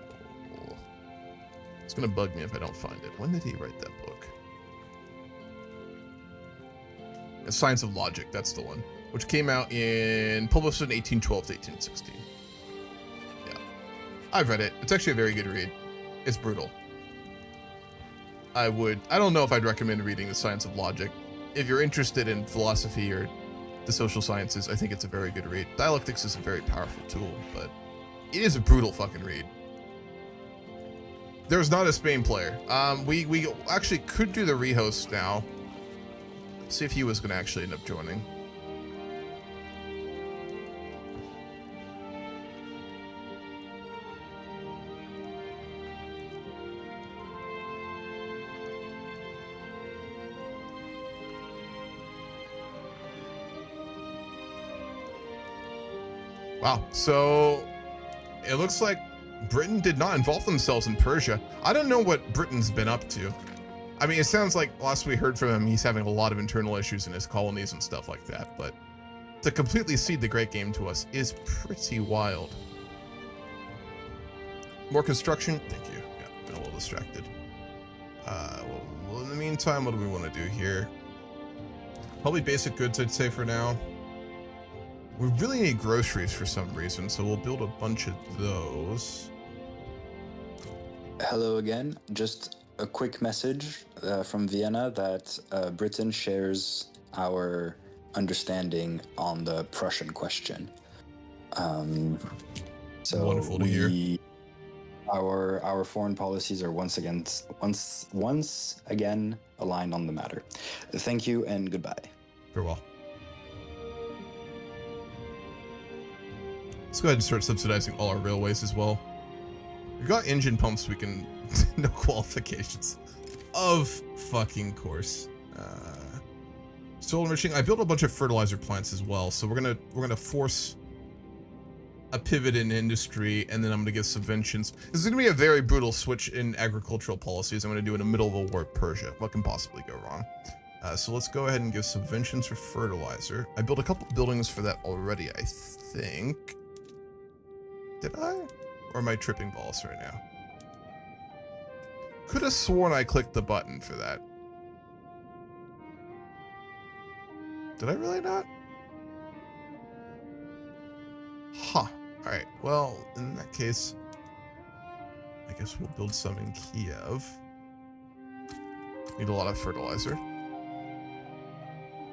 It's gonna bug me if I don't find it. When did he write that book? The Science of Logic, that's the one, which came out published in 1812 to 1816. I've read it. It's actually a very good read. It's brutal. I don't know if I'd recommend reading The Science of Logic. If you're interested in philosophy or the social sciences, I think it's a very good read. Dialectics is a very powerful tool, but it is a brutal fucking read. There's not a Spain player. We actually could do the rehost now. Let's see if he was going to actually end up joining. Wow, so it looks like Britain did not involve themselves in Persia. I don't know what Britain's been up to. I mean, it sounds like last we heard from him, he's having a lot of internal issues in his colonies and stuff like that, but to completely cede the great game to us is pretty wild. More construction? Thank you. Yeah, been a little distracted. Well, in the meantime, what do we want to do here? Probably basic goods, I'd say, for now. We really need groceries for some reason, so we'll build a bunch of those. Hello again. Just a quick message from Vienna that Britain shares our understanding on the Prussian question. So wonderful to hear. Our foreign policies are once again aligned on the matter. Thank you and goodbye. Very well. Let's go ahead and start subsidizing all our railways as well. We've got engine pumps, we can no qualifications. Of fucking course. Soil enriching. I built a bunch of fertilizer plants as well, so we're gonna force a pivot in industry, and then I'm gonna give subventions. This is gonna be a very brutal switch in agricultural policies I'm gonna do in the middle of a war with Persia. What can possibly go wrong? So let's go ahead and give subventions for fertilizer. I built a couple buildings for that already, I think. Did I? Or am I tripping balls right now? Could have sworn I clicked the button for that. Did I really not? Huh. Alright, well, in that case, I guess we'll build some in Kiev. Need a lot of fertilizer.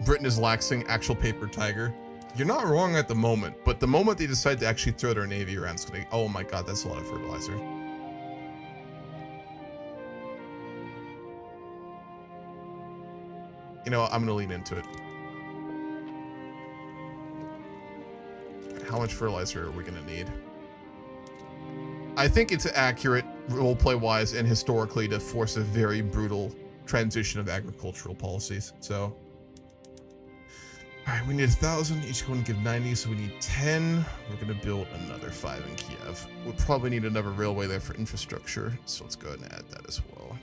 Britain is laxing actual paper tiger. You're not wrong at the moment, but the moment they decide to actually throw their navy around, it's gonna, oh my god, that's a lot of fertilizer. You know, I'm gonna lean into it. How much fertilizer are we gonna need? I think it's accurate, roleplay-wise and historically, to force a very brutal transition of agricultural policies. So, all right, we need 1,000. Each one give 90, so we need 10. We're gonna build another 5 in Kiev. We'll probably need another railway there for infrastructure, so let's go ahead and add that as well.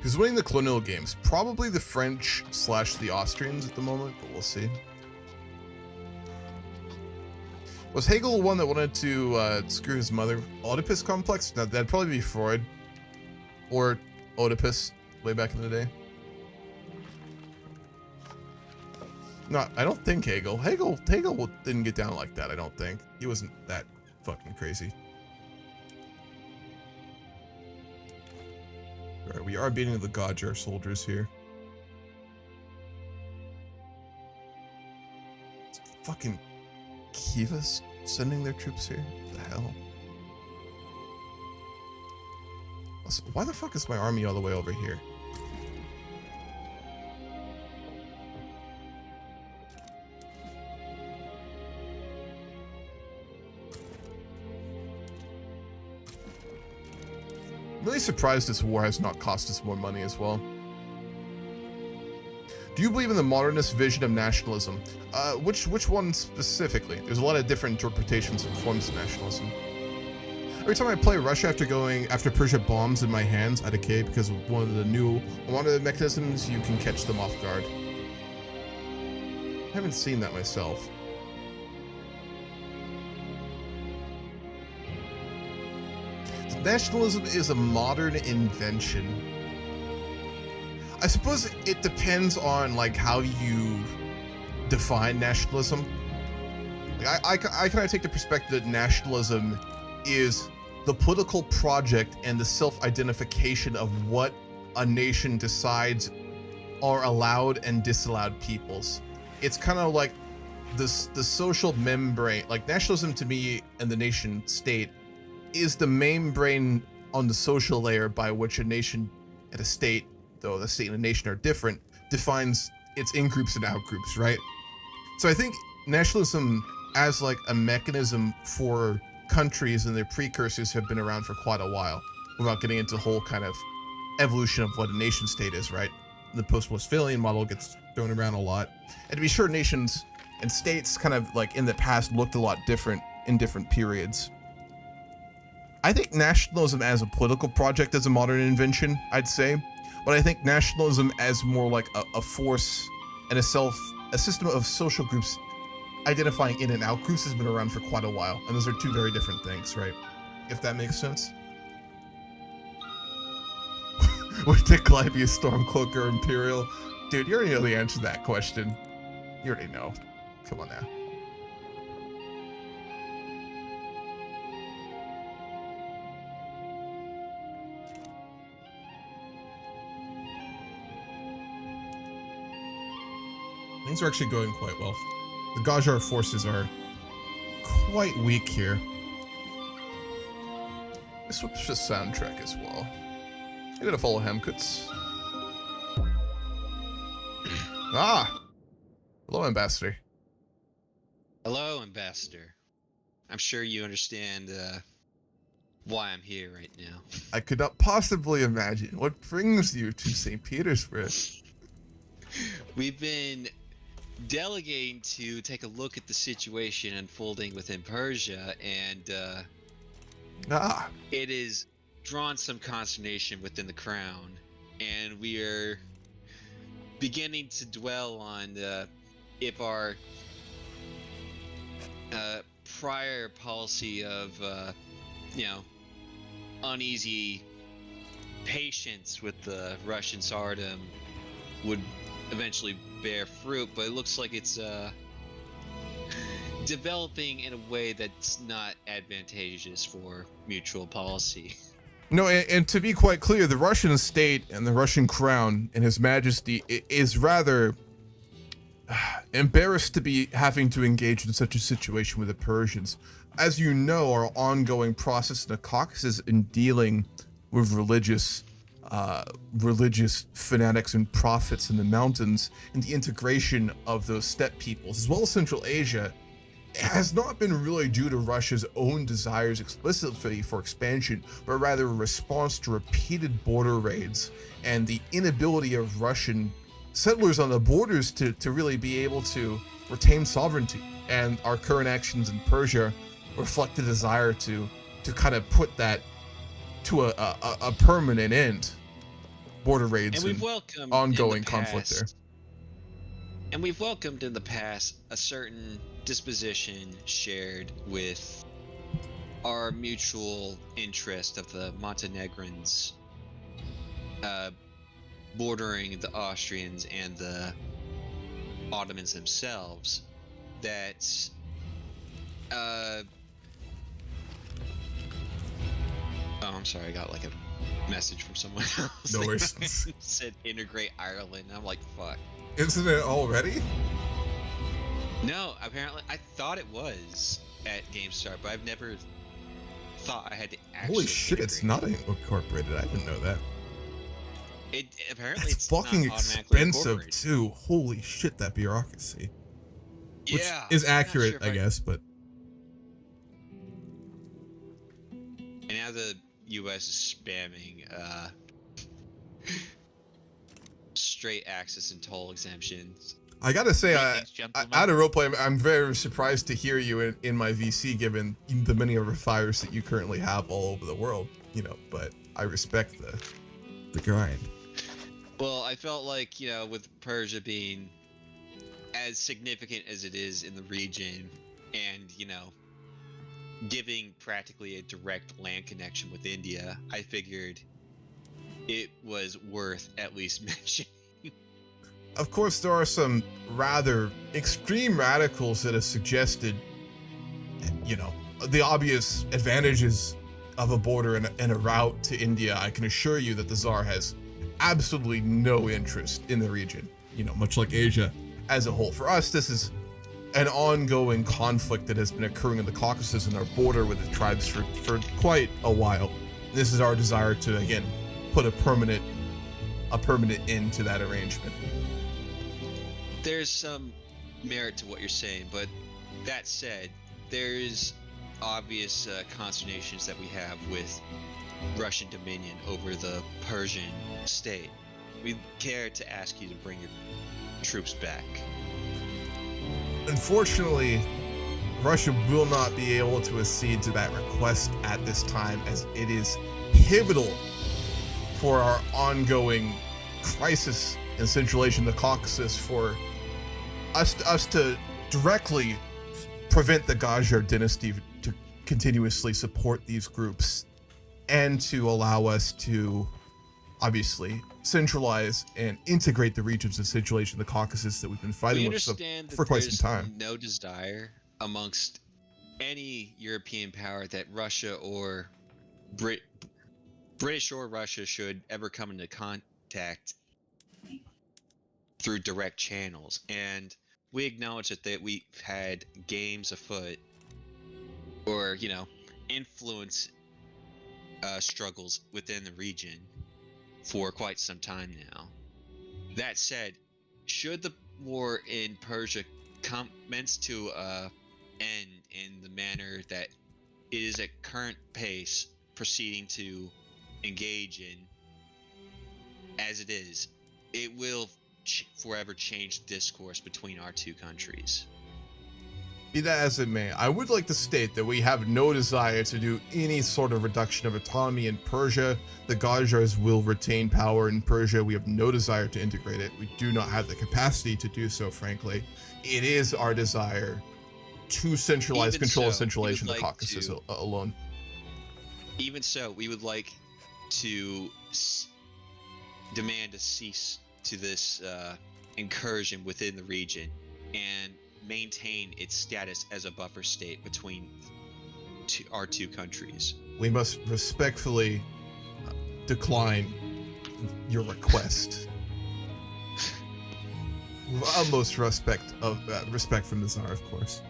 Who's winning the colonial games? Probably the French / the Austrians at the moment, but we'll see. Was Hegel the one that wanted to screw his mother? Oedipus complex? No, that'd probably be Freud. Or Oedipus, way back in the day. No, I don't think Hegel. Hegel didn't get down like that, I don't think. He wasn't that fucking crazy. Alright, we are beating the Gajar soldiers here. It's fucking Kiva's sending their troops here? What the hell? Also, why the fuck is my army all the way over here? I'm really surprised this war has not cost us more money as well. Do you believe in the modernist vision of nationalism? Which one specifically? There's a lot of different interpretations and forms of nationalism. Every time I play Russia after Persia bombs in my hands, I decay because of one of the mechanisms you can catch them off guard. I haven't seen that myself. Nationalism is a modern invention. I suppose it depends on like how you define nationalism. Like, I kind of take the perspective that nationalism is the political project and the self-identification of what a nation decides are allowed and disallowed peoples. It's kind of like the social membrane. Like nationalism to me and the nation state is the membrane on the social layer by which a nation and a state, though the state and a nation are different, defines its in-groups and out-groups, right? So I think nationalism as like a mechanism for countries and their precursors have been around for quite a while, without getting into the whole kind of evolution of what a nation state is, right? The post-Westphalian model gets thrown around a lot. And to be sure, nations and states kind of like in the past looked a lot different in different periods. I think nationalism as a political project is a modern invention, I'd say. But I think nationalism as more like a force and a system of social groups identifying in and out groups has been around for quite a while. And those are two very different things, right? If that makes sense. Would Nikolai be a Stormcloak or Imperial? Dude, you already know the answer to that question. You already know. Come on now. Things are actually going quite well. The Gajar forces are quite weak here. Let's switch to soundtrack as well. I'm gonna follow Hemkuts. Hello, Ambassador. Hello, Ambassador. I'm sure you understand why I'm here right now. I could not possibly imagine. What brings you to St. Petersburg? We've been delegating to take a look at the situation unfolding within Persia, and it has drawn some consternation within the crown, and we are beginning to dwell on if our prior policy of uneasy patience with the Russian Tsardom would eventually bear fruit, but it looks like it's developing in a way that's not advantageous for mutual policy. No, and to be quite clear, the Russian state and the Russian crown and His Majesty is rather embarrassed to be having to engage in such a situation with the Persians. as you know, our ongoing process in the Caucasus in dealing with religious fanatics and prophets in the mountains and the integration of those steppe peoples, as well as Central Asia, has not been really due to Russia's own desires explicitly for expansion, but rather a response to repeated border raids and the inability of Russian settlers on the borders to really be able to retain sovereignty. And our current actions in Persia reflect the desire to kind of put that to a permanent end. Border raids and we've welcomed ongoing conflict there. And we've welcomed in the past a certain disposition shared with our mutual interest of the Montenegrins bordering the Austrians and the Ottomans themselves, that oh, I'm sorry, I got like a message from someone else. No worries. Said integrate Ireland, and I'm like, fuck. Isn't it already? No, apparently I thought it was at GameStart, but I've never thought I had to actually. Holy shit! It's not incorporated. I didn't know that. It apparently it's not fucking expensive too. Holy shit, that bureaucracy. Which is accurate, I guess, but. And now the U.S. is spamming straight access and toll exemptions. I gotta say, out of roleplay, I'm very surprised to hear you in my VC, given the many other fires that you currently have all over the world. You know, but I respect the grind. Well, I felt like, you know, with Persia being as significant as it is in the region, and, you know, giving practically a direct land connection with India, I figured it was worth at least mentioning. Of course, there are some rather extreme radicals that have suggested, you know, the obvious advantages of a border and a route to India. I can assure you that the Tsar has absolutely no interest in the region, you know, much like Asia as a whole. For us, this is an ongoing conflict that has been occurring in the Caucasus and our border with the tribes for quite a while. This is our desire to, again, put a permanent end to that arrangement. There's some merit to what you're saying, but that said, there's obvious consternations that we have with Russian dominion over the Persian state. We care to ask you to bring your troops back. Unfortunately, Russia will not be able to accede to that request at this time, as it is pivotal for our ongoing crisis in Central Asia and the Caucasus for us to directly prevent the Qajar dynasty to continuously support these groups, and to allow us to obviously centralize and integrate the regions of Central Asia and the Caucasus that we've been fighting with for quite some time. No desire amongst any European power that Russia or British or Russia should ever come into contact through direct channels, and we acknowledge that we've had games afoot, or, you know, influence struggles within the region for quite some time now. That said, should the war in Persia commence to end in the manner that it is at current pace proceeding to engage in, as it is, it will forever change discourse between our two countries. Be that as it may, I would like to state that we have no desire to do any sort of reduction of autonomy in Persia. The Qajars will retain power in Persia. We have no desire to integrate it. We do not have the capacity to do so, frankly. It is our desire to centralize control of Central Asia and the Caucasus alone. Even so, we would like to demand a cease to this incursion within the region and maintain its status as a buffer state between our two countries. We must respectfully decline your request. With utmost respect from the Tsar, of course.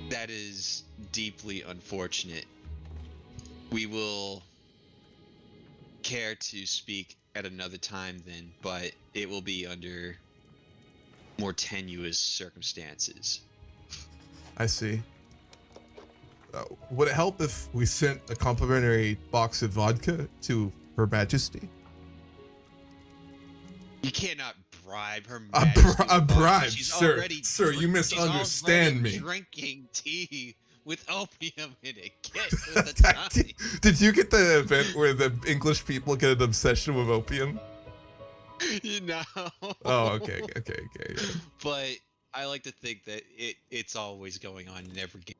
That is deeply unfortunate. We will care to speak at another time then, but it will be under more tenuous circumstances. I see. Would it help if we sent a complimentary box of vodka to Her Majesty? You cannot bribe Her Majesty. A bribe, She's sir. already Sir, you misunderstand me. Drinking tea with opium in it. Get with the time. Did you get the event where the English people get an obsession with opium? No. Oh, okay. Yeah. But I like to think that it's always going on in every game.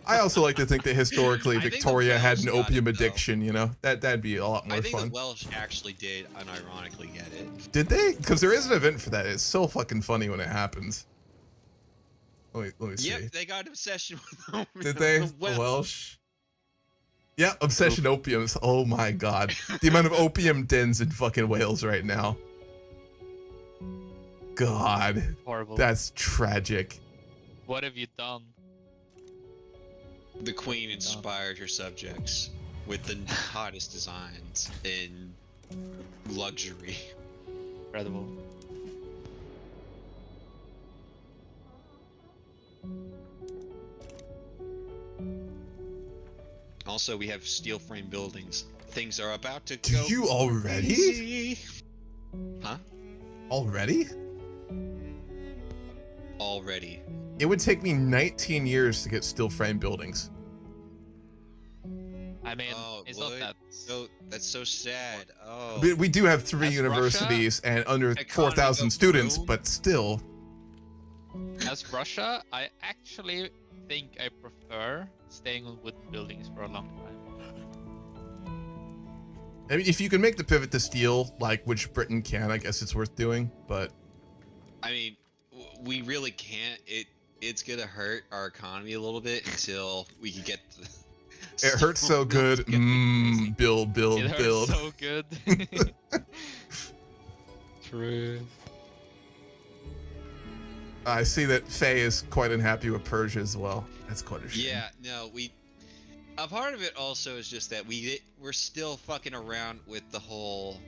I also like to think that historically I think the Victoria had an Welsh got opium it, though. addiction, you know? That'd be a lot more I think fun. the Welsh actually did unironically get it. Did they? Because there is an event for that. It's so fucking funny when it happens. Let me see. Yep, they got an obsession with opium. Did they? The Welsh? Yeah, obsession opiums. Oh my god. The amount of opium dens in fucking Wales right now. God. Horrible. That's tragic. What have you done? The Queen inspired her subjects with the hottest designs in luxury. Incredible. Also, we have steel frame buildings. Things are about to Do go. you already? Easy. Huh? Already? Already. It would take me 19 years to get steel frame buildings. I mean, it's not that. So that's so sad. Oh. We do have 3 As universities and under Economy 4,000 of students, Rome. but still. As Russia, I actually think I prefer staying on wooden buildings for a long time. I mean, if you can make the pivot to steel, like which Britain can, I guess it's worth doing. But I mean, we really can't. It's gonna hurt our economy a little bit until we can get. It hurts so good. Build. It hurts so good. True. I see that Faye is quite unhappy with Persia as well. That's quite a shame. Yeah, no, a part of it also is just that we're still fucking around with the whole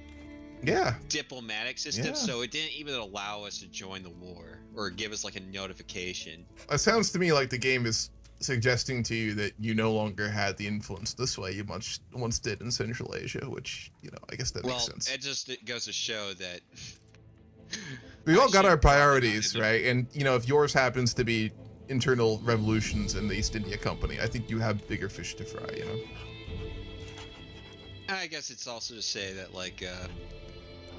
diplomatic system, Yeah. so it didn't even allow us to join the war or give us like a notification. It sounds to me like the game is suggesting to you that you no longer had the influence this way you once did in Central Asia, which, you know, I guess that makes sense. It goes to show that We've all got our priorities, right? And, you know, if yours happens to be internal revolutions in the East India Company, I think you have bigger fish to fry, you know? I guess it's also to say that, like,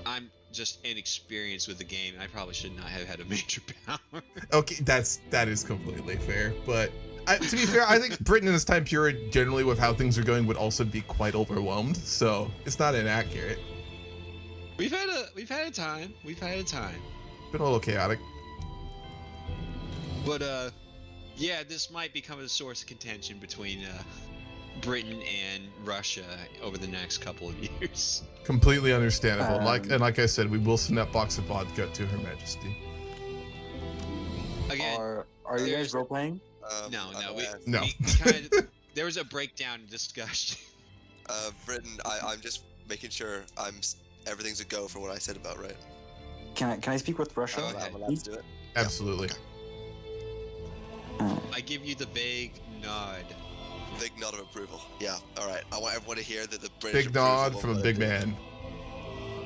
I'm just inexperienced with the game, and I probably should not have had a major power. Okay, that is completely fair, but to be fair, I think Britain in this time period, generally with how things are going, would also be quite overwhelmed, so it's not inaccurate. We've had a time. Been a little chaotic. But yeah, this might become a source of contention between Britain and Russia over the next couple of years. Completely understandable. Like I said, we will send that box of vodka to Her Majesty. Again, are you guys role playing? No. No. We kind of, there was a breakdown discussion. Britain, I'm just making sure everything's a go for what I said about, right? Can I speak with Russia? Oh, I'm allowed to do it? Absolutely. I give you the vague nod. Big nod of approval. Yeah, alright. I want everyone to hear that the British Big nod approval from a of big what I man.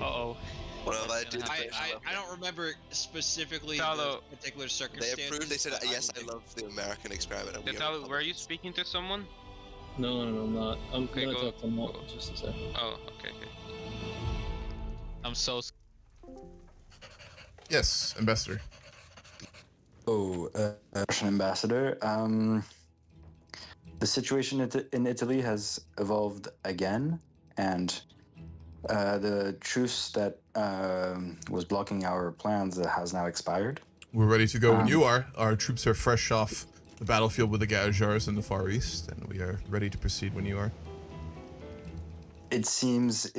Uh-oh. What have I did? I don't remember specifically Tyler, the particular They circumstances. approved. They said, but yes, I will love the American experiment. And we Tyler, are were you speaking to someone? No, I'm not. I'm Okay, gonna go. talk to Mo just a second. Oh, okay. I'm so Yes, Ambassador. Oh, Russian ambassador. The situation in Italy has evolved again, and the truce that was blocking our plans has now expired. We're ready to go when you are. Our troops are fresh off the battlefield with the Gajars in the Far East, and we are ready to proceed when you are. It seems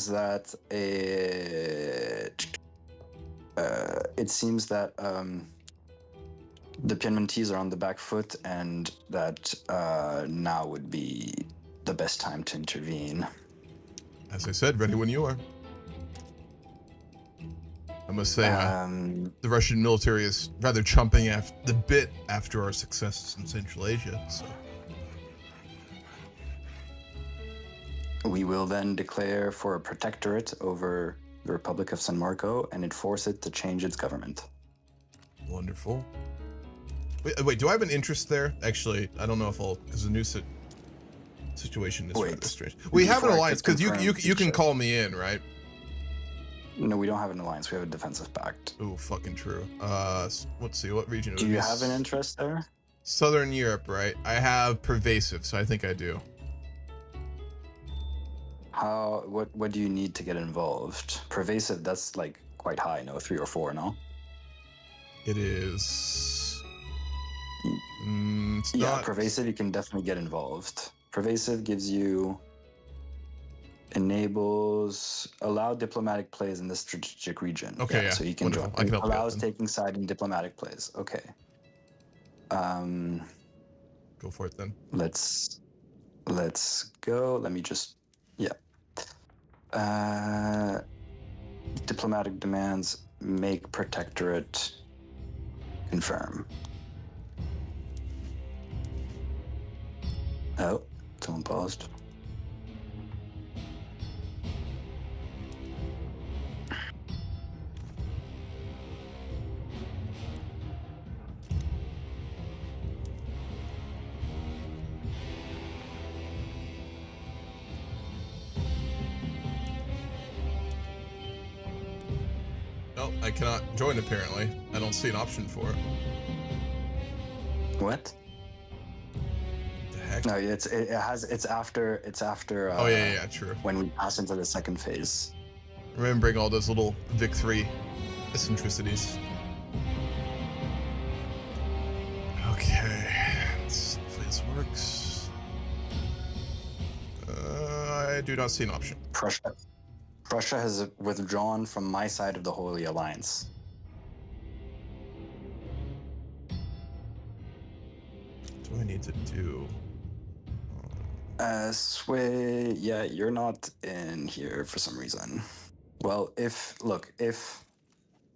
that the Piedmontese are on the back foot, and that now would be the best time to intervene. As I said, ready when you are. I must say, the Russian military is rather chomping at the bit after our successes in Central Asia, so. We will then declare for a protectorate over the Republic of San Marco and enforce it to change its government. Wonderful. Wait, do I have an interest there? Actually, I don't know if I'll, because the new situation is rather strange. We have an alliance, because you can call me in, right? No, we don't have an alliance. We have a defensive pact. Oh, fucking true. Let's see, what region? Do you have an interest there? Southern Europe, right? I have pervasive, so I think I do. What do you need to get involved? Pervasive, that's like quite high, no? 3 or 4, no? It is. Yeah, pervasive, you can definitely get involved. Pervasive gives you. Enables allow diplomatic plays in the strategic region. Okay, yeah. So you can join. I can help allows taking side in diplomatic plays. Okay. Go for it then. Let's go. Let me just diplomatic demands make protectorate confirm. Oh, someone paused. No, I cannot join apparently. I don't see an option for it. What? The heck? No, it's after oh yeah, true. when we pass into the second phase. Remembering all those little Vic-3 eccentricities. Okay, let's see if this works. I do not see an option. Prussia has withdrawn from my side of the Holy Alliance. What do I need to do? Sway, yeah, you're not in here for some reason. Well, if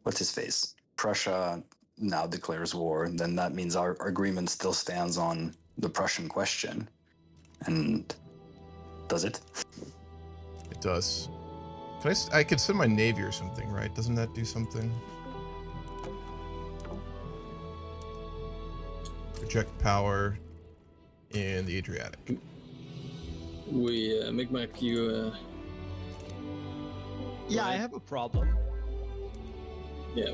what's his face? Prussia now declares war, then that means our agreement still stands on the Prussian question. And does it? It does. I could send my navy or something, right? Doesn't that do something? Project power in the Adriatic. We Micmac, you. Yeah, I have a problem. Yeah.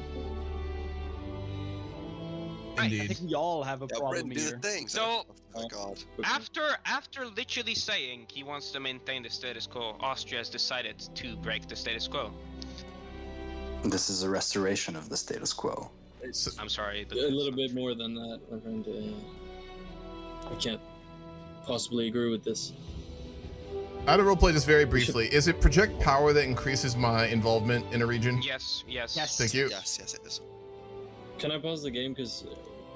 I Indeed. think we all have a problem Britain, do here. the thing. So- oh god. After literally saying he wants to maintain the status quo, Austria has decided to break the status quo. This is a restoration of the status quo. I'm sorry. A little bit more than that, my friend. I can't possibly agree with this. How to roleplay this very briefly. Is it project power that increases my involvement in a region? Yes. Thank you. Yes, it is. Can I pause the game because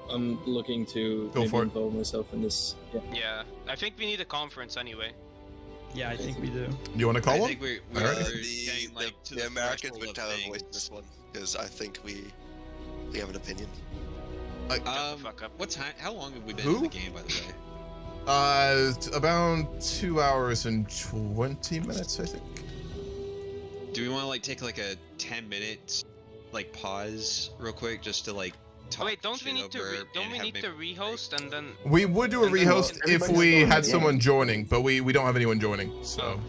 I'm looking to Go for it. involve myself in this? Yeah. Yeah. I think we need a conference anyway. Yeah, I think we do. You want to call I one? think we're Alright. getting like to the Americans threshold would of have a voice in things. this one because I think we have an opinion. Shut the fuck up. What time? How long have we been Who? in the game, by the way? About 2 hours and 20 minutes, I think. Do we want to like take like a 10-minute like pause real quick just to like talk? Oh, wait, don't we shit need to over don't and we have need to rehost and then? We would do a And then rehost if everybody's we going had in. someone joining, but we don't have anyone joining, so.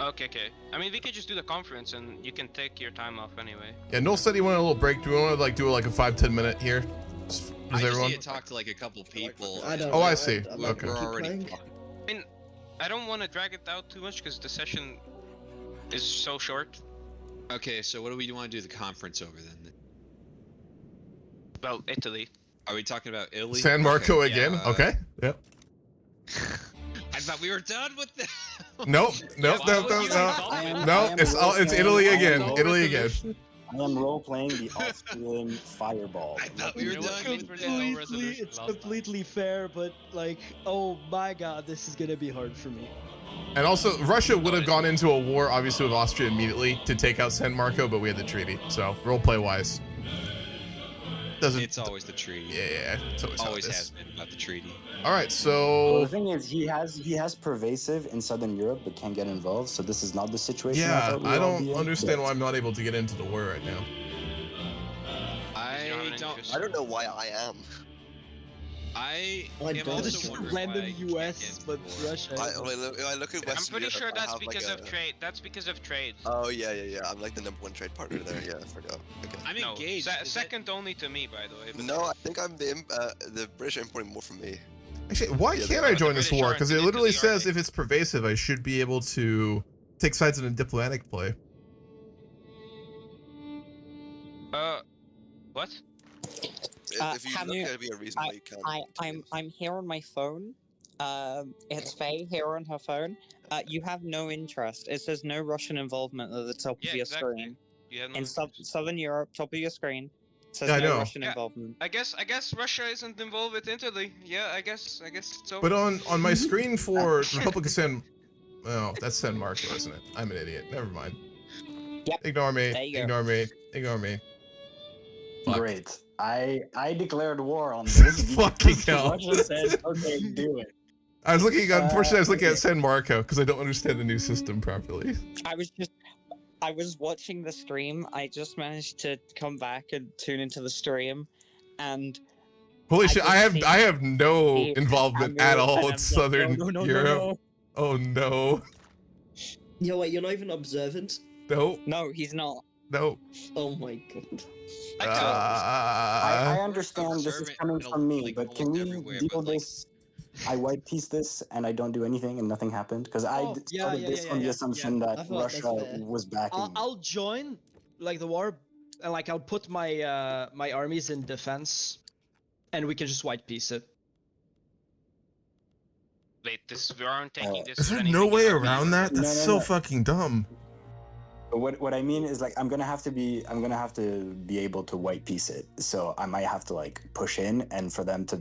Okay. I mean, we could just do the conference and you can take your time off anyway. Yeah, Noel said he wanted a little break. Do we want to like do like a 5-10 minute here? Does I just everyone? need to talk to like a couple people. I don't Oh, know. I see. I'm not Okay. gonna We're keep already playing. talking. I don't want to drag it out too much because the session is so short. Okay, so what do we want to do the conference over then? Well, Italy. Are we talking about Italy? San Marco Okay, again? yeah, Okay. Yep. I thought we were done with that. Nope. Why would you No. stop it? No, it's Italy again. Italy again. I am role playing the Austrian fireball. I thought we were You know what? done. Literally no Completely, resolution it's last time. completely fair, but like, oh my god, this is gonna be hard for me. And also, Russia would have gone into a war, obviously, with Austria immediately to take out San Marco, but we had the treaty. So, roleplay wise, doesn't. It's always the treaty. Yeah, it's always how it Always is. has been about the treaty. All right, Well, so the thing is, he has pervasive in Southern Europe, but can't get involved. So this is not the situation. yeah, thought we'd I all don't be in, understand but- why I'm not able to get into the war right now. I I don't know why I am. I I am don't. also Just wondering random why you can't US, get into but the war. Russia. I look at Western I'm pretty Europe, sure I that's have, because like, of a- trade. That's because of trade. Oh yeah. I'm like the #1 trade partner there. Yeah, I forgot. Okay. I'm No, engaged. Is that- second only to me, by the way. but- No, I think I'm the British are importing more from me. Actually, why Yeah, can't they I are. join The this British war? aren't Because it into literally the says Arctic. if it's pervasive, I should be able to take sides in a diplomatic play. What? If you look, there'd be a reason why you can't. I'm here on my phone. It's Faye here on her phone. You have no interest. It says no Russian involvement at the top Yeah, of your exactly. screen. You have no In interest. Southern Europe, top of your screen. It says Yeah, I no know. Russian Yeah. involvement. I guess Russia isn't involved with Italy. Yeah, I guess it's over. But on my screen for Republic of San, oh, that's San Marco, isn't it? I'm an idiot. Never mind. Yep. Ignore me. There you go. Ignore me. Ignore me. Fuck. Great. I declared war on this. Fucking because hell. Russia said, okay, do it. I was looking. Unfortunately, I was looking okay. at San Marco because I don't understand the new system properly. I was watching the stream. I just managed to come back and tune into the stream, and Holy I shit! just see- I have no see involvement Hammer at all and with I'm Southern like, no, Europe. Oh no. Yo, wait, you're not even observant? No. No, he's not. No. Oh my god. I understand this is observant coming in, from me, like, but can almost we everywhere, deal but, like- this? I white piece this and I don't do anything and nothing happened because I Oh, yeah, started yeah, this yeah, on the yeah, assumption I that thought that's Russia fair. was backing. I'll join like the war, and like I'll put my my armies in defense, and we can just white piece it. Wait, we aren't taking this. Is as there no anything way else. around that? No, That's no, so no. fucking dumb. But what I mean is like I'm gonna have to be able to white piece it. So I might have to like push in and for them to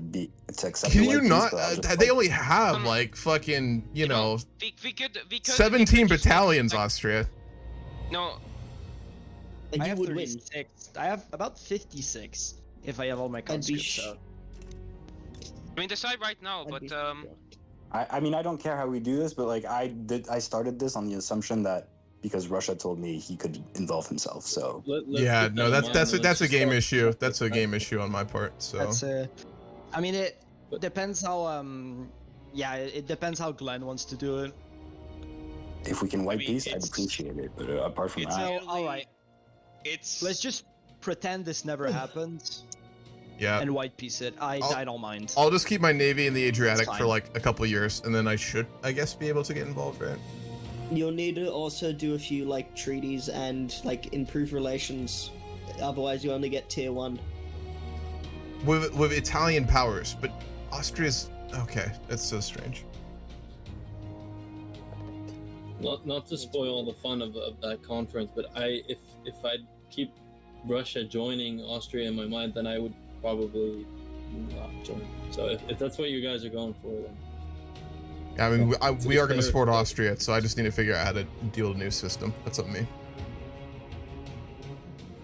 accept. Can the you white piece, not? but I'll just, They like- only have like fucking, you know, We could 17 just, battalions, like, Austria. No, And I you have would win. 36. I have about 56 if I have all my I'd be conscripts out. I mean decide right now, I'd but be shocked. I mean I don't care how we do this, but like I started this on the assumption that because Russia told me he could involve himself. So Let's Yeah, keep no, that in that's mind, that's and that's a let's game start- issue. That's a game issue on my part. So That's I mean it depends how yeah it depends how Glenn wants to do it. if we can white mean, piece, I'd it's- appreciate it. But apart from It's that, No, really- alright. It's Let's just pretend this never happened yeah, and white piece it. I don't mind. I'll just keep my navy in the Adriatic It's for fine. like a couple years, and then I should, I guess, be able to get involved, right? You'll need to also do a few like treaties and like improve relations. Otherwise, you only get tier 1. With Italian powers, but Austria's okay. That's so strange. Not to spoil the fun of that conference, but if I keep Russia joining Austria in my mind, then I would probably not join. So if that's what you guys are going for, then I mean, we are going to fair, support but- Austria, so I just need to figure out how to deal with a new system. That's up to me.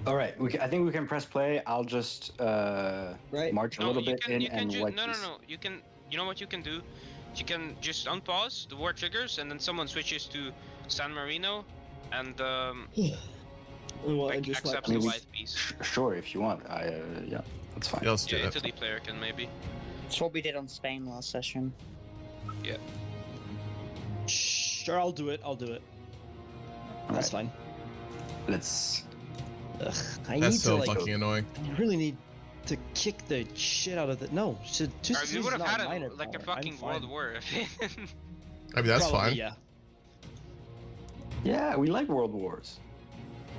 all right, I think we can press play. I'll just Right. march a no, little you bit can in you can and just white no no piece. no. You can what you can do? You can just unpause, the war triggers, and then someone switches to San Marino, and Well, like, just accepts I the mean, white piece. Sure, if you want. Yeah, that's fine. Yeah, let's do Yeah, that. Italy player can maybe. It's what we did on Spain last session. Sure, I'll do it. That's Alright. fine. Let's. Ugh, I need That's so to like. fucking annoying. I really need to kick the shit out of the. No, just We would have not had minor like a power. I'm fucking fine. world war. I mean, that's Probably, fine. Yeah. Yeah, we like world wars.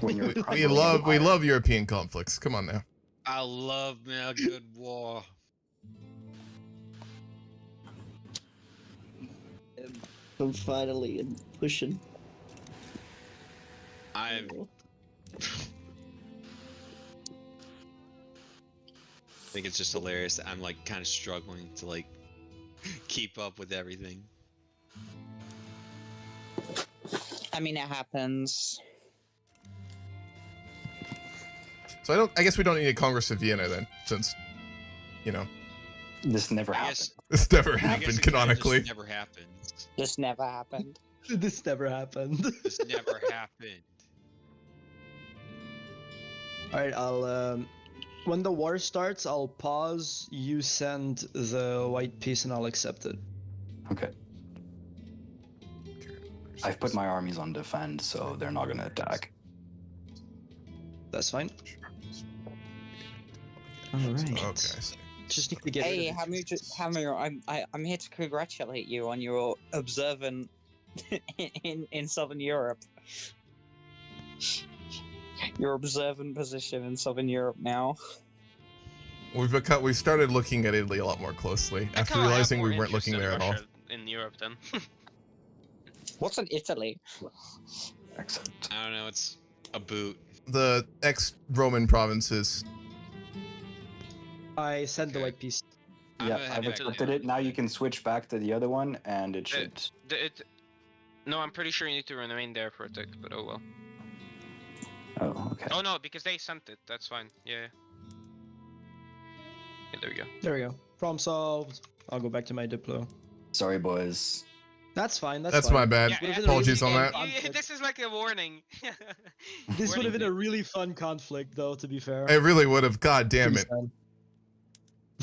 When you're We love European conflicts. Come on now. I love me a good war. I'm finally pushing. I'm think it's just hilarious that I'm like kind of struggling to like keep up with everything. I mean, it happens. So I guess we don't need a Congress of Vienna then, since, you know, This never I happened. guess, this never I guess happened it kinda canonically. just never happened. This never happened. This never happened. This never happened. Alright, I'll when the war starts, I'll pause, you send the white piece and I'll accept it. Okay. I've put my armies on defend, so they're not gonna attack. That's fine. Alright. Okay. So Just need to get Hey, rid of it. Hamir, I'm here to congratulate you on your observant in Southern Europe. Your observant position in Southern Europe now. we started looking at Italy a lot more closely I after kinda have realizing more we weren't interest looking in there at all. Russia in Europe then. What's in Italy? Excellent. I don't know. It's a boot. The ex-Roman provinces. I sent the Okay. white piece. I'm Yeah, gonna I've have accepted it. Now you can switch back to the other one, and it should. No, I'm pretty sure you need to remain there for a tick, but oh well. Oh, okay. Oh no, because they sent it. That's fine. Yeah. Yeah, there we go. There we go. Problem solved. I'll go back to my Diplo. Sorry, boys. That's fine. That's fine. my bad. Yeah, Would've been a Apologies really on fun that. conflict. This is like a warning. This would have been a Warning. really fun conflict, though. To be fair. It really would have. God damn it.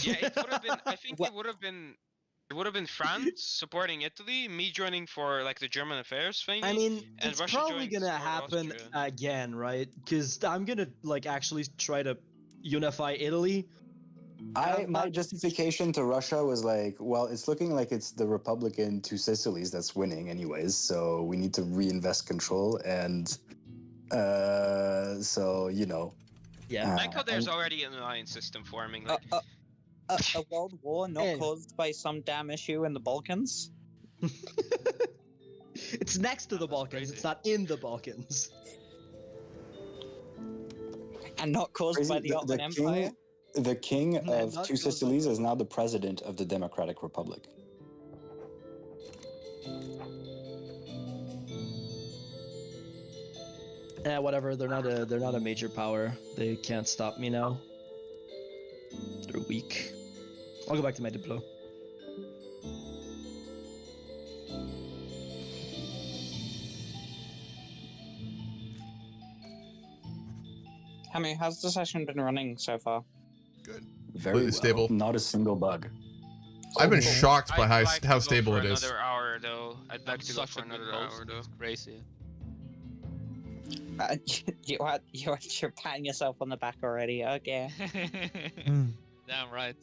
Yeah, it would have been. I think it would have been. It would have been France supporting Italy, me joining for like the German affairs thing. I mean, And it's Russia probably joins gonna for happen Austria. again, right? Because I'm gonna like actually try to unify Italy. I'm My not- justification to Russia was like, well, it's looking like it's the Republican Two Sicilies that's winning, anyways. So we need to reinvest control, and so you know. Yeah. I like how there's and- already an alliance system forming. Like, A world war not Hey. caused by some damn issue in the Balkans? It's next to the Balkans. crazy. It's not in the Balkans. And not caused Crazy, by the Ottoman Empire? The king Yeah, of not Two caused by- Sicilies is now the president of the Democratic Republic. Yeah, whatever. They're not a major power. They can't stop me now. They're weak. I'll go back to my Diplo. Hammy, how's the session been running so far? Good. Very Completely well. stable. Not a single bug. I've been Cool. shocked by I'd how, like to how go stable for it is. Another hour though. I'd like to go Such for a good another host. hour though. It's crazy. You're patting yourself on the back already. Okay. Damn right.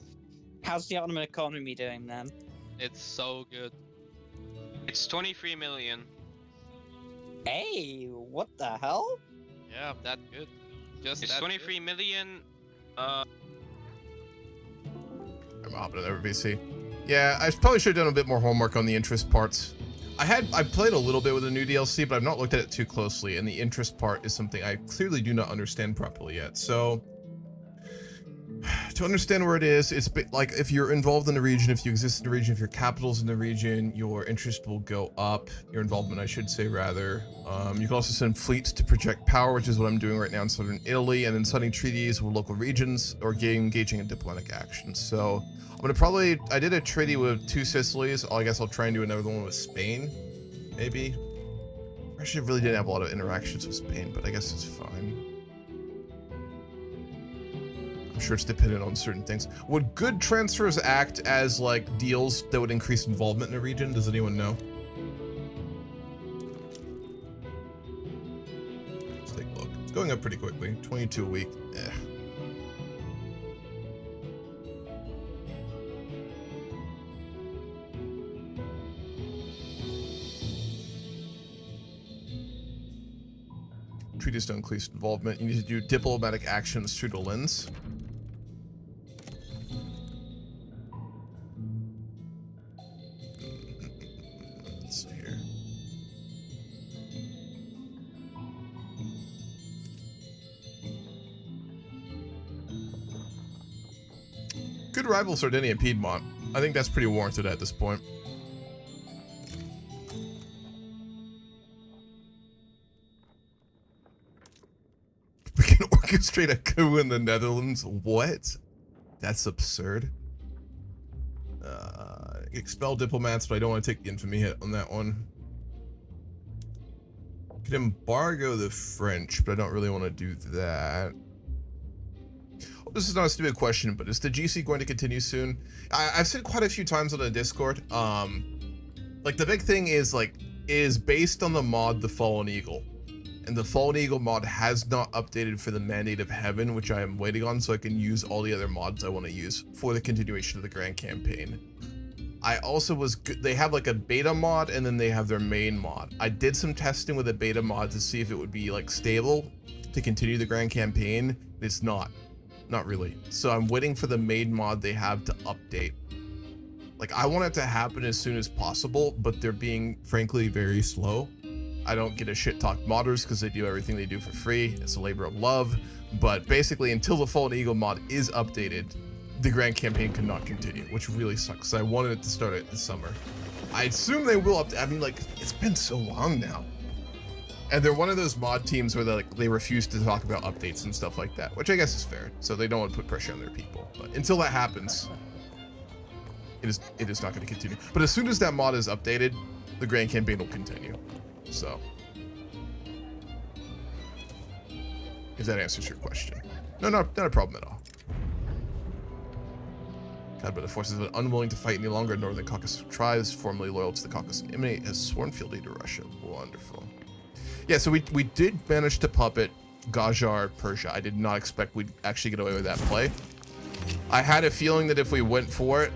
How's the Ottoman economy doing then? It's so good. It's 23 million. Hey, what the hell? Yeah, that good. Just It's that 23 million. I'm hopping to VC. Yeah, I probably should have done a bit more homework on the interest parts. I played a little bit with the new DLC, but I've not looked at it too closely, and the interest part is something I clearly do not understand properly yet. So, to understand where it is, it's like if you're involved in the region, if you exist in the region, if your capital's in the region, your interest will go up. Your involvement, I should say, rather. You can also send fleets to project power, which is what I'm doing right now in southern Italy, and then signing treaties with local regions or engaging in diplomatic actions. So, I'm gonna probably, I did a treaty with Two Sicilies. I guess I'll try and do another one with Spain, maybe. Russia really didn't have a lot of interactions with Spain, but I guess it's fine. I'm sure it's dependent on certain things. Would good transfers act as like deals that would increase involvement in the region? Does anyone know? Let's take a look. It's going up pretty quickly. 22 a week. Eh. Treaties to increase involvement. You need to do diplomatic actions through the lens. Let's see here. should rival Sardinia and Piedmont. I think that's pretty warranted at this point. We can orchestrate a coup in the Netherlands. What? That's absurd. Expel diplomats, but I don't want to take the infamy hit on that one. Could embargo the French, but I don't really want to do that. Oh, this is not a stupid question, but is the GC going to continue soon? I've said quite a few times on the Discord. Like the big thing is based on the mod The Fallen Eagle. And the Fallen Eagle mod has not updated for the Mandate of Heaven, which I am waiting on so I can use all the other mods I want to use for the continuation of the Grand Campaign. I also they have like a beta mod and then they have their main mod. I did some testing with a beta mod to see if it would be like stable to continue the Grand Campaign. It's not really. So I'm waiting for the main mod they have to update. Like I want it to happen as soon as possible, but they're being frankly very slow. I don't get a shit talk modders because they do everything they do for free. It's a labor of love. But basically until the Fallen Eagle mod is updated, the Grand Campaign cannot continue, which really sucks. I wanted it to start it this summer. I assume they will update. I mean, like, it's been so long now. And they're one of those mod teams where they refuse to talk about updates and stuff like that, which I guess is fair. So they don't want to put pressure on their people. But until that happens, it is not going to continue. But as soon as that mod is updated, the Grand Campaign will continue. So, if that answers your question. No, not a problem at all. God, but the forces are unwilling to fight any longer. Northern Caucasus tribes, formerly loyal to the Caucasus Emanate, has sworn fealty to Russia. Wonderful. Yeah, so we did manage to puppet Gajar Persia. I did not expect we'd actually get away with that play. I had a feeling that if we went for it...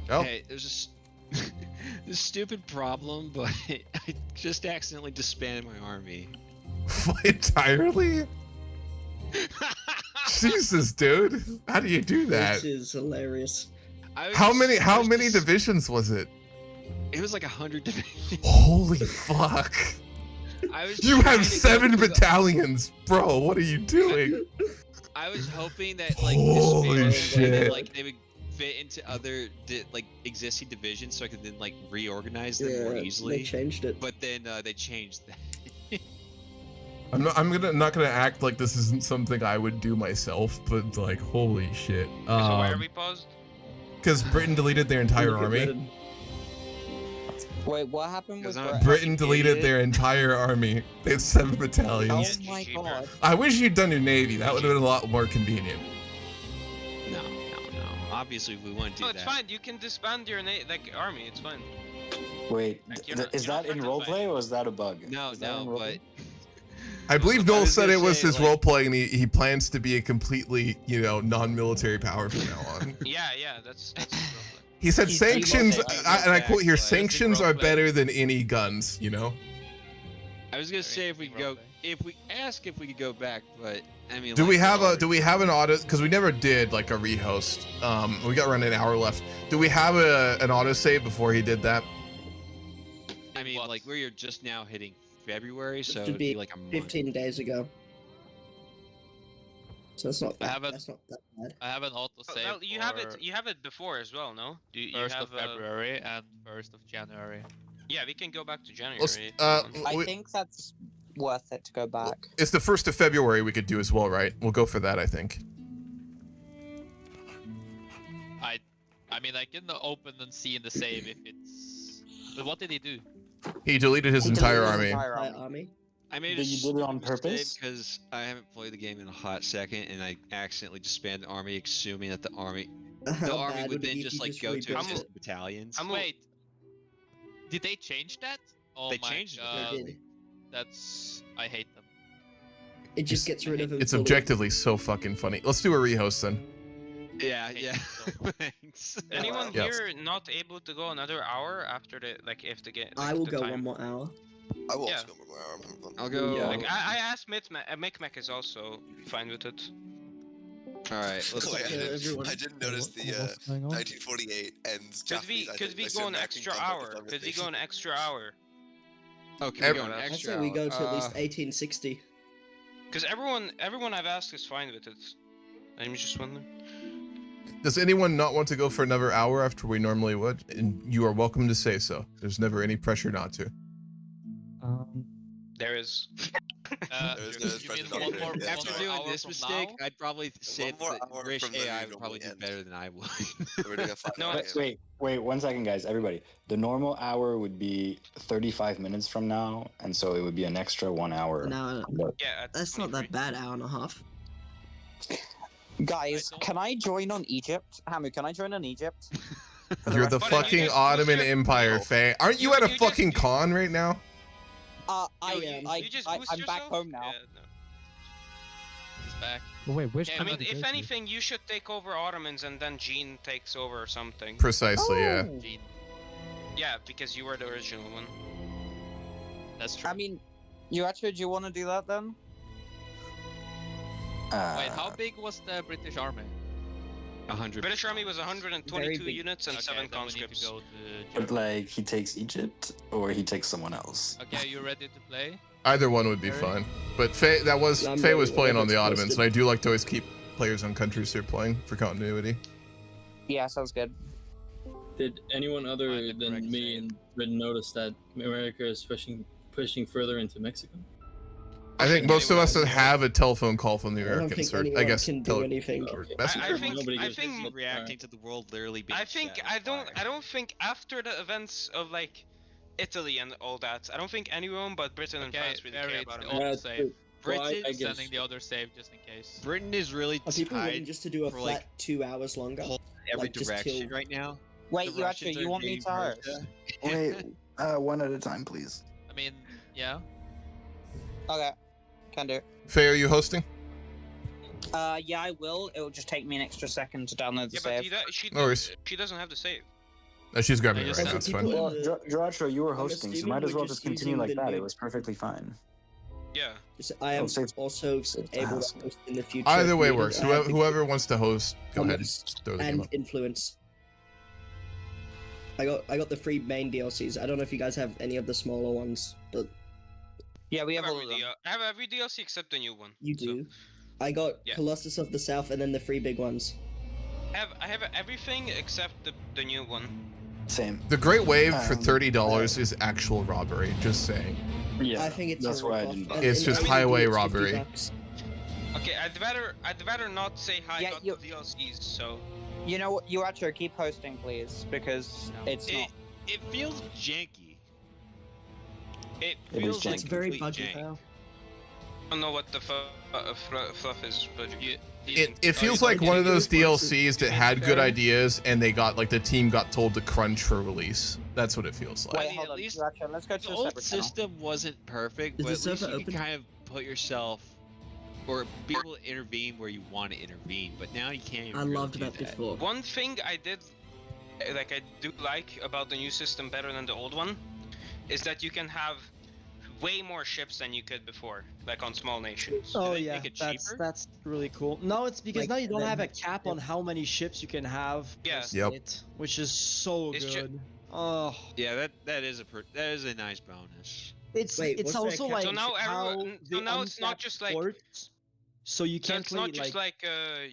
Oh. Hey, there's this stupid problem, but I just accidentally disbanded my army. Entirely? Jesus, dude. How do you do that? This is hilarious. How many divisions was it? It was like 100 divisions. Holy fuck. You have 7 battalions, bro. What are you doing? I was hoping that like holy shit. Like they would fit into other existing divisions, so I could then like reorganize them more easily. They changed it, but then they changed that. I'm not gonna act like this isn't something I would do myself, but like holy shit. So why are we paused? Because Britain deleted their entire army. Wait, what happened with Britain deleted their entire army. They have 7 battalions. Oh my god. I wish you'd done your navy. That would have been a lot more convenient. No. Obviously, we wouldn't do that. No, it's fine. You can disband your army. It's fine. Wait, is that in roleplay or is that a bug? No, but... I believe Noel said it was his roleplay, and he plans to be a completely, non-military power from now on. Yeah, that's he said sanctions, and I quote here, sanctions are better than any guns, I was gonna say if we could go back, but I mean. Do we have an auto? Because we never did like a rehost. We got around an hour left. Do we have an auto save before he did that? I mean, like we're just now hitting February, so it'd be like a month. 15 days ago. So it's not bad. That's not that bad. I have an auto save. Well, you have it before as well, no? You 1st have of February and 1st of January. Yeah, we can go back to January. I think that's worth it to go back. It's the 1st of February we could do as well, right? We'll go for that, I think. I mean, I can open and see in the save if it's. But what did he do? He deleted his entire army. I made Did you do it on purpose? Because I haven't played the game in a hot second, and I accidentally disbanded the army, assuming that the army would then just go to its battalions. Wait, did they change that? Oh they changed it. I hate them. It just gets rid of him. It's objectively so fucking funny. Let's do a rehost then. Yeah. Thanks. Anyone here not able to go another hour after if the game? I will go one more hour. I will also go 1 more hour. I'll go. Yeah. I asked Micmac is also fine with it. All right. Let's I didn't notice the 1948 ends. Could we go an extra hour? Could we go an extra hour? Okay, we go an I extra say we go to at least 1860. Because everyone I've asked is fine with it. I'm just wondering. Does anyone not want to go for another hour after we normally would? And you are welcome to say so. There's never any pressure not to. There is. There's you mean pressure one not more, to. After one doing more hour this from mistake, now? I'd probably say One more that hour British from the AI would normal probably do end. better than I would. We're doing a 5 No, hour it's- game. Wait, 1 second, guys. Everybody. The normal hour would be 35 minutes from now, and so it would be an extra 1 hour. An hour. Yeah, at That's not 23. that bad. Hour and a half. Guys, I don't- can I join on Egypt? Hamu, can I join on Egypt? You're the But fucking you just Ottoman boost your- Empire, No. Faye. Aren't you at a You just- fucking you- con right now? I Yo, am. you just boost I'm back yourself? home now. Yeah, no. He's back. Well, wait, which Yeah, I country mean, did you if go to? anything, you should take over Ottomans and then Gene takes over or something. Precisely, yeah. Oh. Gene. Yeah, because you were the original one. That's true. I mean, you actually, do you want to do that then? Wait, how big was the British army? 100. British army was 122 big. units and Okay, 7 then we need to conscripts. go to But Germany. like, he takes Egypt, or he takes someone else. Okay, are you ready to play? Either one would be Very- fine. But Faye, I'm Faye was ready, playing on the whatever's Ottomans, posted. and I do like to always keep players on countries they're playing for continuity. Yeah, sounds good. Did anyone other Find the than correct me save. and Britain notice that America is pushing further into Mexico? I think most of us that Anyone- have a telephone call from the I don't Americans, think or I anyone guess can do anything. or Okay. messenger. I think- Nobody I gives think- a shit. reacting to the world literally being I think set I on don't fire. I don't think after the events of like Italy and all that, I don't think anyone but Britain and Okay, France really Barry, care it's about the America. auto save. Well, I Britain, guess- Sending the other save just in case. Britain is really Are people willing tied just to do a for, flat like, 2 hours longer? whole every Like, just direction till- right now. Wait, The you actually, Russians you are want me invading to host? Persia. Wait, one at a time, please. I mean, yeah. Okay, can do. Faye, are you hosting? Yeah, I will. It will just take me an extra second to download the Yeah, save. but she No worries. she doesn't have the save. She's grabbing I it just right now. have It's people- fine. Well, Jiracho, you were I'm hosting, so you assuming might as we're well just just continue using like the that. new- It was perfectly fine. Yeah. I am saves- also saves the able to hassle. host in the future. Either way if needed. works. I have the Whoever wants to host, go ahead and comments throw the game and up. influence. I got the free main DLCs. I don't know if you guys have any of the smaller ones, but Yeah, we I have have all every of them. I have every DLC except the new one. you So, do. I got Yeah. Colossus of the South and then the three big ones. I have everything except the new one. Same. The Great Wave for Um, $30 is actual robbery. Just saying. Yeah, I think it's that's a why I rip-off, didn't buy and- it. It's and just everything highway is 50 robbery. bucks. Okay, I'd rather not say hi Yeah, got you- the DLCs. So You know what? You actually keep hosting, please, because it's it not. It feels janky. it It is feels like It's very complete buggy. jank. I don't know what the fluff is, but It feels like one of those DLCs that had good ideas and they got like the team got told to crunch for release. That's what it feels like. Wait, mean, hold at on. least Actually, let's go to The a old separate channel. system wasn't perfect, Is but the at least server you can open? kind of put yourself or be able to intervene where you want to intervene. But now you can't. Even I really loved do that before. one thing I did, like I do like about the new system better than the old one, is that you can have way more ships than you could before, like on small nations. Oh they yeah, make it that's cheaper? that's really cool. No, it's because Like, now you don't then- have a cap on how many ships you can have. per Yeah. Yep. state, which is so It's ju- good. Oh, Yeah, that is a nice bonus. it's Wait, it's what's also the cap? like So now how everyone- they so now it's not untap just like- ports, so you So can't it's not really just like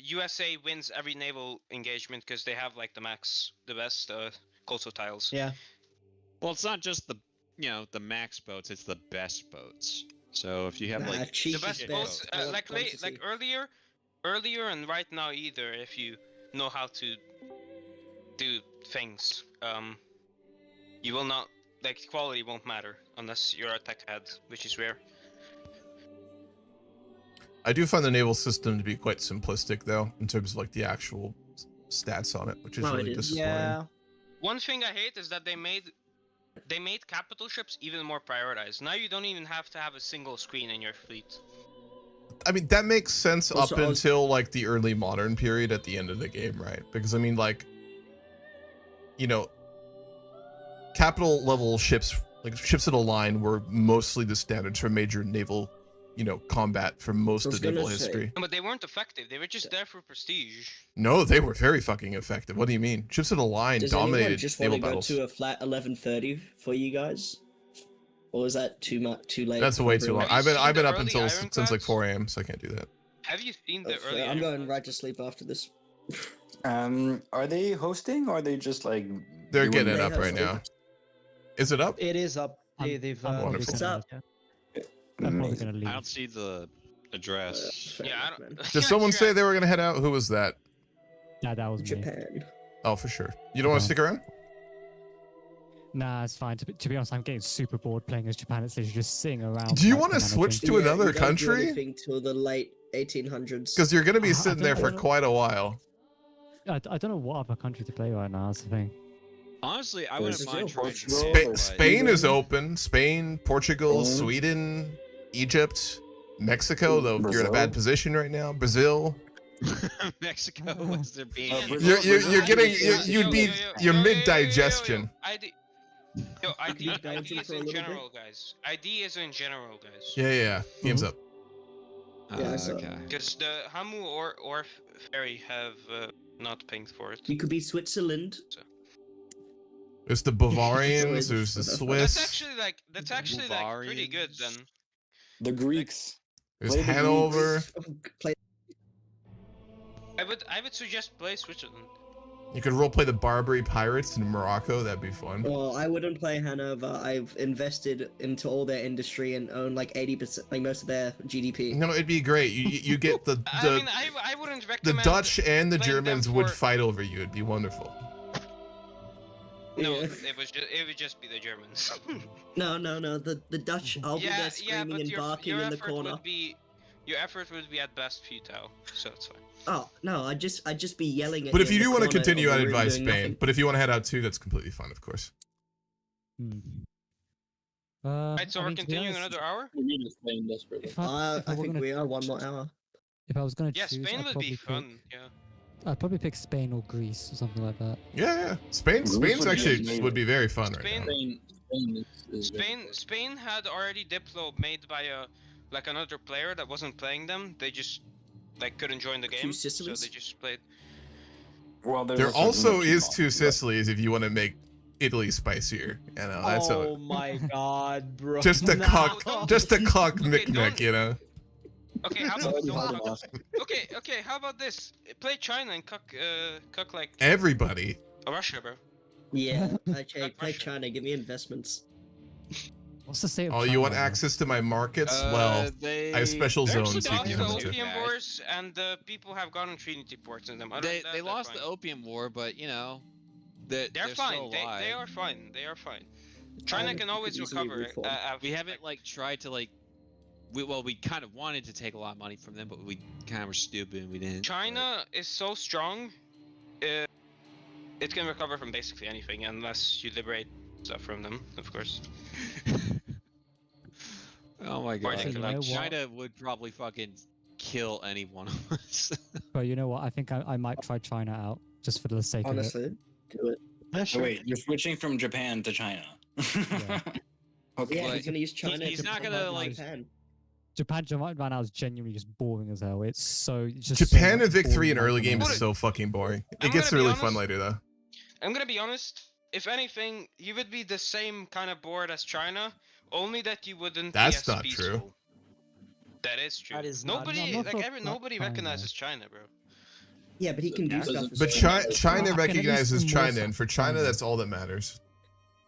USA wins every naval engagement because they have like the best coastal tiles. yeah. Well, it's not just the the max boats; it's the best boats. So if you have Nah, like cheap The best is boats, best. I want like quantity. earlier and right now either. If you know how to do things, you will not like quality won't matter unless you're a tech head, which is rare. I do find the naval system to be quite simplistic though, in terms of like the actual stats on it, which is Well, really it is. disappointing. Yeah. One thing I hate is that they made capital ships even more prioritized. Now you don't even have to have a single screen in your fleet. I mean, that makes sense Also, up I was- until like the early modern period at the end of the game, right? Because I mean, like, capital level ships, like ships in a line, were mostly the standards for major naval, combat for most I was of naval gonna say- history. But they weren't effective. They were just there for prestige. No, they were very fucking effective. What do you mean? Ships in a line Does anyone dominated just naval want to go battles. to a flat 11:30 for you guys? Or is that too late? That's for way too long. everyone? Have you I've been seen the up early until since like ironclads? 4 a.m. so I can't do that. Have you seen Oh, the early? I'm going ironclads? right to sleep after this. Are they hosting or are they just like? They're doing getting it They up right hosted. now. Is it up? It is up. I'm- They've I'm probably Wonderful. gonna- What's up? I'm probably Amazing. gonna leave. I don't see the address. Fair Yeah, I enough, don't. man. Did someone say they were gonna head out? Who was that? Yeah, that was me. Japan. Oh, for sure. You don't want to stick around? Nah, it's fine. To be honest, I'm getting super bored playing as Japan. It's literally just sitting around. Do you want to switch to Yeah, another you don't do country? anything till the late 1800s. Because you're gonna be I sitting there don't for know. quite a while. I don't know what other country to play right now. That's the thing. Honestly, I There's wouldn't mind trying. Portugal, Spain, Spain is Sweden. open. Spain, Portugal, Spain. Sweden, Egypt, Mexico. Though you're in a bad Brazil. position right now. Brazil. Mexico was there being. Brazil- You're getting Yeah. you'd be your mid digestion. ID. Yo, ID, Leave Belgium ID is for a in little bit. general, guys. ID is in general, guys. Yeah. Game's up. Yeah, I saw. Okay. Because the Hamu or Ferry have not pinged for it. You could be Switzerland. There's the Bavarians. There's the That's Swiss. That's actually like pretty good then. The Greeks. There's Play the Hanover. Play. I would suggest play Switzerland. You could roleplay the Barbary pirates in Morocco. That'd be fun. Well, I wouldn't play Hanover. I've invested into all their industry and own like 80%, like most of their GDP. No, it'd be great. You get the I mean, I wouldn't the recommend. Dutch and the playing them Germans would for- fight over you. It'd be wonderful. No, Yeah. it would just be the Germans. No. The Dutch. I'll be there yeah, screaming but and barking your in the effort corner. your effort would be at best futile, so it's fine. Oh no, I'd just be yelling at But you if in you the do want to corner continue, of I'd the room advise doing Spain. nothing. But if you want to head out too, that's completely fine, of course. Right, so I we're mean, to be continuing honest, another hour. We need to Spain desperately. If I I were think gonna- we are 1 more hour. If I was gonna Yeah, choose, Spain I'd would probably be pick- fun. Yeah. I'd probably pick Spain or Greece or something like that. Yeah. Spain's would be actually amazing. would be very fun right Spain- now. Spain is Spain had already Diplo made by another player that wasn't playing them. They just couldn't join the Two game, so Sicilies? they just played. Well, there's There a certain also much is involved, two but- Sicilies if you want to make Italy spicier. You know, that's Oh my god, bro. just a No. cock, just a cock Okay, knick-knack, don't- you know. Okay, how It's about already don't hard cook- enough. Okay, how about this? Play China and cook like Everybody. Russia, bro. Yeah, I Like take Russia. China. Give me investments. What's the state of Oh, China you want right now? access to my markets? Well, they, I have special they're zones actually so you Lost can the come doing to. opium okay. wars, and the people have gotten Trinity ports in them. Other They than that, they they're lost the fine. opium war, but you know, they're They're fine. still They alive. are fine. They are fine. China can always could easily recover. reform. We haven't like tried to like. We kind of wanted to take a lot of money from them, but we kind of were stupid and we didn't. China is so strong, it can recover from basically anything unless you liberate stuff from them, of course. Oh my Or god! they could, like, China would probably fucking kill any one of us. But you know what? I think I might try China out just for the sake of it. Honestly, do it. Yeah, So sure. wait, you're switching from Japan to China. Okay. Yeah, Like, he's gonna use China. he's to not promote gonna, like- Japan. Japan right now is genuinely just boring as hell. It's just Japan so and Vic 3 in boring early game micromanagement. is so fucking boring. It I'm gets gonna be really honest. fun later though. I'm gonna be honest. If anything, you would be the same kind of board as China, only that you wouldn't. That's be as not peaceful. true. That is true. That is not- nobody I'm not for- not nobody China. recognizes China, bro. Yeah, but he can do Yeah, stuff. but But as well. China I can at least recognizes do more China, and for China, China. that's all that matters.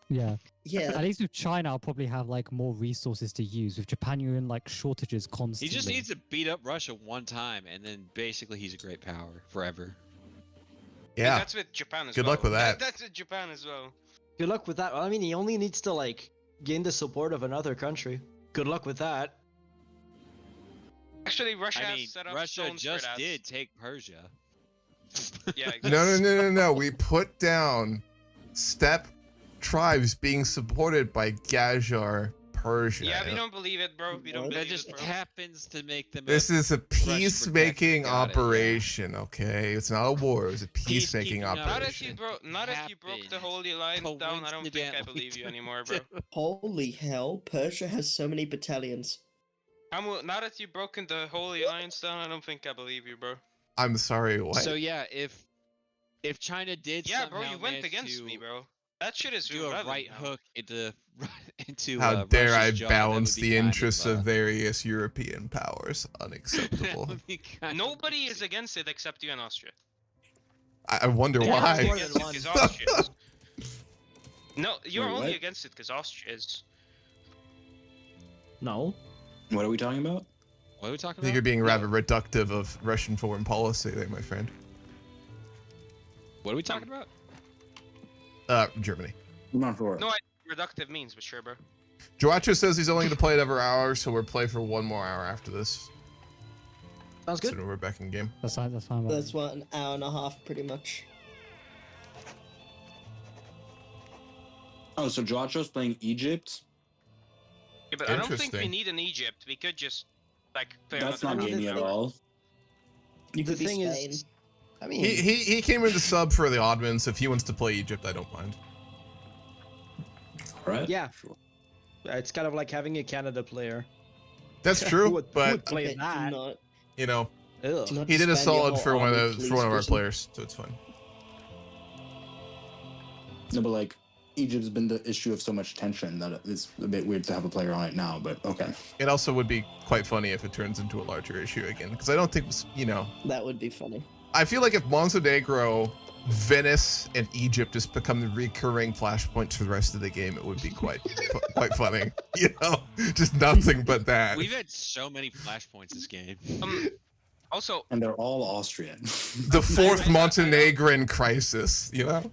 Yeah. Yeah, At least with China, I'll probably have like more resources to use. With Japan, you're in like shortages He constantly. just needs to beat up Russia one time, and then basically he's a great power forever. And Yeah. that's with Japan as Good well. luck with that. That's with Japan as well. Good luck with that. I mean, he only needs to like gain the support of another country. Good luck with that. Actually, Russia I has mean, set up Russia stones just for that. did take Persia. Yeah, exactly. No. We put down steppe tribes being supported by Gajar Persia. Yeah, we don't believe it, bro. We don't That believe That just it, bro. happens to make them. This is a peacemaking got it, yeah. operation, okay? It's not a war. It's a peacemaking Peacekeeping operation. Not if you broke the happened Holy Alliance down. I don't think I coincidentally believe you anymore, bro. holy hell! Persia has so many battalions. Now that you've broken the Holy Alliance down, I don't think I believe you, bro. I'm sorry, what? So yeah, if China did Yeah, bro, somehow you went manage against to me, bro. That shit is do a irrelevant right now. hook into How dare I Russia's jaw, that would balance be the kind interests of uh, various European powers? that Unacceptable. would be kind of Nobody is against it except you and Austria. I wonder Yeah, why. more than one. Because Austria is. No, you're Wait, only what? against it because Austria is. No. What are we talking about? What are we talking I think about? you're being rather reductive of Russian foreign policy there, my friend. What are we talking about? Germany. I'm on for it. No, I reductive means, but sure, bro. Joacho says he's only going to play it every hour, so we'll play for 1 more hour after this. Sounds So good. then we're back in game. That's fine. That's fine. by That's me. what, an hour and a half, pretty much. Oh, so Joacho's playing Egypt? Yeah, but I don't think we Interesting. need an Egypt. We could just like play That's another not round. gamey at all. You The could be thing Spain. is, I mean, He came in to sub for the Oddman, so if he wants to play Egypt, I don't mind. Right? yeah, Sure. it's kind of like having a Canada player. That's Who true, would but play Okay, do that? not, you know, Ugh. do not he did a disband your solid whole for one army, of please, our person. players, so it's fine. No, but like Egypt's been the issue of so much tension that it's a bit weird to have a player on it now. But okay. It also would be quite funny if it turns into a larger issue again, because I don't think, you know, That would be funny. I feel like if Montenegro, Venice, and Egypt just become the recurring flashpoints for the rest of the game, it would be quite quite funny. You know, just nothing but that. we've had so many flashpoints this game. Also, And they're all Austrian. The fourth Montenegrin crisis, you know?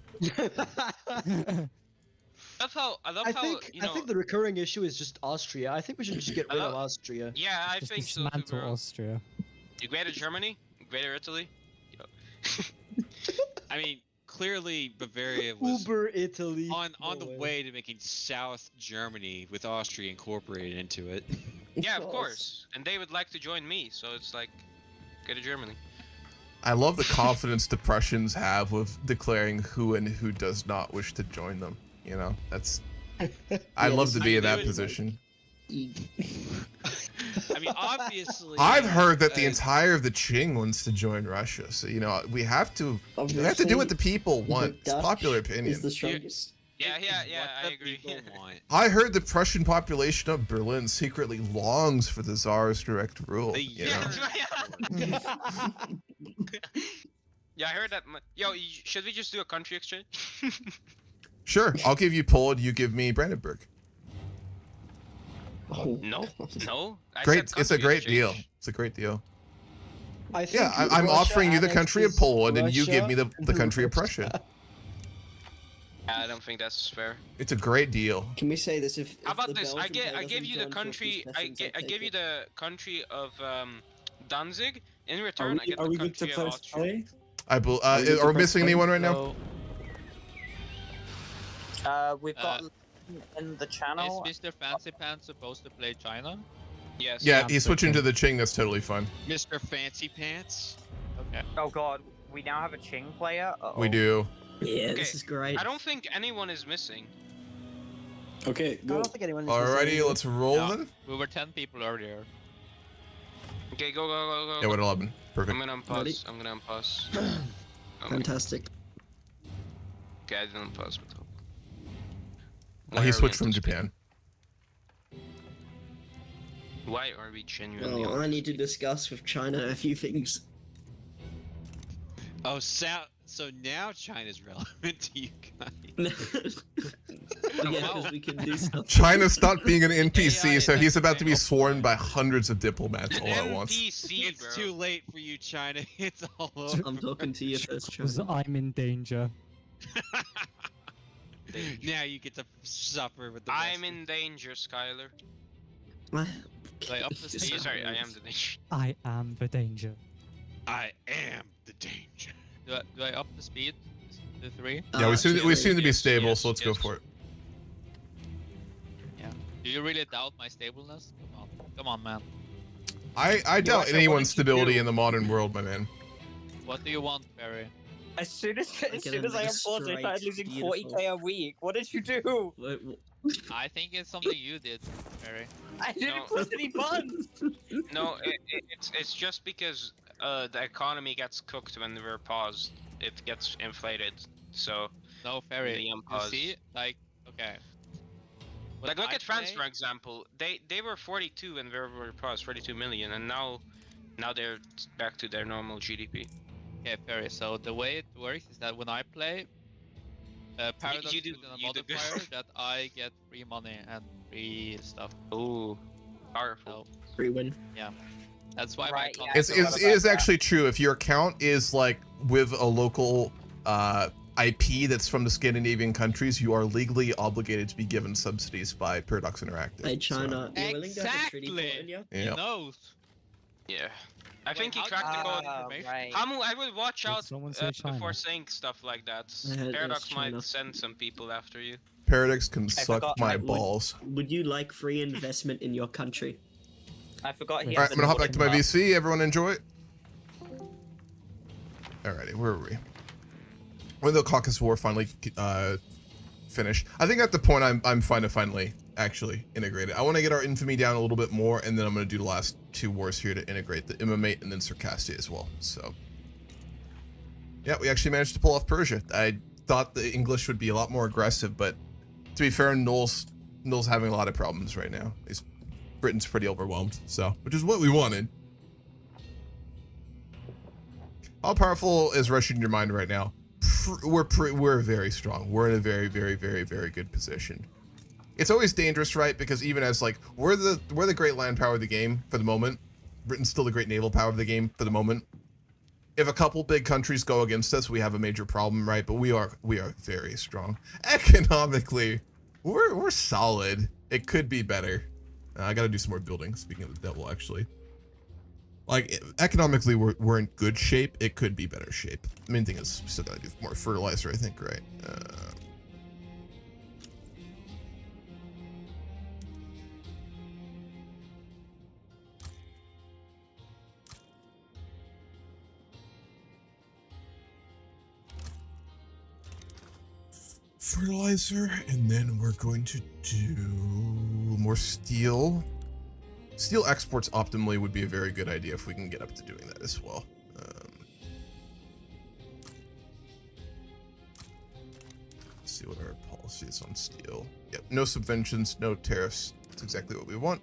I love I how think you know. I think the recurring issue is just Austria. I think we should just get I rid of love- Austria. Yeah, I Just think so too, dismantle bro. Austria. You Greater Germany, Greater Italy. I mean, clearly Bavaria was Uber Italy. on No the way to making South Germany with Austria incorporated into it. Yeah, of course. And they would like to join me, so it's like, Greater Germany. I love the confidence the Prussians have with declaring who and who does not wish to join them. You know, that's. I Yeah, love this to is be in that really position. I mean, obviously. I've heard that the uh, entire of the Qing wants to join Russia, so you know we have to. We have to do Obviously, what the people the want. It's Dutch popular opinion. Is the strongest. Yeah, it yeah, is yeah, what I the agree. people want. I heard the Prussian population of Berlin secretly longs for the Tsar's direct rule. The You know? Yeah. Yeah, I heard that. Yo, should we just do a country exchange? Sure, I'll give you Poland, you give me Brandenburg. Oh, No, no. I Great, said it's a country great exchange. deal. It's a great deal. I think Yeah, I'm Russia offering you the country of annexes Poland, and you give me Russia the country of Russia. Prussia. I don't think that's fair. It's a great deal. Can we say this? If How about the this? Belgian player I give doesn't you the join for a few country. I sessions, I'll give take you it. the country of Danzig. In Are return, I we, get are the we good to country of press Austria. play? Are we press missing play? anyone right now? We've got in the channel. Is Mr. Fancy Pants supposed to play China? Yes. Yeah, he's switching to the Qing. That's totally fine. Mr. Fancy Pants. Okay. Oh god, we now have a Qing player. We do. Yeah, Okay, this is great. I don't think anyone is missing. Okay, I go. don't think anyone. is Alrighty, listening. let's roll No. then. We were 10 people earlier. Okay, go, go, go, go. Yeah, we're at 11. Perfect. I'm gonna Ready? unpause. I'm gonna unpause. Fantastic. Okay, I didn't unpause, but. He switched from Japan. Why are we genuinely? Well, I need to discuss with China a few things. Oh, so now China's relevant to you guys. Yeah, because we can do stuff. China stopped being an NPC, AI, so he's that's about to be right. sworn by hundreds of diplomats all at once. NPC, It's bro. too late for you, China. It's all over. I'm talking to you first, Because China. I'm in danger. Now you get to suffer with the I'm rest in danger, Skylar. Like, up the Just speed. Sorry, I am the danger. I am the danger. I am the danger. Do I up the speed to 3? Yeah, we seem to be yes, stable, yes, so let's go yes. for it. Do you really doubt my stableness? Come on, man. I doubt Russia, what anyone's did you stability do? in the modern world, my man. What do you want, Barry? As soon as Get I another unpaused, I started straight, losing beautiful. 40k a week. What did you do? I think it's something you did, Barry. I didn't No. push any buttons. No, it's just because the economy gets cooked when we're paused. It gets inflated. So No, Barry. The You unpause. see, like, okay. When like look I at France play- for example. They were 42 when we were paused, 42 million, and now they're back to their normal GDP. Okay, Perry. So the way it works is that when I play, Paradox you do put in a you do good. modifier that I get free money and free stuff. Ooh, powerful. So Free win. yeah, that's why Right, my yeah, content It is actually true. If your account is like with a local IP that's from the Scandinavian countries, you are legally obligated to be given subsidies by Paradox Interactive. Hey, China, you're willing to have a treaty port Exactly. in you? Yeah. He knows. Yeah. I think he how cracked the did you code. get information? Right. Hamu, I would watch Did out someone say China? before saying stuff like that. I heard it was Paradox might China. send some people after you. Paradox can suck forgot- my Would- balls. Would you like free investment in your country? I forgot he All All has right, a I'm gonna hop back to my Nordic VC. Everyone enjoy it. Alrighty, where are we? When the Caucasus War finally finished, I think at the point I'm fine to finally actually integrate it. I want to get our infamy down a little bit more, and then I'm gonna do the last 2 wars here to integrate the Imamate and then Circassia as well. So yeah, we actually managed to pull off Persia. I thought the English would be a lot more aggressive, but to be fair, Noel's having a lot of problems right now. Britain's pretty overwhelmed, so which is what we wanted. How powerful is Russia in your mind right now? We're very strong. We're in a very, very, very, very good position. It's always dangerous, right? Because even as like we're the great land power of the game for the moment. Britain's still the great naval power of the game for the moment. If a couple big countries go against us, we have a major problem, right? But we are very strong. Economically, we're solid. It could be better. I gotta do some more building. Speaking of the devil, actually. Like, economically, we're in good shape. It could be better shape. The main thing is we still gotta do more fertilizer, I think, right? Fertilizer, and then we're going to do more steel. Steel exports optimally would be a very good idea if we can get up to doing that as well. Let's see what our policy is on steel. Yep, no subventions, no tariffs. That's exactly what we want.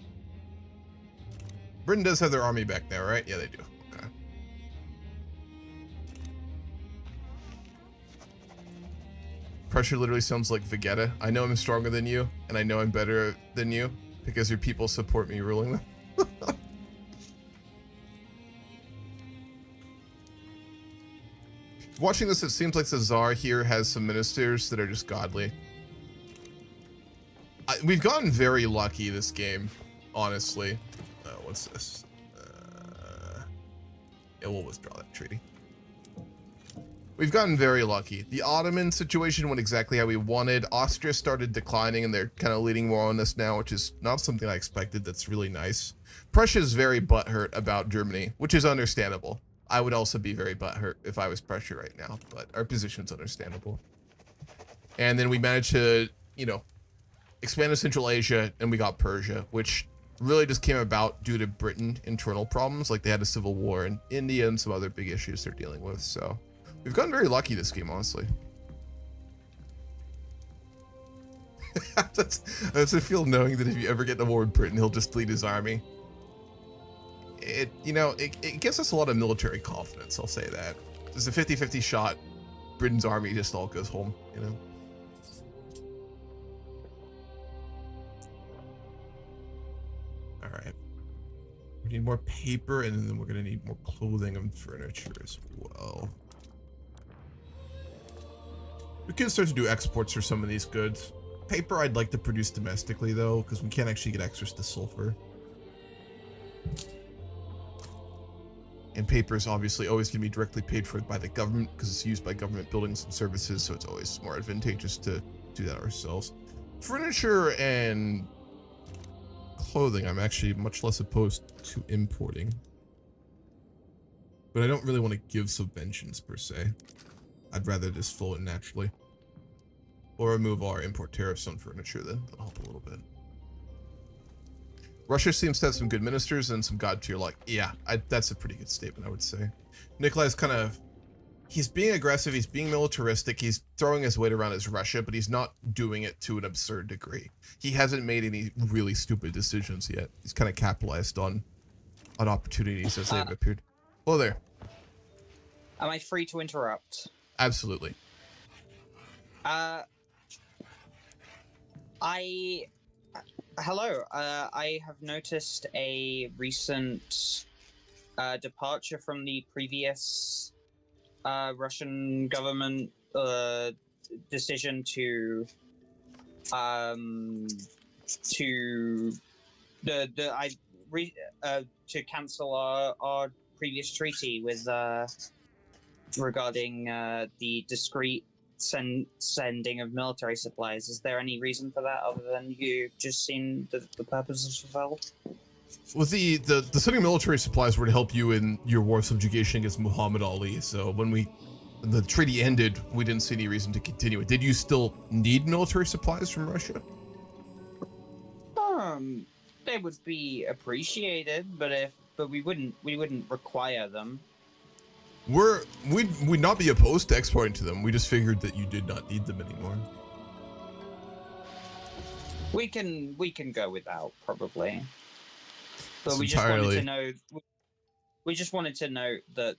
Britain does have their army back now, right? Yeah, they do. Okay. Pressure literally sounds like Vegeta. I know I'm stronger than you, and I know I'm better than you, because your people support me ruling them. Watching this, it seems like the Tsar here has some ministers that are just godly. We've gotten very lucky this game, honestly. What's this? Yeah, we'll withdraw that treaty. We've gotten very lucky. The Ottoman situation went exactly how we wanted. Austria started declining, and they're kind of leading more on this now, which is not something I expected. That's really nice. Prussia is very butthurt about Germany, which is understandable. I would also be very butthurt if I was Prussia right now, but our position's understandable. And then we managed to, you know, expand to Central Asia, and we got Persia, which really just came about due to Britain internal problems. Like they had a civil war in India and some other big issues they're dealing with, so we've gotten very lucky this game, honestly. That's a feel knowing that if you ever get in a war with Britain, he'll just lead his army. It gives us a lot of military confidence, I'll say that. There's a 50-50 shot Britain's army just all goes home, you know? Alright. We need more paper, and then we're gonna need more clothing and furniture as well. We can start to do exports for some of these goods. Paper I'd like to produce domestically though, because we can't actually get access to sulfur. And paper is obviously always going to be directly paid for by the government because it's used by government buildings and services, so it's always more advantageous to do that ourselves. Furniture and clothing, I'm actually much less opposed to importing. But I don't really want to give subventions per se. I'd rather just flow it naturally. Or remove all our import tariffs on furniture then. That'll help a little bit. Russia seems to have some good ministers and some god tier like. Yeah, that's a pretty good statement, I would say. Nikolai's kind of... He's being aggressive, he's being militaristic, he's throwing his weight around as Russia, but he's not doing it to an absurd degree. He hasn't made any really stupid decisions yet. He's kind of capitalized on opportunities as they've appeared. Hello there. Am I free to interrupt? Absolutely. Hello. I have noticed a recent departure from the previous Russian government decision to cancel our previous treaty with regarding the discrete sending of military supplies. Is there any reason for that other than you just seen the purpose is fulfilled? Well, the sending military supplies were to help you in your war of subjugation against Muhammad Ali. So when the treaty ended, we didn't see any reason to continue it. Did you still need military supplies from Russia? They would be appreciated, but we wouldn't require them. We'd not be opposed to exporting to them. We just figured that you did not need them anymore. We can go without, probably. But It's we just wanted entirely- to know. We just wanted to know that.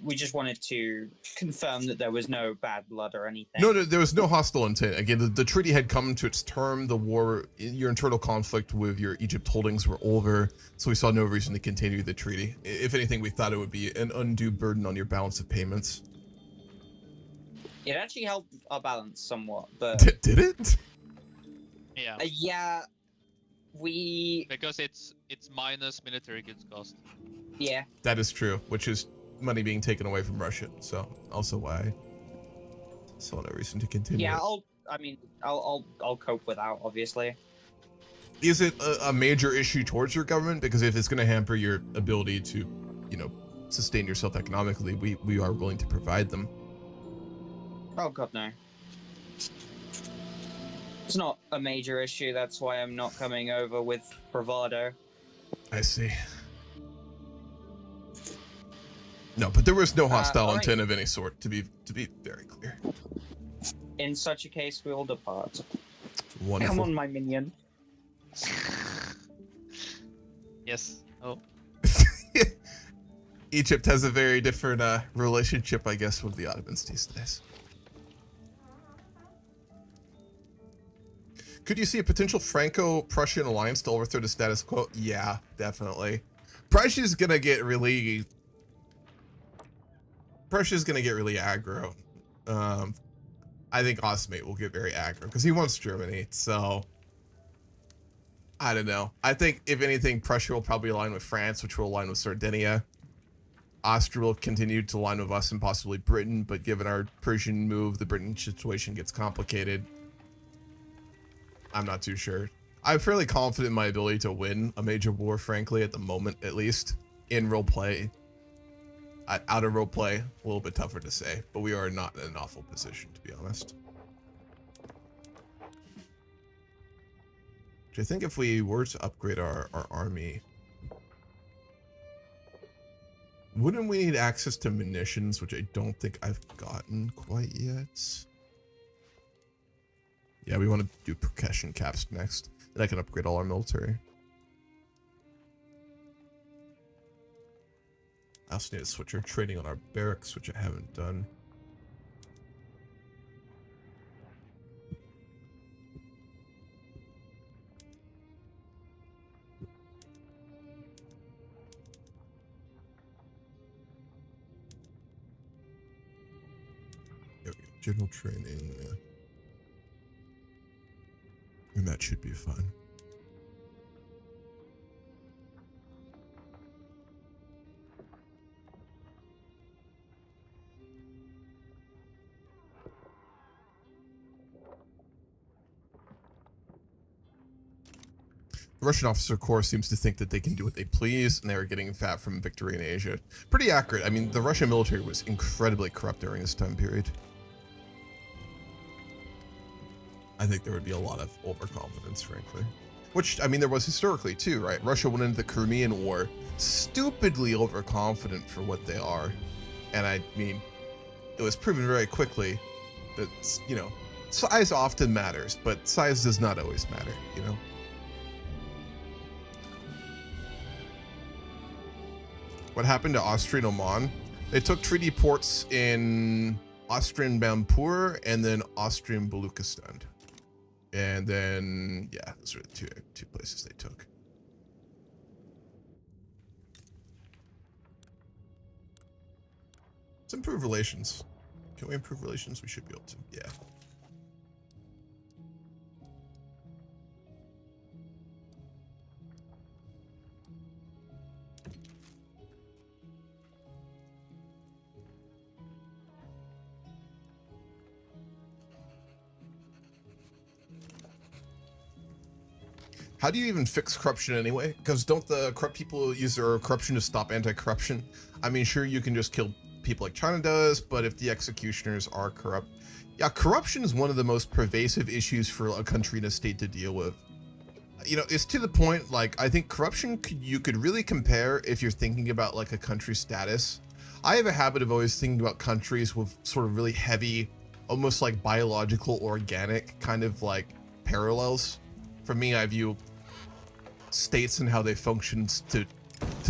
We just wanted to confirm that there was no bad blood or anything. No, there was no hostile intent. Again, the treaty had come to its term. The war, your internal conflict with your Egypt holdings were over, so we saw no reason to continue the treaty. If anything, we thought it would be an undue burden on your balance of payments. It actually helped our balance somewhat, but Did it? Yeah. Yeah, because it's minus military goods cost. Yeah. That is true, which is money being taken away from Russia. So also why I saw no reason to continue. Yeah, it. I'll cope without, obviously. Is it a major issue towards your government? Because if it's going to hamper your ability to, sustain yourself economically, we are willing to provide them. Oh god, no. It's not a major issue, that's why I'm not coming over with bravado. I see. No, but there was no hostile alright. intent of any sort, to be very clear. In such a case, we will depart. Wonderful. Come on, my minion. Yes. Oh. Egypt has a very different relationship, I guess, with the Ottomans these days. Could you see a potential Franco-Prussian alliance to overthrow the status quo? Yeah, definitely. Prussia's gonna get really aggro. I think Osmate will get very aggro because he wants Germany. So I don't know. I think if anything, Prussia will probably align with France, which will align with Sardinia. Austria will continue to align with us and possibly Britain, but given our Persian move, the Britain situation gets complicated. I'm not too sure. I'm fairly confident in my ability to win a major war, frankly, at the moment, at least, in roleplay. Out of roleplay, a little bit tougher to say, but we are not in an awful position, to be honest. Which I think if we were to upgrade our army, wouldn't we need access to munitions, which I don't think I've gotten quite yet? Yeah, we want to do percussion caps next. Then I can upgrade all our military. I also need to switch our trading on our barracks, which I haven't done. There we go. General training. Yeah. And that should be fun. The Russian officer corps seems to think that they can do what they please, and they are getting fat from victory in Asia. Pretty accurate. I mean, the Russian military was incredibly corrupt during this time period. I think there would be a lot of overconfidence, frankly. Which, I mean, there was historically too, right? Russia went into the Crimean War stupidly overconfident for what they are. And I mean, it was proven very quickly that, size often matters, but size does not always matter, What happened to Austrian Oman? They took treaty ports in Austrian Bampur and then Austrian Baluchistan. And then, yeah, those are the two places they took. Let's improve relations. Can we improve relations? We should be able to, yeah. How do you even fix corruption anyway? Because don't the corrupt people use their corruption to stop anti-corruption? I mean, sure, you can just kill people like China does, but if the executioners are corrupt, yeah, corruption is one of the most pervasive issues for a country and a state to deal with. You know, it's to the point, like, I think corruption you could really compare if you're thinking about like a country's status. I have a habit of always thinking about countries with sort of really heavy, almost like biological, organic kind of like parallels. For me, I view states and how they function to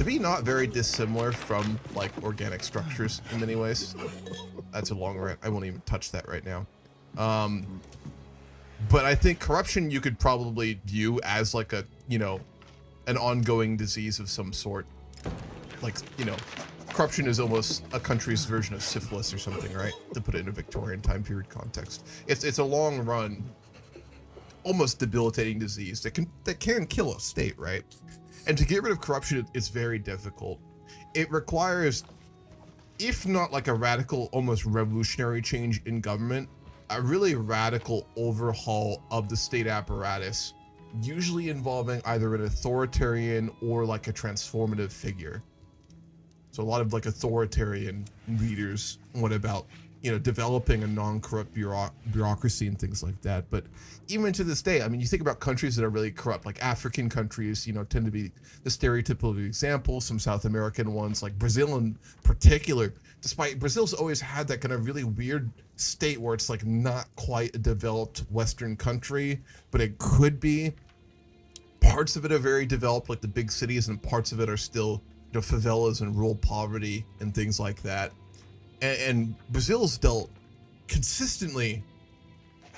be not very dissimilar from like organic structures in many ways. That's a long rant. I won't even touch that right now. But I think corruption you could probably view as like a, you know, an ongoing disease of some sort. Like, you know, corruption is almost a country's version of syphilis or something, right? To put it in a Victorian time period context. It's a long run, almost debilitating disease that can kill a state, right? And to get rid of corruption, it's very difficult. It requires, if not like a radical, almost revolutionary change in government, a really radical overhaul of the state apparatus, usually involving either an authoritarian or like a transformative figure. So a lot of like authoritarian leaders went about, you know, developing a non-corrupt bureaucracy and things like that. But even to this day, I mean, you think about countries that are really corrupt, like African countries, you know, tend to be the stereotypical example. Some South American ones, like Brazil in particular, despite Brazil's always had that kind of really weird state where it's like not quite a developed Western country, but it could be. Parts of it are very developed, like the big cities, and parts of it are still, you know, favelas and rural poverty and things like that. And Brazil's dealt consistently,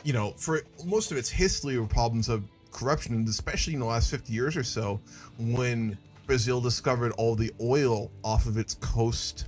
you know, for most of its history with problems of corruption, and especially in the last 50 years or so, when Brazil discovered all the oil off of its coast,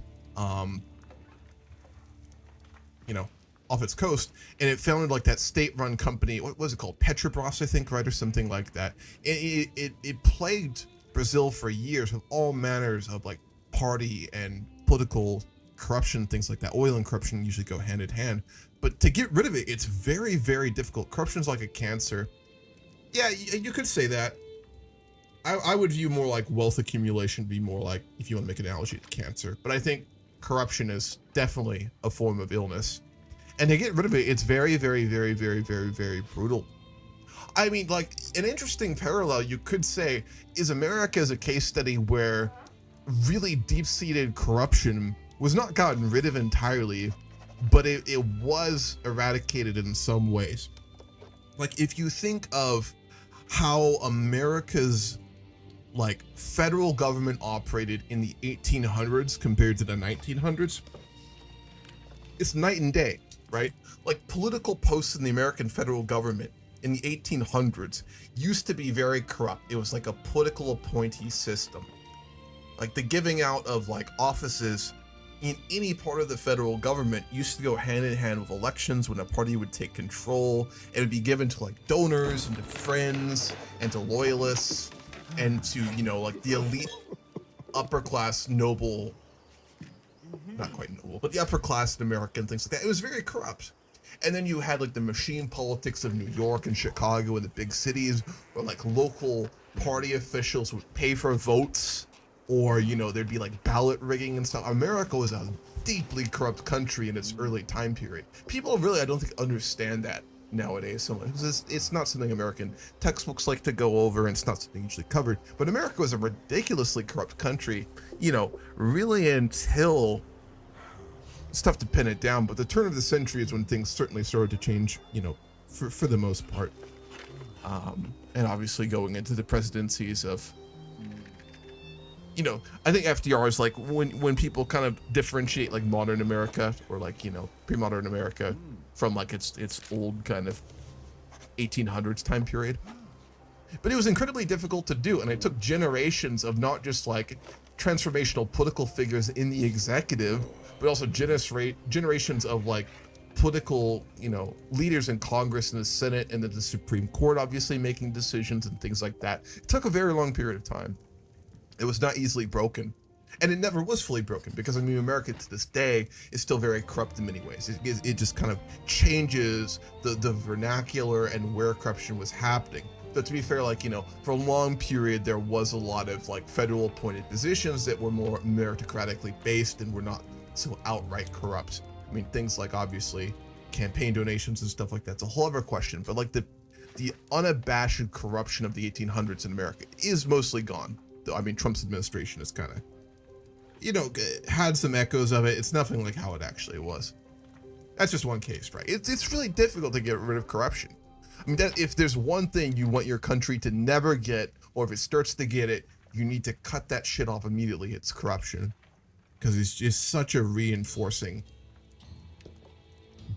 you know, off its coast, and it founded like that state-run company. What was it called? Petrobras, I think, right, or something like that. It plagued Brazil for years with all manners of like party and political corruption, things like that. Oil and corruption usually go hand in hand, but to get rid of it, it's very, very difficult. Corruption's like a cancer. Yeah, you could say that. I would view more like wealth accumulation be more like, if you want to make an analogy to cancer, but I think corruption is definitely a form of illness, and to get rid of it, it's very, very, very, very, very, very brutal. I mean, like, an interesting parallel you could say is America is a case study where really deep-seated corruption was not gotten rid of entirely, but it was eradicated in some ways. Like, if you think of how America's like federal government operated in the 1800s compared to the 1900s, it's night and day, right? Like, political posts in the American federal government in the 1800s used to be very corrupt. It was like a political appointee system. Like, the giving out of like offices in any part of the federal government used to go hand in hand with elections. When a party would take control, it would be given to like donors and to friends and to loyalists and to, you know, like the elite upper class noble, not quite noble, but the upper class in America and things like that. It was very corrupt. And then you had like the machine politics of New York and Chicago and the big cities, where like local party officials would pay for votes, or, you know, there'd be like ballot rigging and stuff. America was a deeply corrupt country in its early time period. People really, I don't think, understand that nowadays so much. It's not something American textbooks like to go over, and it's not something usually covered. But America was a ridiculously corrupt country, you know, really until, it's tough to pin it down, but the turn of the century is when things certainly started to change, you know, for the most part. And obviously going into the presidencies of you know, I think FDR is like when people kind of differentiate like modern America or like, you know, pre-modern America from like its old kind of 1800s time period. But it was incredibly difficult to do, and it took generations of not just like transformational political figures in the executive, but also generations of like political, you know, leaders in Congress and the Senate and the Supreme Court obviously making decisions and things like that. It took a very long period of time. It was not easily broken, and it never was fully broken because, I mean, America to this day is still very corrupt in many ways. It just kind of changes the vernacular and where corruption was happening. But to be fair, like, you know, for a long period, there was a lot of like federal appointed positions that were more meritocratically based and were not so outright corrupt. I mean, things like obviously campaign donations and stuff like that's a whole other question. But like the unabashed corruption of the 1800s in America is mostly gone. I mean, Trump's administration has kind of, you know, had some echoes of it. It's nothing like how it actually was. That's just one case, right? It's really difficult to get rid of corruption. I mean, that if there's one thing you want your country to never get, or if it starts to get it, you need to cut that shit off immediately. It's corruption, because it's just such a reinforcing,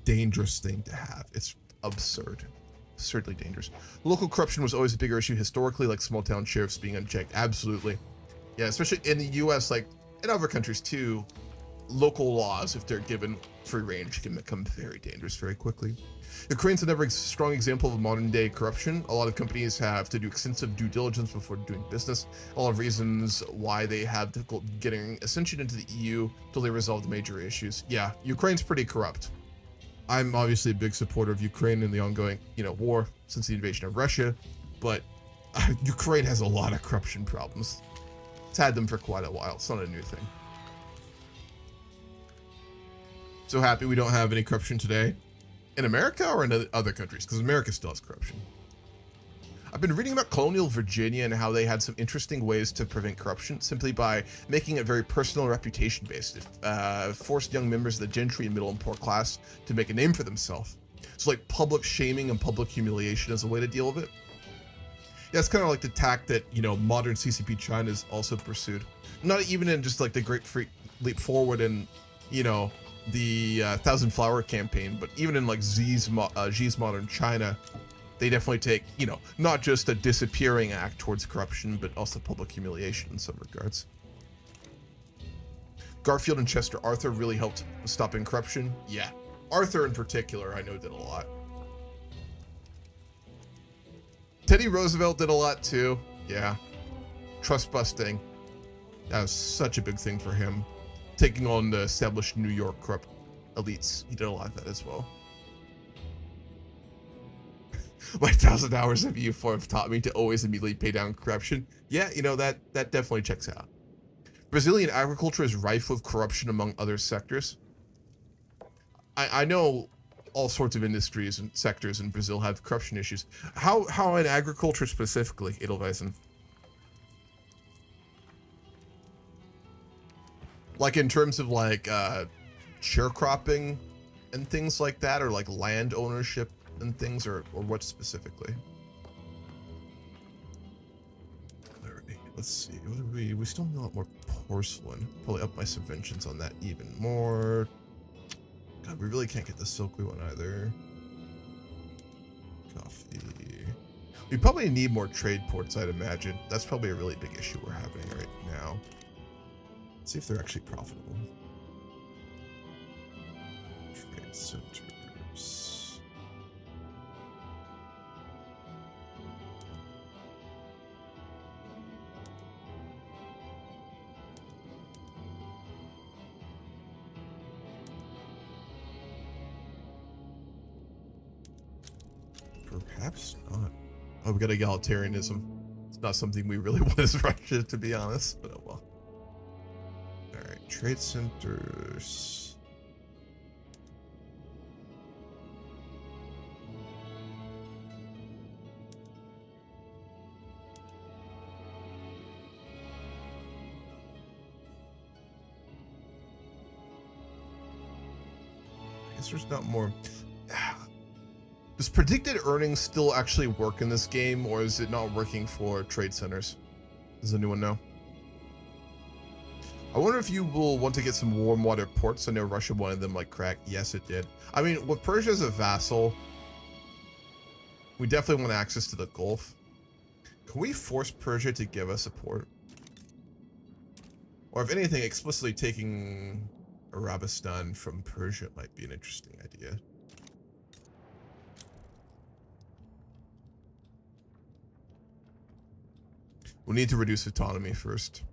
dangerous thing to have. It's absurd. Absurdly dangerous. Local corruption was always a bigger issue historically, like small town sheriffs being unchecked. Absolutely. Yeah, especially in the US, like in other countries too, local laws, if they're given free range, can become very dangerous very quickly. Ukraine's another strong example of modern day corruption. A lot of companies have to do extensive due diligence before doing business. A lot of reasons why they have difficult getting ascension into the EU till they resolve the major issues. Yeah, Ukraine's pretty corrupt. I'm obviously a big supporter of Ukraine in the ongoing, you know, war since the invasion of Russia, but Ukraine has a lot of corruption problems. It's had them for quite a while. It's not a new thing. So happy we don't have any corruption today. In America or in other countries? Because America still has corruption. I've been reading about colonial Virginia and how they had some interesting ways to prevent corruption simply by making it very personal and reputation based. It forced young members of the gentry and middle and poor class to make a name for themselves. So like public shaming and public humiliation is a way to deal with it. Yeah, it's kind of like the tack that, you know, modern CCP China has also pursued. Not even in just like the Great Leap Forward and, you know, the Thousand Flower campaign, but even in like Xi's modern China, they definitely take, you know, not just a disappearing act towards corruption, but also public humiliation in some regards. Garfield and Chester Arthur really helped stopping corruption. Yeah, Arthur in particular, I know did a lot. Teddy Roosevelt did a lot too. Yeah, trust busting. That was such a big thing for him. Taking on the established New York corrupt elites. He did a lot of that as well. My 1,000 hours of EU4 have taught me to always immediately pay down corruption. Yeah, you know, that definitely checks out. Brazilian agriculture is rife with corruption among other sectors. I know all sorts of industries and sectors in Brazil have corruption issues. How in agriculture specifically, Edelweissen? Like in terms of like sharecropping and things like that, or like land ownership and things, or what specifically? Alright, let's see. What do we still need a lot more porcelain. Probably up my subventions on that even more. God, we really can't get the silk we want either. Coffee. We probably need more trade ports, I'd imagine. That's probably a really big issue we're having right now. Let's see if they're actually profitable. Trade centers. Perhaps not. Oh, we got egalitarianism. It's not something we really want as Russia, to be honest, but oh well. Alright, trade centers. I guess there's not more. Does predicted earnings still actually work in this game, or is it not working for trade centers? Does anyone know? I wonder if you will want to get some warm water ports. I know Russia wanted them like crack. Yes, it did. I mean, with Persia as a vassal, we definitely want access to the Gulf. Can we force Persia to give us a port? Or if anything, explicitly taking Arabistan from Persia might be an interesting idea. We need to reduce autonomy first.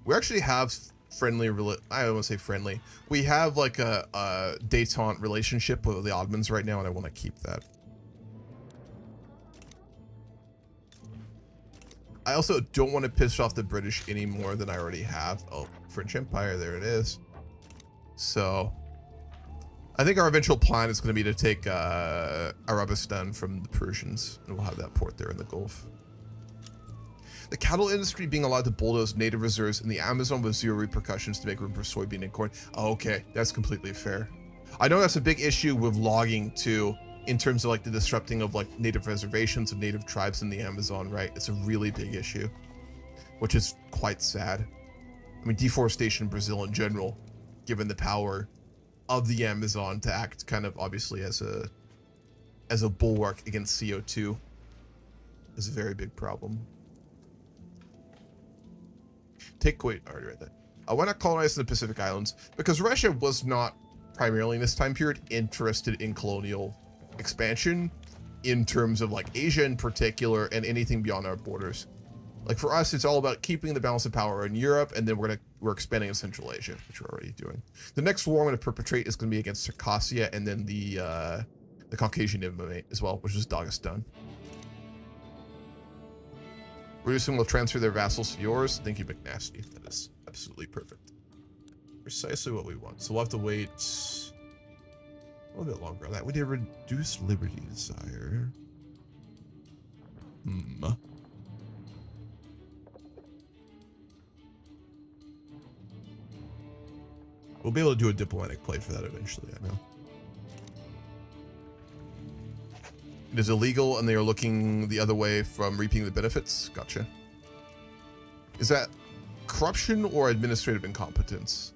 We actually have friendly, I don't want to say friendly. We have like a détente relationship with the Ottomans right now, and I want to keep that. I also don't want to piss off the British any more than I already have. Oh, French Empire, there it is. So, I think our eventual plan is going to be to take Arabistan from the Persians, and we'll have that port there in the Gulf. The cattle industry being allowed to bulldoze native reserves in the Amazon with zero repercussions to make room for soybean and corn. Oh, okay, that's completely fair. I know that's a big issue with logging too, in terms of like the disrupting of like native reservations of native tribes in the Amazon, right? It's a really big issue, which is quite sad. I mean, deforestation in Brazil in general, given the power of the Amazon to act kind of obviously as a bulwark against CO2, is a very big problem. Take Kuwait, already read that. Why not colonize the Pacific Islands? Because Russia was not primarily in this time period interested in colonial expansion in terms of like Asia in particular and anything beyond our borders. Like for us, it's all about keeping the balance of power in Europe, and then we're expanding in Central Asia, which we're already doing. The next war I'm going to perpetrate is going to be against Circassia and then the Caucasian Imamate as well, which is Dagestan. Reducing will transfer their vassals to yours. Thank you, McNasty. That is absolutely perfect. Precisely what we want. So we'll have to wait a little bit longer on that. We did reduce liberty desire. We'll be able to do a diplomatic play for that eventually, I know. It is illegal and they are looking the other way from reaping the benefits. Gotcha. Is that corruption or administrative incompetence?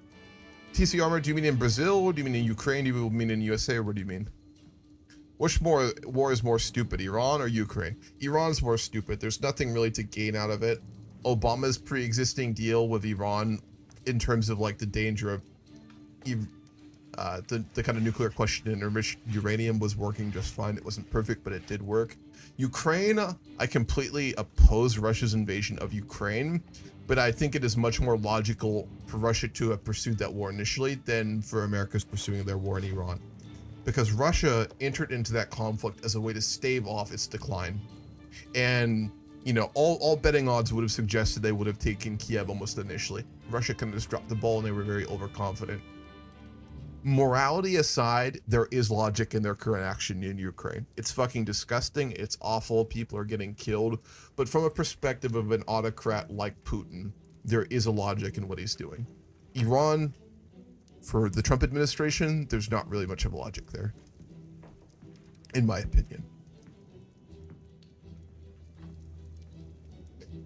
TC Armor, do you mean in Brazil? Or do you mean in Ukraine? Do you mean in USA? Or what do you mean? Which war is more stupid, Iran or Ukraine? Iran's more stupid. There's nothing really to gain out of it. Obama's pre-existing deal with Iran in terms of like the danger of the kind of nuclear question and enriched uranium was working just fine. It wasn't perfect, but it did work. Ukraine, I completely oppose Russia's invasion of Ukraine, but I think it is much more logical for Russia to have pursued that war initially than for America's pursuing their war in Iran. Because Russia entered into that conflict as a way to stave off its decline. And, you know, all betting odds would have suggested they would have taken Kiev almost initially. Russia kind of just dropped the ball and they were very overconfident. Morality aside, there is logic in their current action in Ukraine. It's fucking disgusting. It's awful. People are getting killed. But from a perspective of an autocrat like Putin, there is a logic in what he's doing. Iran, for the Trump administration, there's not really much of a logic there, in my opinion.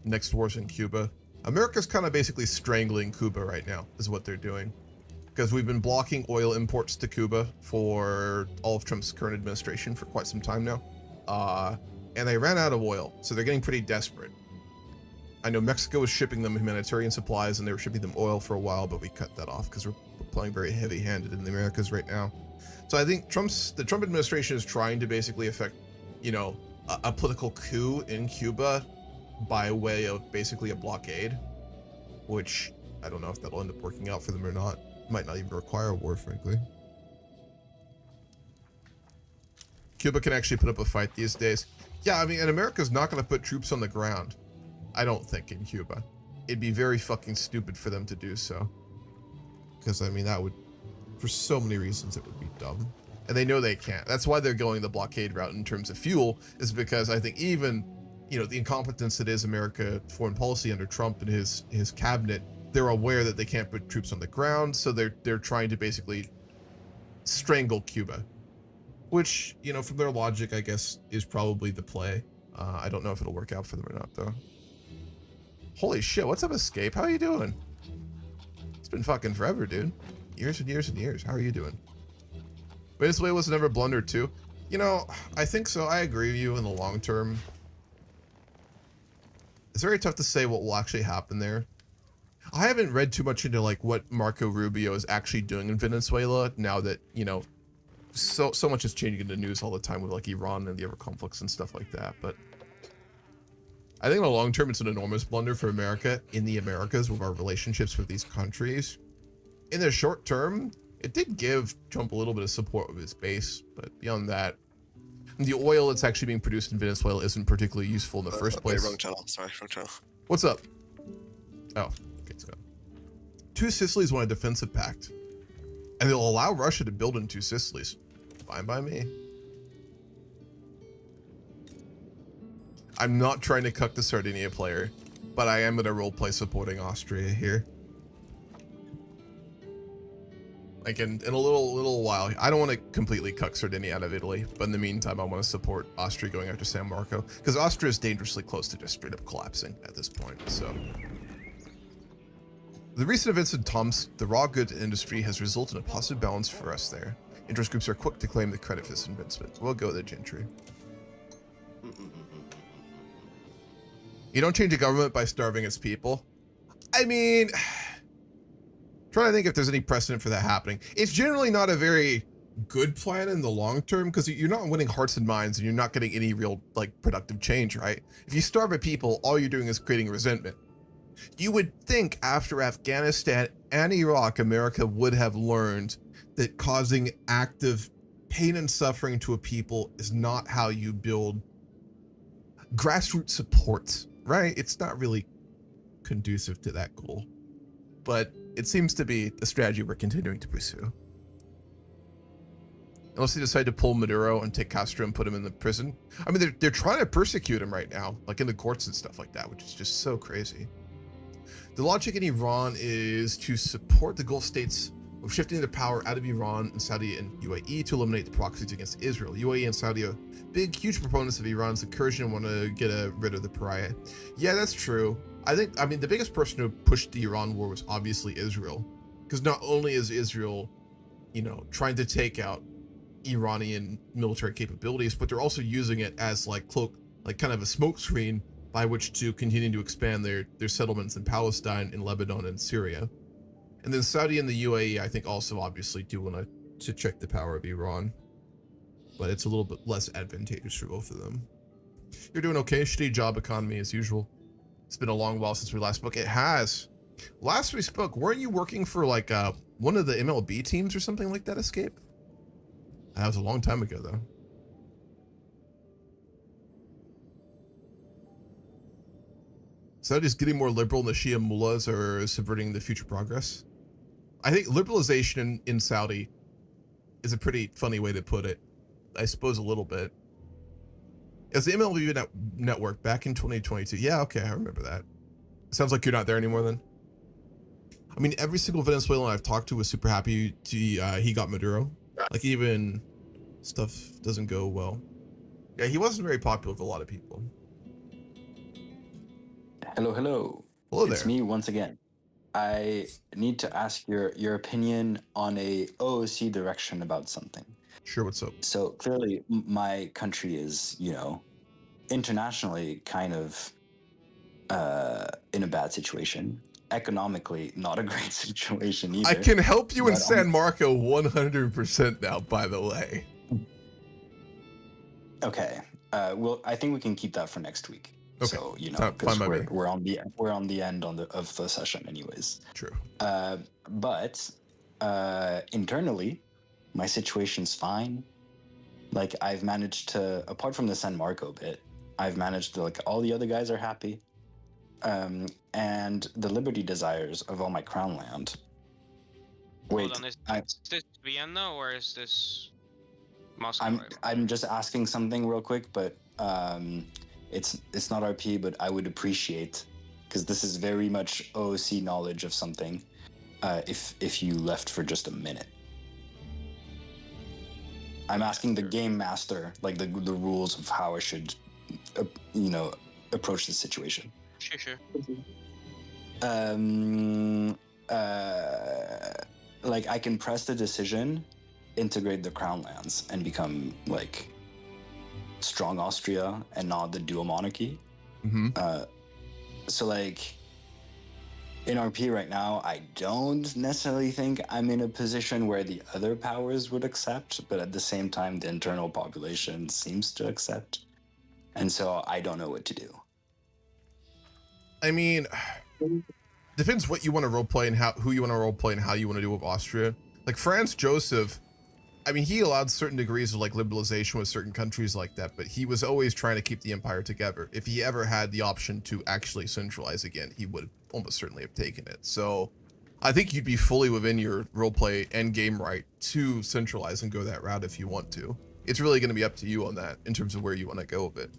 Next war's in Cuba. America's kind of basically strangling Cuba right now, is what they're doing. Because we've been blocking oil imports to Cuba for all of Trump's current administration for quite some time now. And they ran out of oil, so they're getting pretty desperate. I know Mexico was shipping them humanitarian supplies and they were shipping them oil for a while, but we cut that off because we're playing very heavy-handed in the Americas right now. So I think the Trump administration is trying to basically effect, you know, a political coup in Cuba by way of basically a blockade, which I don't know if that'll end up working out for them or not. Might not even require a war, frankly. Cuba can actually put up a fight these days. Yeah, I mean, and America's not going to put troops on the ground, I don't think, in Cuba. It'd be very fucking stupid for them to do so. Because, I mean, that would, for so many reasons, it would be dumb. And they know they can't. That's why they're going the blockade route in terms of fuel, is because I think even, you know, the incompetence that is America foreign policy under Trump and his cabinet, they're aware that they can't put troops on the ground, so they're trying to basically strangle Cuba, which, you know, from their logic, I guess, is probably the play. I don't know if it'll work out for them or not, though. Holy shit, what's up, Escape? How you doing? It's been fucking forever, dude. Years and years and years. How are you doing? Venezuela was never blundered too. You know, I think so. I agree with you in the long term. It's very tough to say what will actually happen there. I haven't read too much into like what Marco Rubio is actually doing in Venezuela now that, you know, so much is changing in the news all the time with like Iran and the other conflicts and stuff like that. But I think in the long term, it's an enormous blunder for America in the Americas with our relationships with these countries. In the short term, it did give Trump a little bit of support with his base, but beyond that, the oil that's actually being produced in Venezuela isn't particularly useful in the first place. Wait, wrong channel. Sorry, wrong channel. What's up? Oh, okay, let's go. Two Sicilies want a defensive pact, and they'll allow Russia to build in two Sicilies. Fine by me. I'm not trying to cuck the Sardinia player, but I am gonna roleplay supporting Austria here. Like in a little while, I don't want to completely cuck Sardinia out of Italy, but in the meantime, I want to support Austria going after San Marco, because Austria is dangerously close to just straight up collapsing at this point. So, the recent events in Tomsk, the raw goods industry has resulted in a positive balance for us there. Interest groups are quick to claim the credit for this investment. We'll go the gentry. You don't change a government by starving its people. I mean, trying to think if there's any precedent for that happening. It's generally not a very good plan in the long term because you're not winning hearts and minds and you're not getting any real like productive change, right? If you starve a people, all you're doing is creating resentment. You would think after Afghanistan and Iraq, America would have learned that causing active pain and suffering to a people is not how you build grassroots support, right? It's not really conducive to that goal, but it seems to be the strategy we're continuing to pursue. Unless they decide to pull Maduro and take Castro and put him in the prison. I mean, they're trying to persecute him right now, like in the courts and stuff like that, which is just so crazy. The logic in Iran is to support the Gulf states of shifting their power out of Iran and Saudi and UAE to eliminate the proxies against Israel. UAE and Saudi are big, huge proponents of Iran's incursion and want to get rid of the pariah. Yeah, that's true. I mean, the biggest person who pushed the Iran war was obviously Israel. Because not only is Israel, you know, trying to take out Iranian military capabilities, but they're also using it as like kind of a smokescreen by which to continue to expand their settlements in Palestine, in Lebanon, and Syria. And then Saudi and the UAE, I think, also obviously do want to check the power of Iran. But it's a little bit less advantageous for both of them. You're doing okay. Shitty job economy as usual. It's been a long while since we last spoke. It has. Last we spoke, weren't you working for like one of the MLB teams or something like that, Escape? That was a long time ago, though. Saudi's getting more liberal and the Shia mullahs are subverting the future progress. I think liberalization in Saudi is a pretty funny way to put it. I suppose a little bit. As the MLB network back in 2022. Yeah, okay, I remember that. Sounds like you're not there anymore then. I mean, every single Venezuelan I've talked to was super happy he got Maduro. Like even stuff doesn't go well. Yeah, he wasn't very popular with a lot of people. Hello, hello. Hello there. It's me once again. I need to ask your opinion on a OOC direction about something. Sure, what's up? So clearly my country is, you know, internationally kind of in a bad situation. Economically, not a great situation either. I can help you in San Marco 100% now, by the way. Okay. Well, I think we can keep that for next week. Okay. So, you know, because we're on the end of the session anyways. True. But internally, my situation's fine. Like I've managed to, apart from the San Marco bit, I've managed to, like, all the other guys are happy. And the liberty desires of all my crown land. Wait, hold on, is this Vienna or is this Moscow? I'm just asking something real quick, but it's not RP, but I would appreciate, because this is very much OOC knowledge of something, if you left for just a minute. I'm asking the game master, like the rules of how I should you know, approach the situation. Sure. Like I can press the decision, integrate the crown lands, and become like strong Austria and not the dual monarchy. So like in RP right now, I don't necessarily think I'm in a position where the other powers would accept, but at the same time, the internal population seems to accept. And so I don't know what to do. I mean, depends what you want to roleplay and who you want to roleplay and how you want to do with Austria. Like Franz Joseph, I mean, he allowed certain degrees of like liberalization with certain countries like that, but he was always trying to keep the empire together. If he ever had the option to actually centralize again, he would almost certainly have taken it. So I think you'd be fully within your roleplay end game right to centralize and go that route if you want to. It's really going to be up to you on that in terms of where you want to go with it.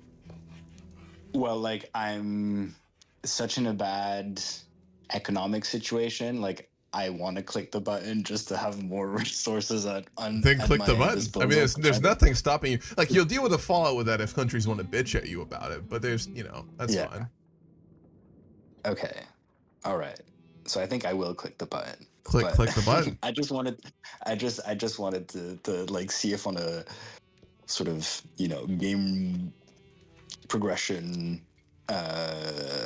Well, like I'm such in a bad economic situation, like I want to click the button just to have more resources then click the button. I mean, there's nothing stopping you. Like you'll deal with the fallout with that if countries want to bitch at you about it, but there's, you know, that's fine. Okay. All right. So I think I will click the button. Click the button. I just wanted to like see if on a sort of, you know, game progression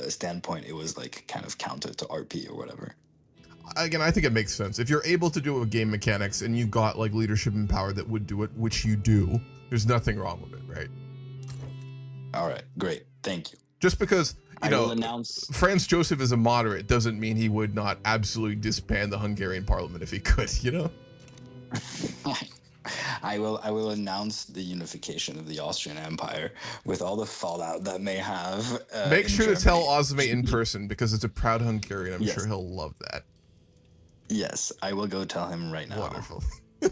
standpoint, it was like kind of counter to RP or whatever. Again, I think it makes sense. If you're able to do it with game mechanics and you got like leadership and power that would do it, which you do, there's nothing wrong with it, right? All right, great. Thank you. Just because, you know, Franz Joseph is a moderate doesn't mean he would not absolutely disband the Hungarian parliament if he could, you know? I will announce the unification of the Austrian Empire with all the fallout that may have. Make sure to tell Ozmate in person because it's a proud Hungarian. I'm sure he'll love that. Yes, I will go tell him right now. Wonderful.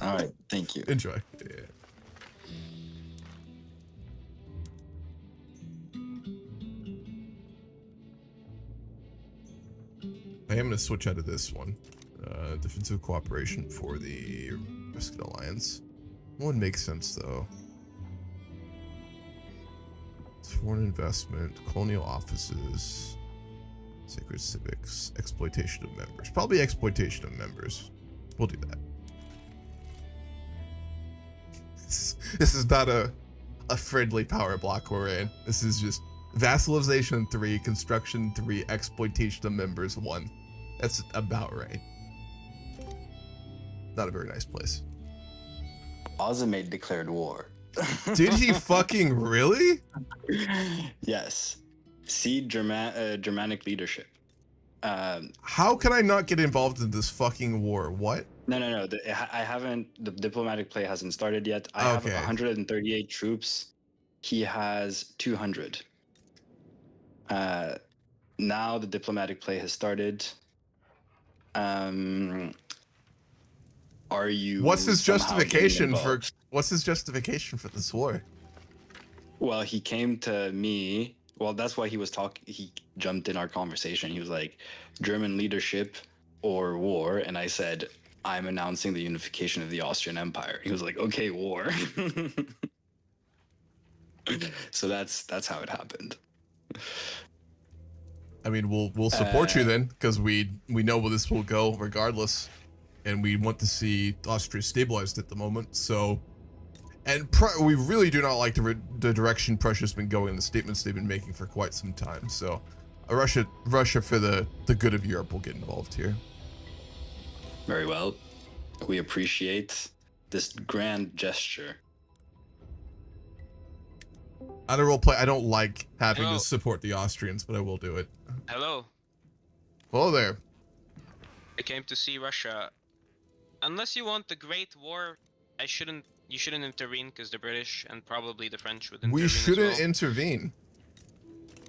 All right, thank you. Enjoy. Yeah. I am going to switch out of this one. Defensive cooperation for the Ruskin Alliance. One makes sense, though. It's foreign investment, colonial offices, sacred civics, exploitation of members. Probably exploitation of members. We'll do that. This is not a friendly power block we're in. This is just vassalization 3, construction 3, exploitation of members 1. That's about right. Not a very nice place. Ozmate declared war. Did he fucking really? Yes. See Germanic leadership. How can I not get involved in this fucking war? What? No. I haven't. The diplomatic play hasn't started yet. I have 138 troops. He has 200. Now the diplomatic play has started. Are you? What's his justification for this war? Well, he came to me. Well, that's why he was talking. He jumped in our conversation. He was like, German leadership or war. And I said, I'm announcing the unification of the Austrian Empire. He was like, okay, war. So that's how it happened. I mean, we'll support you then, because we know where this will go regardless, and we want to see Austria stabilized at the moment. So, and we really do not like the direction Prussia's been going, the statements they've been making for quite some time. So, Russia for the good of Europe will get involved here. Very well. We appreciate this grand gesture. Out of roleplay, I don't like having to support the Austrians, but I will do it. Hello. Hello there. I came to see Russia. Unless you want the Great War, you shouldn't intervene because the British and probably the French would intervene. We shouldn't as well. intervene.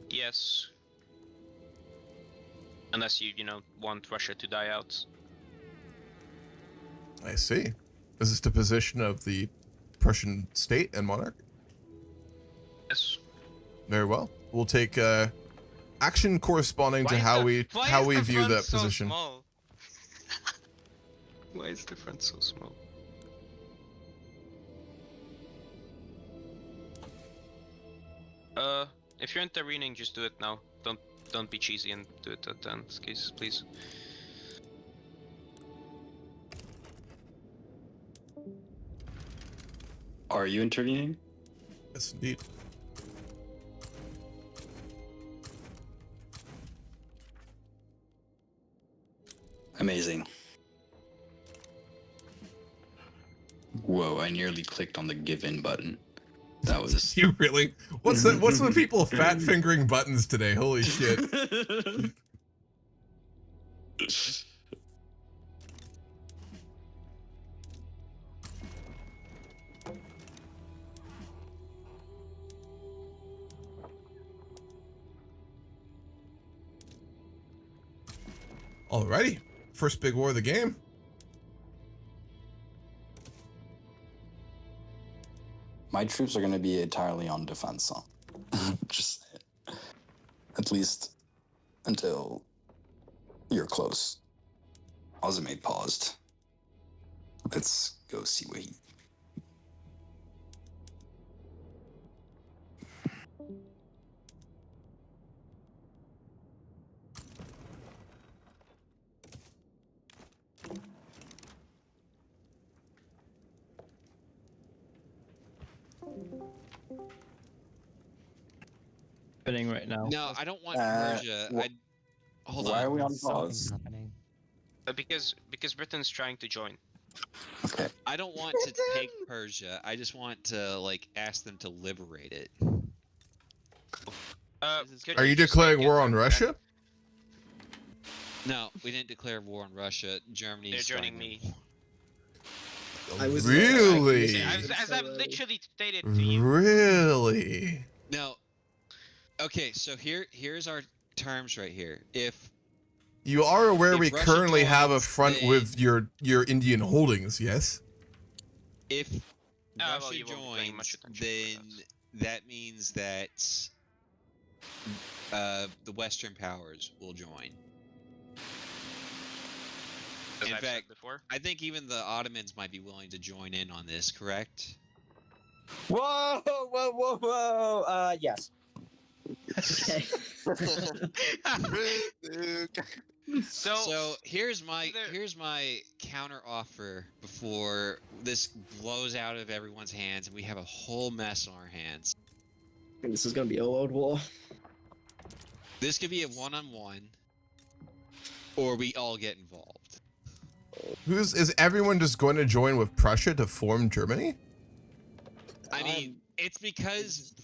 Yes. Unless you want Russia to die out. I see. Is this the position of the Prussian state and monarch? Yes. Very well. We'll take action corresponding to how we view that position. Small? Why is the front so small? If you're intervening, just do it now. Don't be cheesy and do it at the end, case, please. Are you intervening? Yes, indeed. Amazing. Whoa, I nearly clicked on the give in button. That was... You really? What's with people fat fingering buttons today? Holy shit. Alrighty. First big war of the game. My troops are going to be entirely on defense, huh? Just at least until you're close. Azumate paused. Let's go see what he... Happening right now. No, I don't want Persia. Hold Why on. are we on Something's pause? happening. Because Britain's trying to join. Okay. I don't want to take Persia. I just want to like ask them to liberate it. Could Are you just, declaring like, war get on them- Russia? No, we didn't declare war on Russia. Germany They're is joining starting me. I was Really? As I've literally stated to you. Really? No. Okay, so here's our terms right here. If You are aware If we Russia currently have a joins, front then- with your Indian holdings, yes? if well, Russia you won't be paying much joins, attention then to that means that the Western powers will join. As In I've said fact, before. I think even the Ottomans might be willing to join in on this, correct? Whoa, whoa, whoa, whoa. Yes. Okay. So here's my either- counter offer before this blows out of everyone's hands and we have a whole mess on our hands. This is gonna be a world war. This could be a one-on-one, or we all get involved. Is everyone just going to join with Prussia to form Germany? I mean, it's because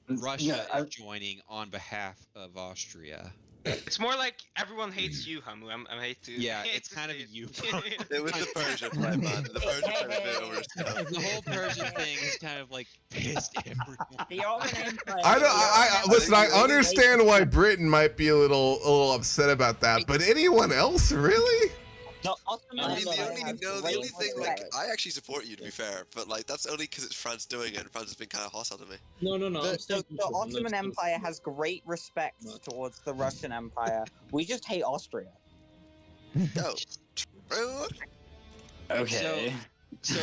Russia is joining on behalf of Austria. it's more like everyone hates you, Hamu. I hate to. Yeah, hate it's to kind of say a you. It was the Persia play, man. The Persia play was a bit overstuffed. The whole Persian thing has kind of like pissed everyone. The Ottoman Empire. I listen. I understand why Britain might be a little upset about that, but anyone else, really? The Ottoman I mean, Empire the has only great thing, like, respect. I actually support you, to be fair, but, like, that's only because it's France doing it, and France has been kind of hostile to me. No. The Ottoman Empire has great respect towards the Russian Empire. We just hate Austria. Oh, true. Okay. So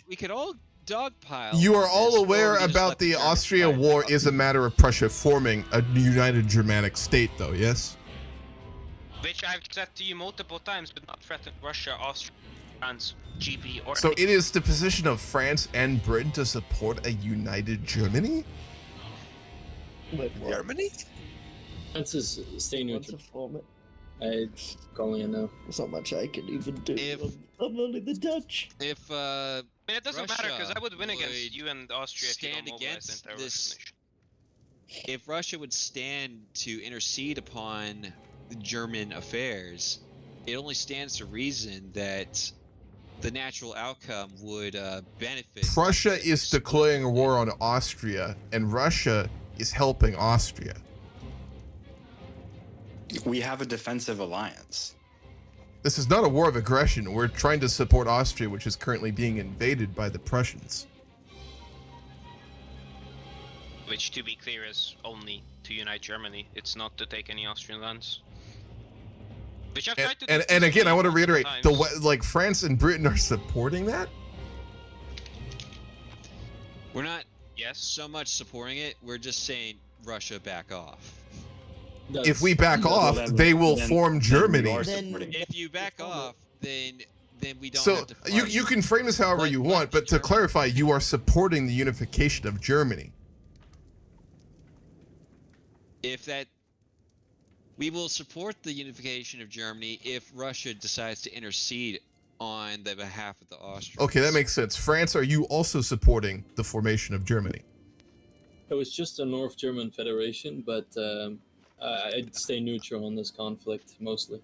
we could all dogpile. You are on all this, or aware we just about let the Germans Austria fight it war out. is a matter of Prussia forming a united Germanic state, though, yes? Which I've said to you multiple times, but not threaten Russia, Austria, France, GB, or. So it is the position of France and Britain to support a united Germany? Wait, what? Germany? France is staying What's neutral. a format? It's going in now. There's not much I can even do. If- I'm only the Dutch. If I mean, it doesn't matter because Russia I would win against would you and Austria if you stand don't mobilize against the entire this- Russian nation. if Russia would stand to intercede upon the German affairs, it only stands to reason that the natural outcome would benefit. Prussia is declaring war on Austria, and Russia is helping Austria. We have a defensive alliance. This is not a war of aggression. We're trying to support Austria, which is currently being invaded by the Prussians. Which, to be clear, is only to unite Germany. It's not to take any Austrian lands. Which I've tried to do And again, I want to multiple reiterate, times. France and Britain are supporting that? We're not Yes. so much supporting it. We're just saying Russia back off. If we back off, they will form Germany. If you back off, then we don't So have to fight. you can frame this however you want, but to clarify, you are supporting the unification of Germany. If that, we will support the unification of Germany if Russia decides to intercede on the behalf of the Austrians. Okay, that makes sense. France, are you also supporting the formation of Germany? It was just a North German federation, but I'd stay neutral on this conflict mostly.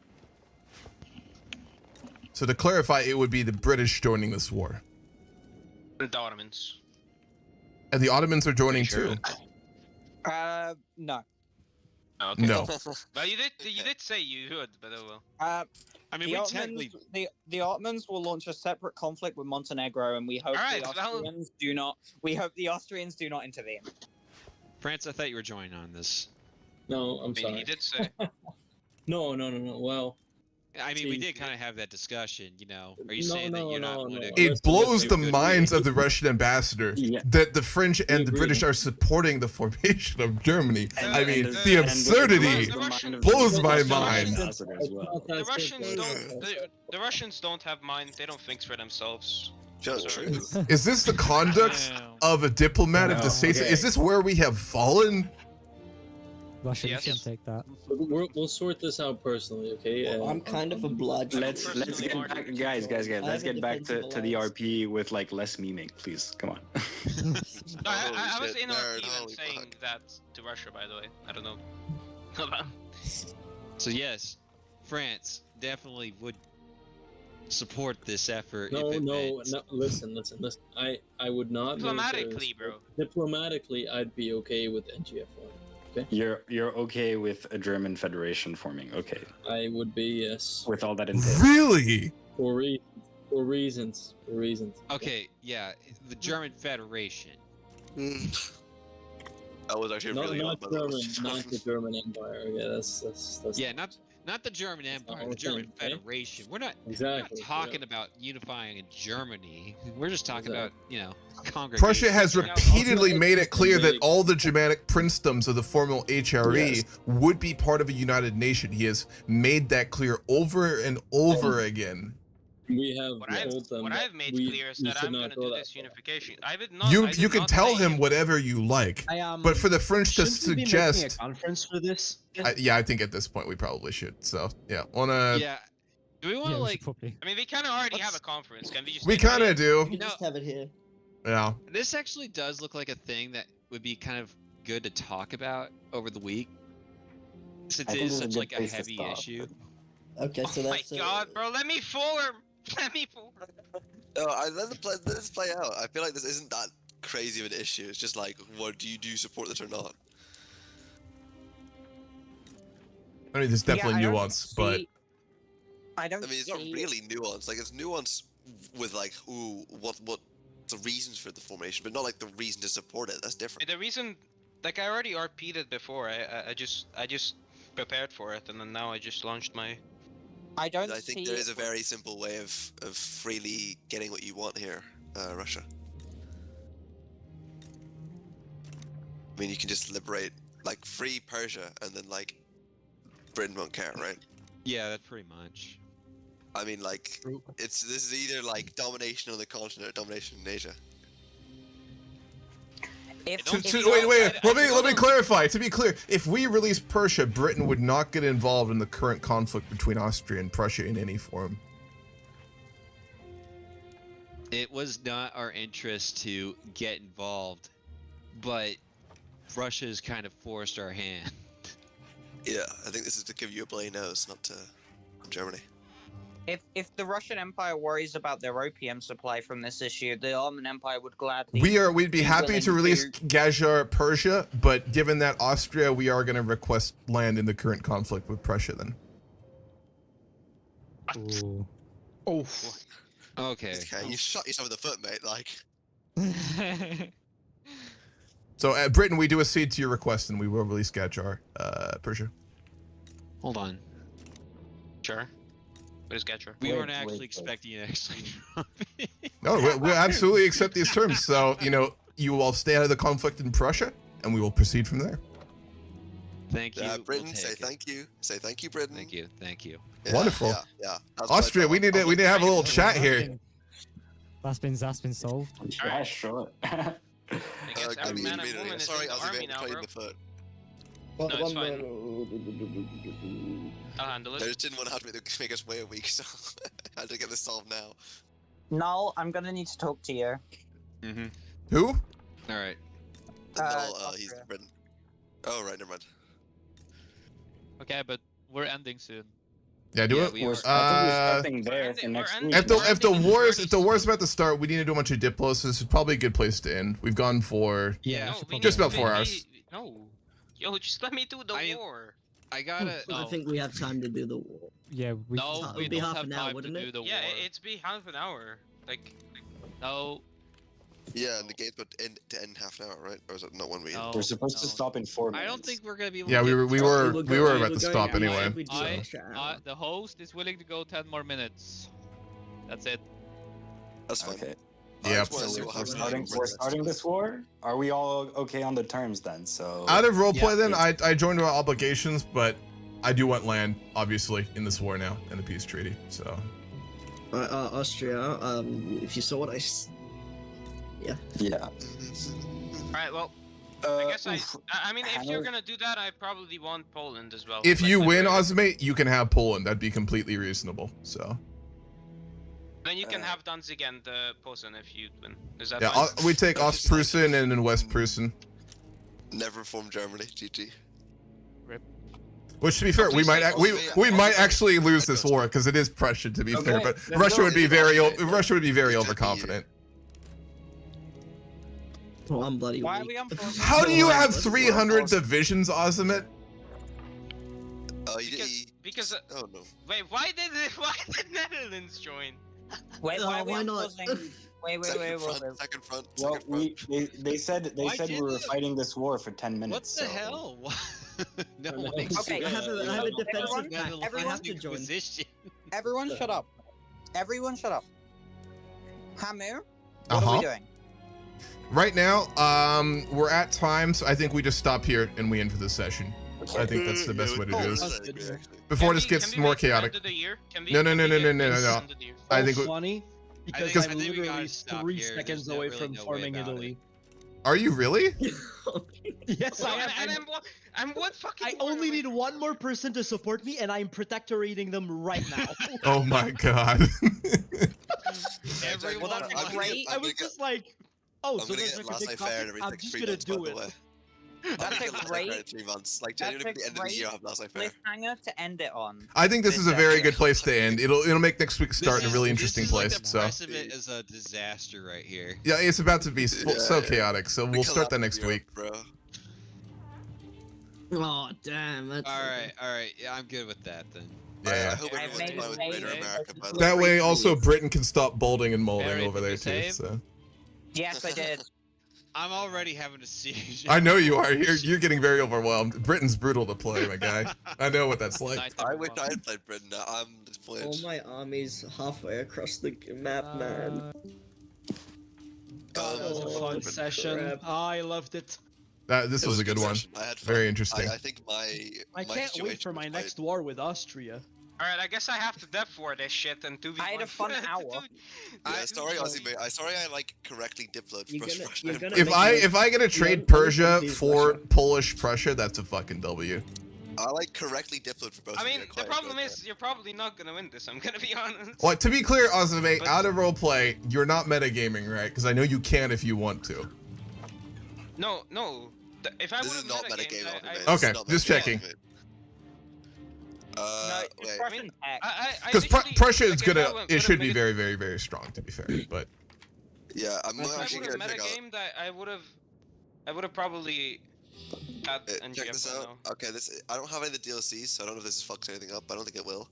So to clarify, it would be the British joining this war. The Ottomans. And the Ottomans are joining too. No. Okay. No. Well, you did say you would, but oh well. I mean, the Ottomans, the Ottomans will launch a separate conflict with Montenegro, and we hope the Austrians do not intervene. France, I thought you were joining on this. No, I'm sorry. He did say. No. Well, I mean, we did kind of have that discussion, you know. Are you saying that you're not going to... It blows the minds of the Russian ambassador that the French and the British are supporting the formation of Germany. I mean, the absurdity blows my mind. The Russians don't have mind. They don't think for themselves. Is this the conduct of a diplomat of the states? Is this where we have fallen? Russia, you should take that. We'll sort this out personally, okay? I'm kind of obliged. Let's get back, guys. Let's get back to the RP with like less memeing, please. Come on. I was in RP even saying that to Russia, by the way. I don't know. So yes, France definitely would support this effort. No. Listen. I would not. Diplomatically, bro. Diplomatically, I'd be okay with NGF1. Okay. You're okay with a German federation forming? Okay. I would be, yes. With all that entails. Really? For reasons. Okay, yeah, the German Federation. That was actually not really not the German Empire. Yeah, that's yeah, not the German Empire, the German Federation. We're not talking about unifying in Germany. We're just talking about, you know, congregation. Prussia has repeatedly made it clear that all the Germanic princedoms of the formal HRE would be part of a united nation. He has made that clear over and over again. We have told them what I've made clear is that I'm going to do this unification. I would not. You can tell him whatever you like, but for the French to suggest a conference for this. I think at this point we probably should. So yeah, Yeah. Do we want to like? I mean, we kind of already have a conference. Can we just? We kind of do. We just have it here. Yeah. This actually does look like a thing that would be kind of good to talk about over the week, since it is such like a heavy issue. Okay, so that's. Oh my god, bro! Let me form. Let me form. Let this play out. I feel like this isn't that crazy of an issue. It's just like, what do you support this or not? I mean, there's definitely nuance, but I mean, it's not really nuance. Like, it's nuance with like, ooh, what's the reasons for the formation, but not like the reason to support it. That's different. The reason, like, I already RP'd it before. I just prepared for it, and then now I just launched my. I think there is a very simple way of freely getting what you want here, Russia. I mean, you can just liberate, like, free Persia, and then, like, Britain won't care, right? Yeah, that's pretty much. I mean, like, this is either, like, domination on the continent or domination in Asia. Wait. Let me clarify. To be clear, if we release Persia, Britain would not get involved in the current conflict between Austria and Prussia in any form. It was not our interest to get involved, but Russia's kind of forced our hand. Yeah, I think this is to give you a bloody nose, not to Germany. If the Russian Empire worries about their opium supply from this issue, the Ottoman Empire would gladly. We'd be happy to release Gajar Persia, but given that Austria, we are going to request land in the current conflict with Prussia. Then. Ooh. Oh. Okay. You shot yourself in the foot, mate. Like. So at Britain, we do accede to your request, and we will release Gajar Persia. Hold on. Sure. What is Gajar? We weren't actually expecting it. Actually. No, we'll absolutely accept these terms. So, you know, you will stay out of the conflict in Prussia, and we will proceed from there. Thank you. Britain, we'll say take it. thank you. Say thank you, Britain. Thank you. Thank you. Yeah, Wonderful. Yeah. That's what I Austria, thought. we need to have a little chat here. That's been solved. Yeah, sure. I guess I every mean, man and woman is sorry, in the Ozzy, army now, playing bro. the foot. No, it's fine. I'll handle I it. just didn't want to have to make us wait a week, so I had to get this solved now. Null, I'm gonna need to talk to you. Mm-hmm. Who? All right. He's Britain. Oh, right, never mind. Okay, but we're ending soon. Yeah, do Yeah, it. we are. I think we're stopping there for ending- next we're week. If the war's about to start, we need to do a bunch of Diplos. So this is probably a good place to end. We've gone for Yeah. No, should we just need- about 4 we- hours. No. Yo, just let me do the war. I gotta. I think we have time to do the war. Yeah, we. No, It we would be don't half have an hour, time to wouldn't do it? the war. Yeah, it's be half an hour. Like, No, Yeah, and the game's about to end in half an hour, right? Or is it not 1 week? no. We're supposed to no. stop in 4 minutes. I don't think we're gonna be able. Yeah, to we get were we through were it. we were going- about to we're stop going- anyway. if we do I- an extra hour. The host is willing to go 10 more minutes. That's it. That's fine. Okay. I Yeah. just wanna So see we're what We're happens starting, after we're the starting rest this war? Are we all okay on the terms then? So Out of roleplay, Yeah. then I joined our obligations, but I do want land, obviously, in this war now in the peace treaty. So Austria, if you saw what yeah. alright, well, I guess I mean, if you're gonna do that, I probably want Poland as well. if Like, you the win, very- Osmate, you can have Poland. That'd be completely reasonable. So then you can have Danzig and Posen if you win. Is that yeah, fine? we take Ostprussen and then West Prussen. Never form Germany, GG. Which, to be fair, we might we might actually lose this war because it is Prussia, to be fair. But then Russia no, would be it's very okay. Russia would be very It's overconfident. Oh, I'm bloody Why are weak. we on pause? How do you have Let's 300 pause. divisions, Osmate? Oh, you did. Because Oh no. wait, why did Netherlands join? Wait, Oh, why are we why on not? pausing? Wait. Second front. Second front. Well, Second front. they said Why we did were it? fighting this war for 10 minutes. What the so- hell? no Okay, one I have a defensive pact. I have to join. Position. Everyone shut up. Everyone shut up. Hamu, what Uh-huh. are we doing? Right now, we're at time, so I think we just stop here and we end for this session. I think that's the best way to do this. Before this gets more chaotic. No. I think we- funny because I I'm think we literally gotta stop 3 here. seconds There's away really from no way forming about Italy. Are you really? Yes, I am. I'm what fucking. I only need one more person to support me, and I'm protectorating them right now. Oh my god. Everyone. Well, that's great. I was just like, oh, I'm so gonna there's get like a big laissez-faire and conflict? I'm everything just 3 gonna months, by do the it. way. That's I'm a gonna get laissez-faire great. in 3 months. Like That's genuinely, a at the end of the great year, I'll have laissez-faire. Cliffhanger to end it on. I think this is a very good place to end. It'll make next week start in a really interesting this is place. Like the So precedent is a disaster right here. yeah, it's about to be so Yeah. chaotic. So we'll start that next week. Bro. Oh damn! That's All right. Yeah, I'm good with that then. I Yeah. hope I've everyone's made a fine with save. Greater America, by the way. That way, also Britain can stop balding and molding Harry, over did there you too. save? So Yes, I did. I'm already having a siege. I know you are. You're getting very overwhelmed. Britain's brutal to play, my guy. I know what that's like. Night I wish everyone. I had played Britain. I'm disappointed. all my armies halfway across the map, man. That was a Oh, fun session. crap. I loved it. This It was a good one. session. I had fun. Very interesting. I think my I my can't wait situation for my was next war with Austria. Alright, I guess I have to depth war this shit and 2v1. I had a fun hour. Yeah, sorry, Ozzy, mate. Sorry, I like correctly diploed You're for gonna- Russia. you're gonna If make I me- if I get to trade Let me Persia confuse for Russia. Polish Prussia, that's a fucking W. I like correctly diploed for both I of mean, you. the problem is you're probably not gonna win this. I'm gonna be honest. Well, to be clear, Ozzy, But- out of roleplay, you're not metagaming, right? Because I know you can if you want to. No. If I This would is not have metagame, metagamed, Ozzy, mate. I, Okay, This is not just metagame, checking. mate. No, it's Wait. Russian tech. I Because literally- Prussia is like, if gonna, I would- it should would've be made very, very, very strong, to be fair. But Yeah, I'm If I actually If I would gonna have check out. metagamed, I would have probably had NGF Check this by out. now. Okay, I don't have any of the DLCs, so I don't know if this fucks anything up. I don't think it will.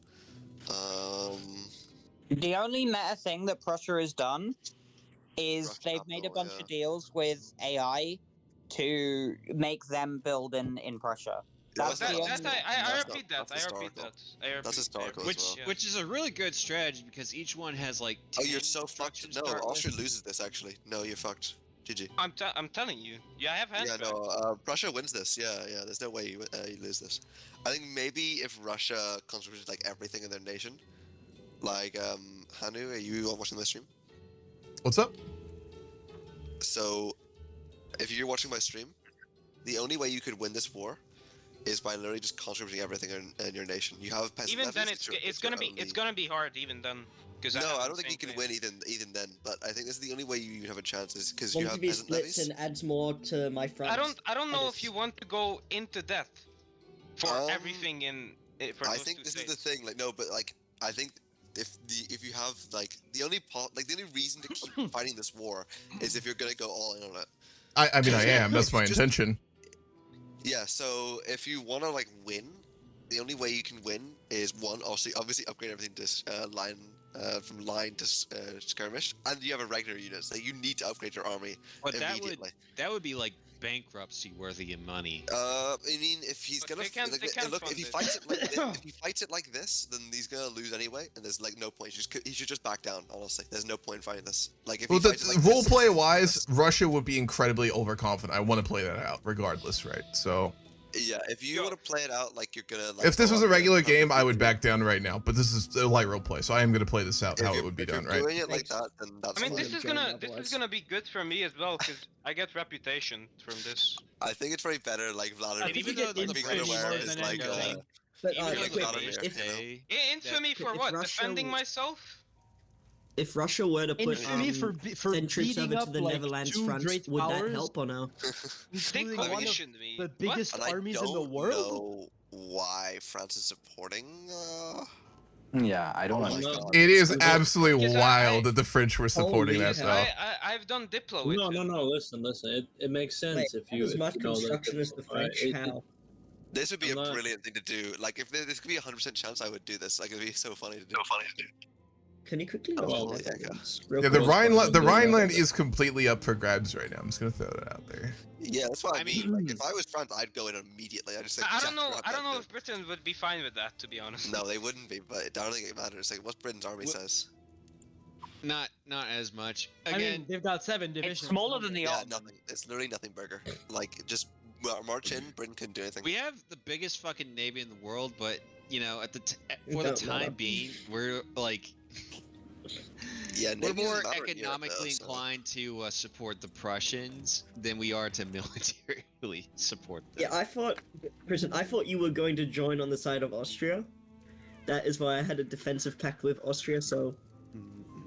The only meta thing that Prussia has done is Russia they've made a capital, bunch yeah. of deals with AI to make them build in Prussia. Yeah, That's That, the that, only- I that's repeat not- that. that's I repeat historical. that. I repeat That's historical as Which well. Yeah. which is a really good strategy because each one has like. Oh, you're 10 so fucked. constructions No, to start with. Austria loses this actually. No, you're fucked. GG. I'm telling you. Yeah, I have hands. Yeah, no, Russia wins this. Yeah, there's no way you lose this. I think maybe if Russia contributed like everything in their nation, like Hanu, are you watching my stream? What's up? So, if you're watching my stream, the only way you could win this war is by literally just contributing everything in your nation. You have peasant Even then, levies, it's gonna be hard. Even then, because no, I don't think you can win even then. But I think this is the only way you have a chance is because you One have TV peasant splits levies. and adds more to my France. I don't know if you want to go into death for everything for I those think two this states. is the thing. Like no, but like I think if you have like the only reason to keep fighting this war is if you're gonna go all in on it. I mean, I am. That's my intention. Yeah, so if you want to like win, the only way you can win is one, obviously upgrade everything to line from line to skirmish, and you have a regular unit, so you need to upgrade your army immediately. That would be like bankruptcy worthy of money. I mean, if he's gonna if he fights it like this, if he fights it like this, then he's gonna lose anyway, and there's like no point. He should just back down. Honestly, there's no point in fighting this. Like if Well, he fights it like role this, play wise, Russia would be incredibly overconfident. I want to play that out regardless, right? So yeah, if you want to play it out like you're gonna. Like, if this was a go up regular and game, I would back down right now. But this is a light role play, so I am gonna play this out how it would be done, right? Doing it like that, then that's I mean, fine. this is gonna be good for me as well because I get reputation from this. I think it's very better, like Vladimir. And even though the being infamy unaware more is than like, anything. But even like quick, Vladimir, Infamy for if what? Russia Defending w- myself? If Russia were to put Infamy for send troops beating over up to the like Netherlands two front, great would that powers, help or no? including They one of commissioned me. the biggest and I armies in the don't world. know why France is supporting. Yeah, I don't Oh my understand. God. It is absolutely Because wild that the French were supporting that Holy though. I've done Diplo with him. No. Listen. It makes sense Wait, if you as much if you know that construction as the French. How? This would be I'm a not- brilliant thing to do. Like if this could be 100% chance, I would do this. Like it'd be so funny to do. Can you quickly Oh, go well, to yeah, Netherlands? Real Yeah, the quick? Rhineland is completely up for grabs right now. I'm just gonna throw that out there. Yeah, that's what I I mean. Like if I was France, I'd go in immediately. I just like, I don't know. grab I don't that know dude. if Britain would be fine with that, to be honest. No, they wouldn't be. But I don't think it matters. Like what Britain's army says. Not as much. I Again, mean, they've got 7 divisions. It's smaller than the Yeah, Ottoman. nothing. It's literally nothing burger. Like just march in. Britain couldn't do anything. we have the biggest fucking navy in the world, but you know, for the Don't matter. time being, we're like Yeah, we're Navy more doesn't matter in Europe, economically though, so- inclined to support the Prussians than we are to militarily support them. Yeah, I thought you were going to join on the side of Austria. That is why I had a defensive pact with Austria. So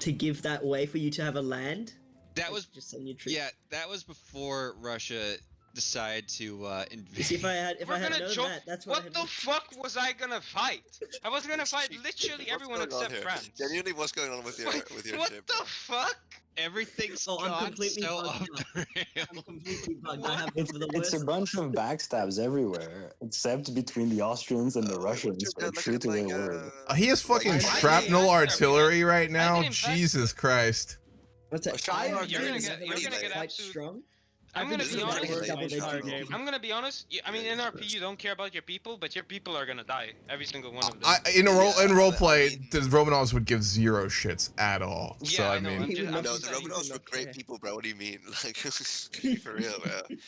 to give that way for you to have a land, That like, was just send your troops. yeah, that was before Russia decided to invade. See, if I had We're known gonna joke. that, that's what I What had the fuck was I gonna fight? I was gonna fight literally What's everyone going on except here? France. Genuinely, what's going on with your What ship? the fuck? Everything's Oh, I'm gone completely so bugged off out. the rails. I'm completely bugged. I have It's, one of the it's a worst. bunch of backstabs everywhere, except between the Austrians and the Russians. Are true to their word. He has fucking I- shrapnel I- artillery right now. didn't back- Jesus Christ. What's that? You're gonna get quite absolute- strong. I'm gonna This be is honest. very Double digit. I'm gonna be honest. I mean, in RP, you don't care about your people, but your people are gonna die. Every single one of them. In role I play, mean- the Romanovs would give zero shits at all. So Yeah, I I know, mean, I'm He just- would I'm not No, just the saying saying. Romanovs were okay. great people, bro. What do you mean? Like, for real, man.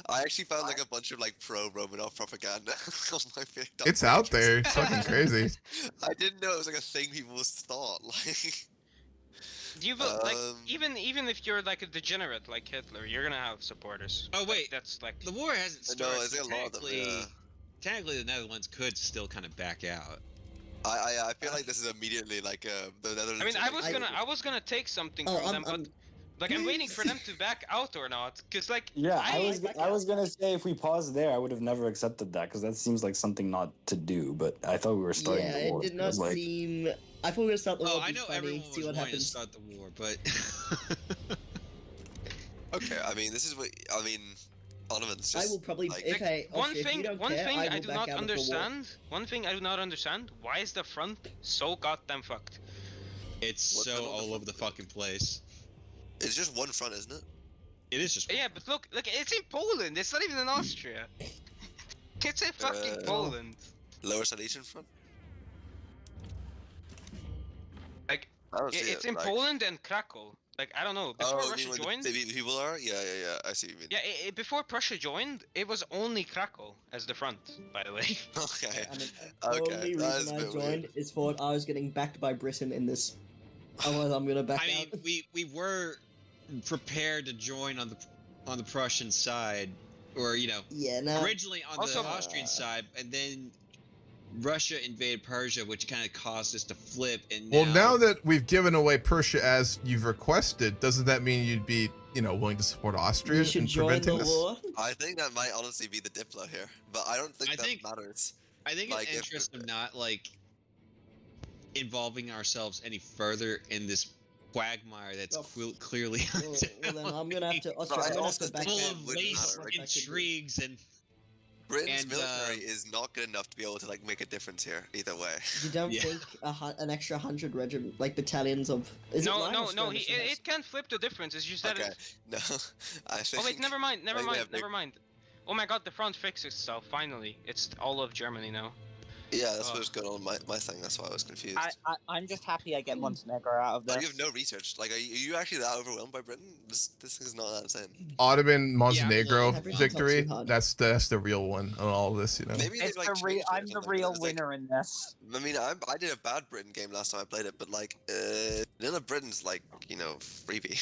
I actually found like a bunch of like pro Romanov propaganda on my TikTok. it's out there. It's fucking crazy. I didn't know it was like a thing people thought. Like, You will, like Um, even if you're like a degenerate like Hitler, you're gonna have supporters. Oh, Like, wait. that's like The war hasn't No, started. there's so a lot of them, yeah. Technically, the Netherlands could still kind of back out. I feel like this is immediately like the Netherlands. I mean, are, like, I was gonna take something Oh, from them, but like I'm waiting for them to back out or not, cause like Yeah, I- I was gonna say if we paused there, I would have never accepted that because that seems like something not to do. But I thought we were starting Yeah, the war. it did I not was like, seem. I thought we were gonna start the war. Oh, I be know funny, everyone see was what wanting to happens. start the war, but Okay, I mean, this is what I mean. Ottomans I just will probably. like, Okay, one Austria, if you thing don't one care, thing I I will do back not out of the war. understand. One thing I do not understand. Why is the front so goddamn fucked? it's What's so going on all with over the fucking place. it's just one front, isn't it? It is just. Yeah, but look, it's in Poland. It's not even in Austria. It's in fucking Poland. Lower Silesian front. Like, I don't see it's it, in like, Poland and Krakow. Like, I don't know. Before Oh, you Russia mean where joined, the people are? Yeah. I see what you mean. yeah, before Prussia joined, it was only Krakow as the front, by the way. Okay. I mean, Okay. only That is reason a I bit joined weird. is for I was getting backed by Britain in this. Otherwise, I'm gonna back I mean, out. we were prepared to join on the Prussian side, or Yeah, no. originally on Also- the Austrian side, and then Russia invaded Persia, which kind of caused us to flip. And Well, now that we've given away Persia as you've requested, doesn't that mean you'd be, willing to support Austria You should in join the preventing this? war. I think that might honestly be the Diplo here, but I don't think I that think- matters. I think like, in if- interest of not involving ourselves any further in this quagmire that's Well, clearly Well, then I'm gonna have to. But Austria, I I'm gonna have also to back think full out. of wouldn't waste matter, like, intrigues and Britain's And, military is not good enough to be able to make a difference here either way. You don't Yeah. think an extra 100 regiment, battalions of? Is it No, line or no, no. skirmish he has? It can flip the difference. It's just that. Okay, no, I think. Oh wait, never mind, I think they have big- never mind. Oh my God, the front fixed itself finally. It's all of Germany now. Yeah, that's Oh. what was going on my thing. That's why I was confused. I'm just happy I get Montenegro out of Like, this. you have no research. Like, are you actually that overwhelmed by Britain? This thing is not that insane. Ottoman Montenegro Yeah, well, victory. not too hard. that's the real one on all of this. Maybe It's they like. the real. changed it or I'm the something, real but it's like- winner in this. I mean, I did a bad Britain game last time I played it, but none of Britain's freebie.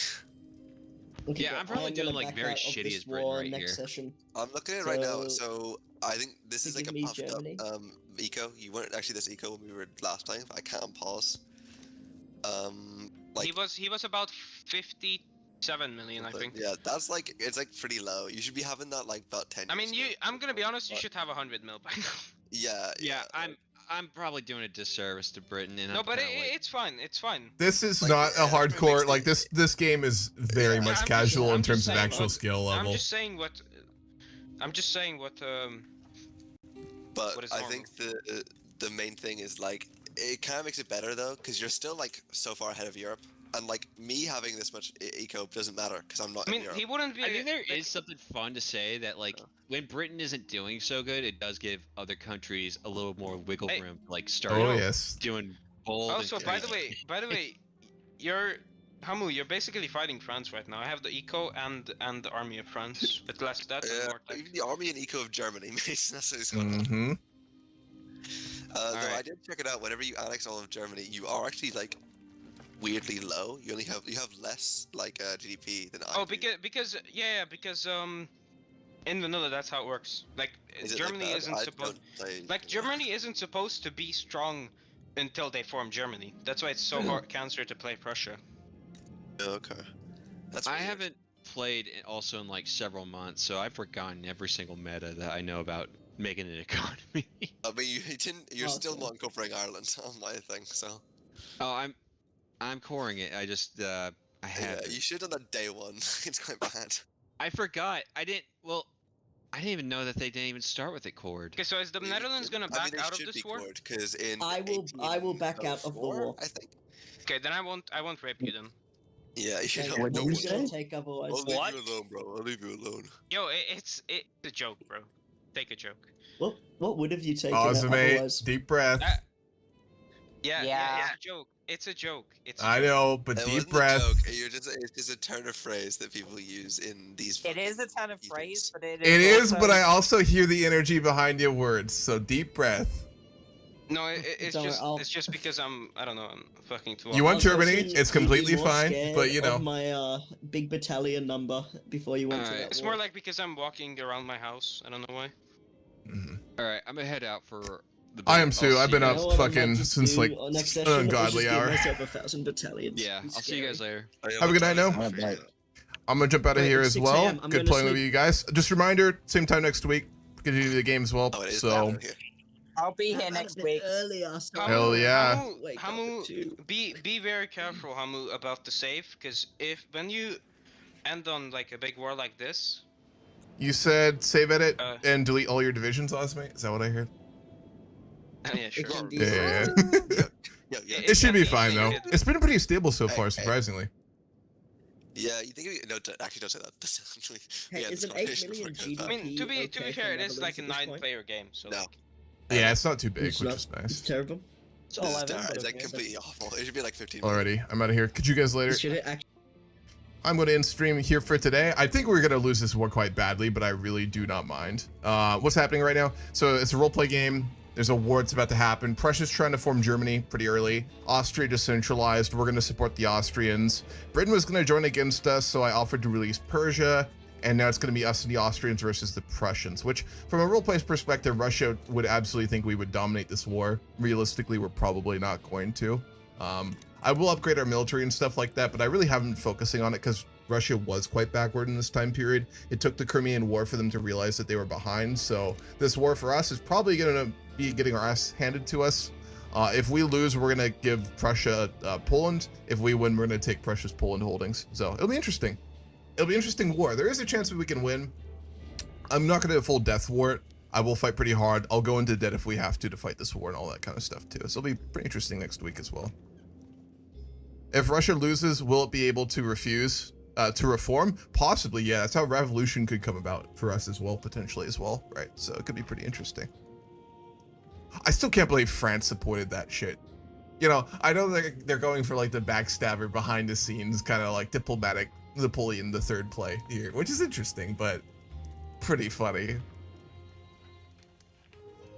Okay, Yeah, but I'm probably I am gonna doing, back very out of shitty this as Britain war right next here. session. I'm looking at it right now, So- so I think this is like a Give me puffed Germany. up eco. You weren't actually this eco when we were last playing, but I can't pause. He was about 57 million, I but think. yeah, that's it's pretty low. You should be having that about 10 I mean, years ago. I'm gonna be honest. You But- should have 100 mil by now. Yeah, I'm probably doing a disservice to Britain, and No, I'm but kinda like, it's fine. It's fine. This is Like, not a yeah, everyone hardcore. makes Like the- this game is very Yeah, much I'm just- casual I'm in just terms of saying actual what- skill level. I'm just saying what. I'm just saying what. but what is I normal. think the main thing is it kind of makes it better though, because you're still so far ahead of Europe, and me having this much eco doesn't matter because I'm not I in mean, Europe. he wouldn't be. I think there like, is something fun to say that when Britain isn't doing so good, it does give other countries a little more wiggle Hey. room, to start Oh yes. doing bold. Also, and by the crazy. way, Hamu, you're basically fighting France right now. I have the eco and the army of France, but less that and Yeah, more tech. even the army and eco of Germany, Mason. That's what it's going on. Mm-hmm. Though I Alright. did check it out. Whenever you annex all of Germany, you are actually weirdly low. You have less GDP than I Oh, do. because in vanilla that's how it works. Is it Germany bad? isn't I supposed. don't play- Germany isn't supposed to be strong until they form Germany. That's why it's so hard cancer to play Prussia. Okay. That's I weird. haven't played also in several months, so I've forgotten every single meta that I know about making an economy. I mean, you didn't. You're still Okay. not incorporating Ireland on my thing. So Oh, I'm coring it. I just I yeah, have. you should have done that day one. It's quite bad. I forgot. I didn't even know that they didn't even start with it cored. Okay, so is the Netherlands gonna back out of this war? Because in I will back out of the 1804, war. I think. Okay, then I won't rape you then. Yeah, you Okay, don't. what no did you one- say? Take otherwise. I'll leave What? you alone, bro. I'll leave you alone. Yo, it's a joke, bro. Take a joke. What would have you taken Awesome, mate. otherwise? Deep breath. Yeah, Yeah. it's a joke. It's a joke. It's a I joke. know, but It deep wasn't a breath. joke. It's just a turn of phrase that people use in these. It is a turn of fucking phrase, ethos. but it It is, also... but I also hear the energy behind your words. So deep breath. No, it's Don't worry, just I'll- it's just because I'm fucking too. You want Also, Germany? since It's you'd be completely more fine, scared but of my big battalion number before you went to Alright. that It's war. more like because I'm walking around my house. I don't know why. Mhm. All right, I'm gonna head out for the. I am I'll Sue. I've see been you up You know guys- what I fucking might just since do like on next an session is ungodly just give hour. myself 1,000 battalions. Yeah, Be I'll see you guys scary. later. Have a good night now. Alright. I'm gonna jump out of Wait, here it's as 6 well. a.m. I'm Good gonna playing with sleep. you guys. Just a reminder, same time next week. Gonna do the game as well. Oh, it is So bad here. I'll be That here might next have been week. Earlier, so Hell yeah. Wake up at Hamu, 2. be very careful, Hamu, about the save, because when you end on a big war like this, you said save edit Uh, and delete all your divisions, Osmate? Is that what I heard? yeah, sure. It can be Yeah. Yeah. It It should can be be fine though. deleted. It's been pretty stable so far, Hey, surprisingly. Yeah, you think actually don't say that. Actually, Hey, yeah, is this an 8 conversation million before it goes I bad. mean, to be okay fair, for it is like a Netherlands at this point? 9-player game, so No. Yeah, it's not too big, It's which not- is It's nice. terrible. It's This is 11, terrible. but It's okay. completely awful. It should be 15. Alrighty, I'm out of here. Catch you guys later. Should it actually I'm going to end stream here for today. I think we're going to lose this war quite badly, but I really do not mind. What's happening right now? So it's a roleplay game. There's a war that's about to happen. Prussia's trying to form Germany pretty early. Austria decentralized. We're going to support the Austrians. Britain was going to join against us, so I offered to release Persia. And now it's going to be us and the Austrians versus the Prussians, which from a roleplay's perspective, Russia would absolutely think we would dominate this war. Realistically, we're probably not going to. I will upgrade our military and stuff like that, but I really haven't been focusing on it because Russia was quite backward in this time period. It took the Crimean War for them to realize that they were behind. So this war for us is probably going to be getting our ass handed to us. If we lose, we're going to give Prussia Poland. If we win, we're going to take Prussia's Poland holdings. So it'll be interesting. It'll be an interesting war. There is a chance that we can win. I'm not going to do a full death war. I will fight pretty hard. I'll go into debt if we have to fight this war and all that kind of stuff too. So it'll be pretty interesting next week as well. If Russia loses, will it be able to refuse to reform? Possibly, yeah. That's how revolution could come about for us as well, potentially as well, right? So it could be pretty interesting. I still can't believe France supported that shit. You know, I know they're going for like the backstabber behind the scenes, kind of like diplomatic Napoleon III play here, which is interesting, but pretty funny.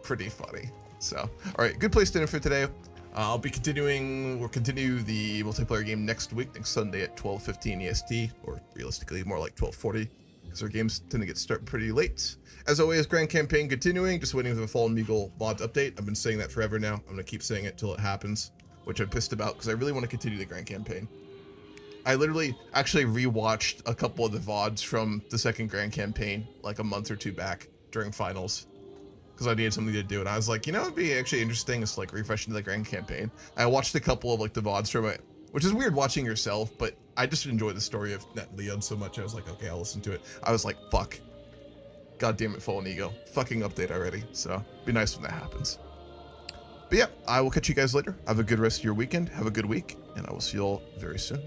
Pretty funny. So, all right, good place to end for today. We'll continue the multiplayer game next week, next Sunday at 12:15 EST, or realistically more like 12:40, because our games tend to get started pretty late. As always, Grand Campaign continuing, just waiting for the Fallen Meagle mod update. I've been saying that forever now. I'm gonna keep saying it till it happens, which I'm pissed about because I really want to continue the Grand Campaign. I literally actually rewatched a couple of the VODs from the second Grand Campaign like a month or two back during finals because I needed something to do, and I was like, you know, it'd be actually interesting to like refresh into the Grand Campaign. I watched a couple of like the VODs from it, which is weird watching yourself, but I just enjoy the story of Net and Leon so much. I was like, okay, I'll listen to it. I was like, fuck. God damn it, Fallen Ego. Fucking update already. So it'd be nice when that happens. But yeah, I will catch you guys later. Have a good rest of your weekend. Have a good week, and I will see you all very soon.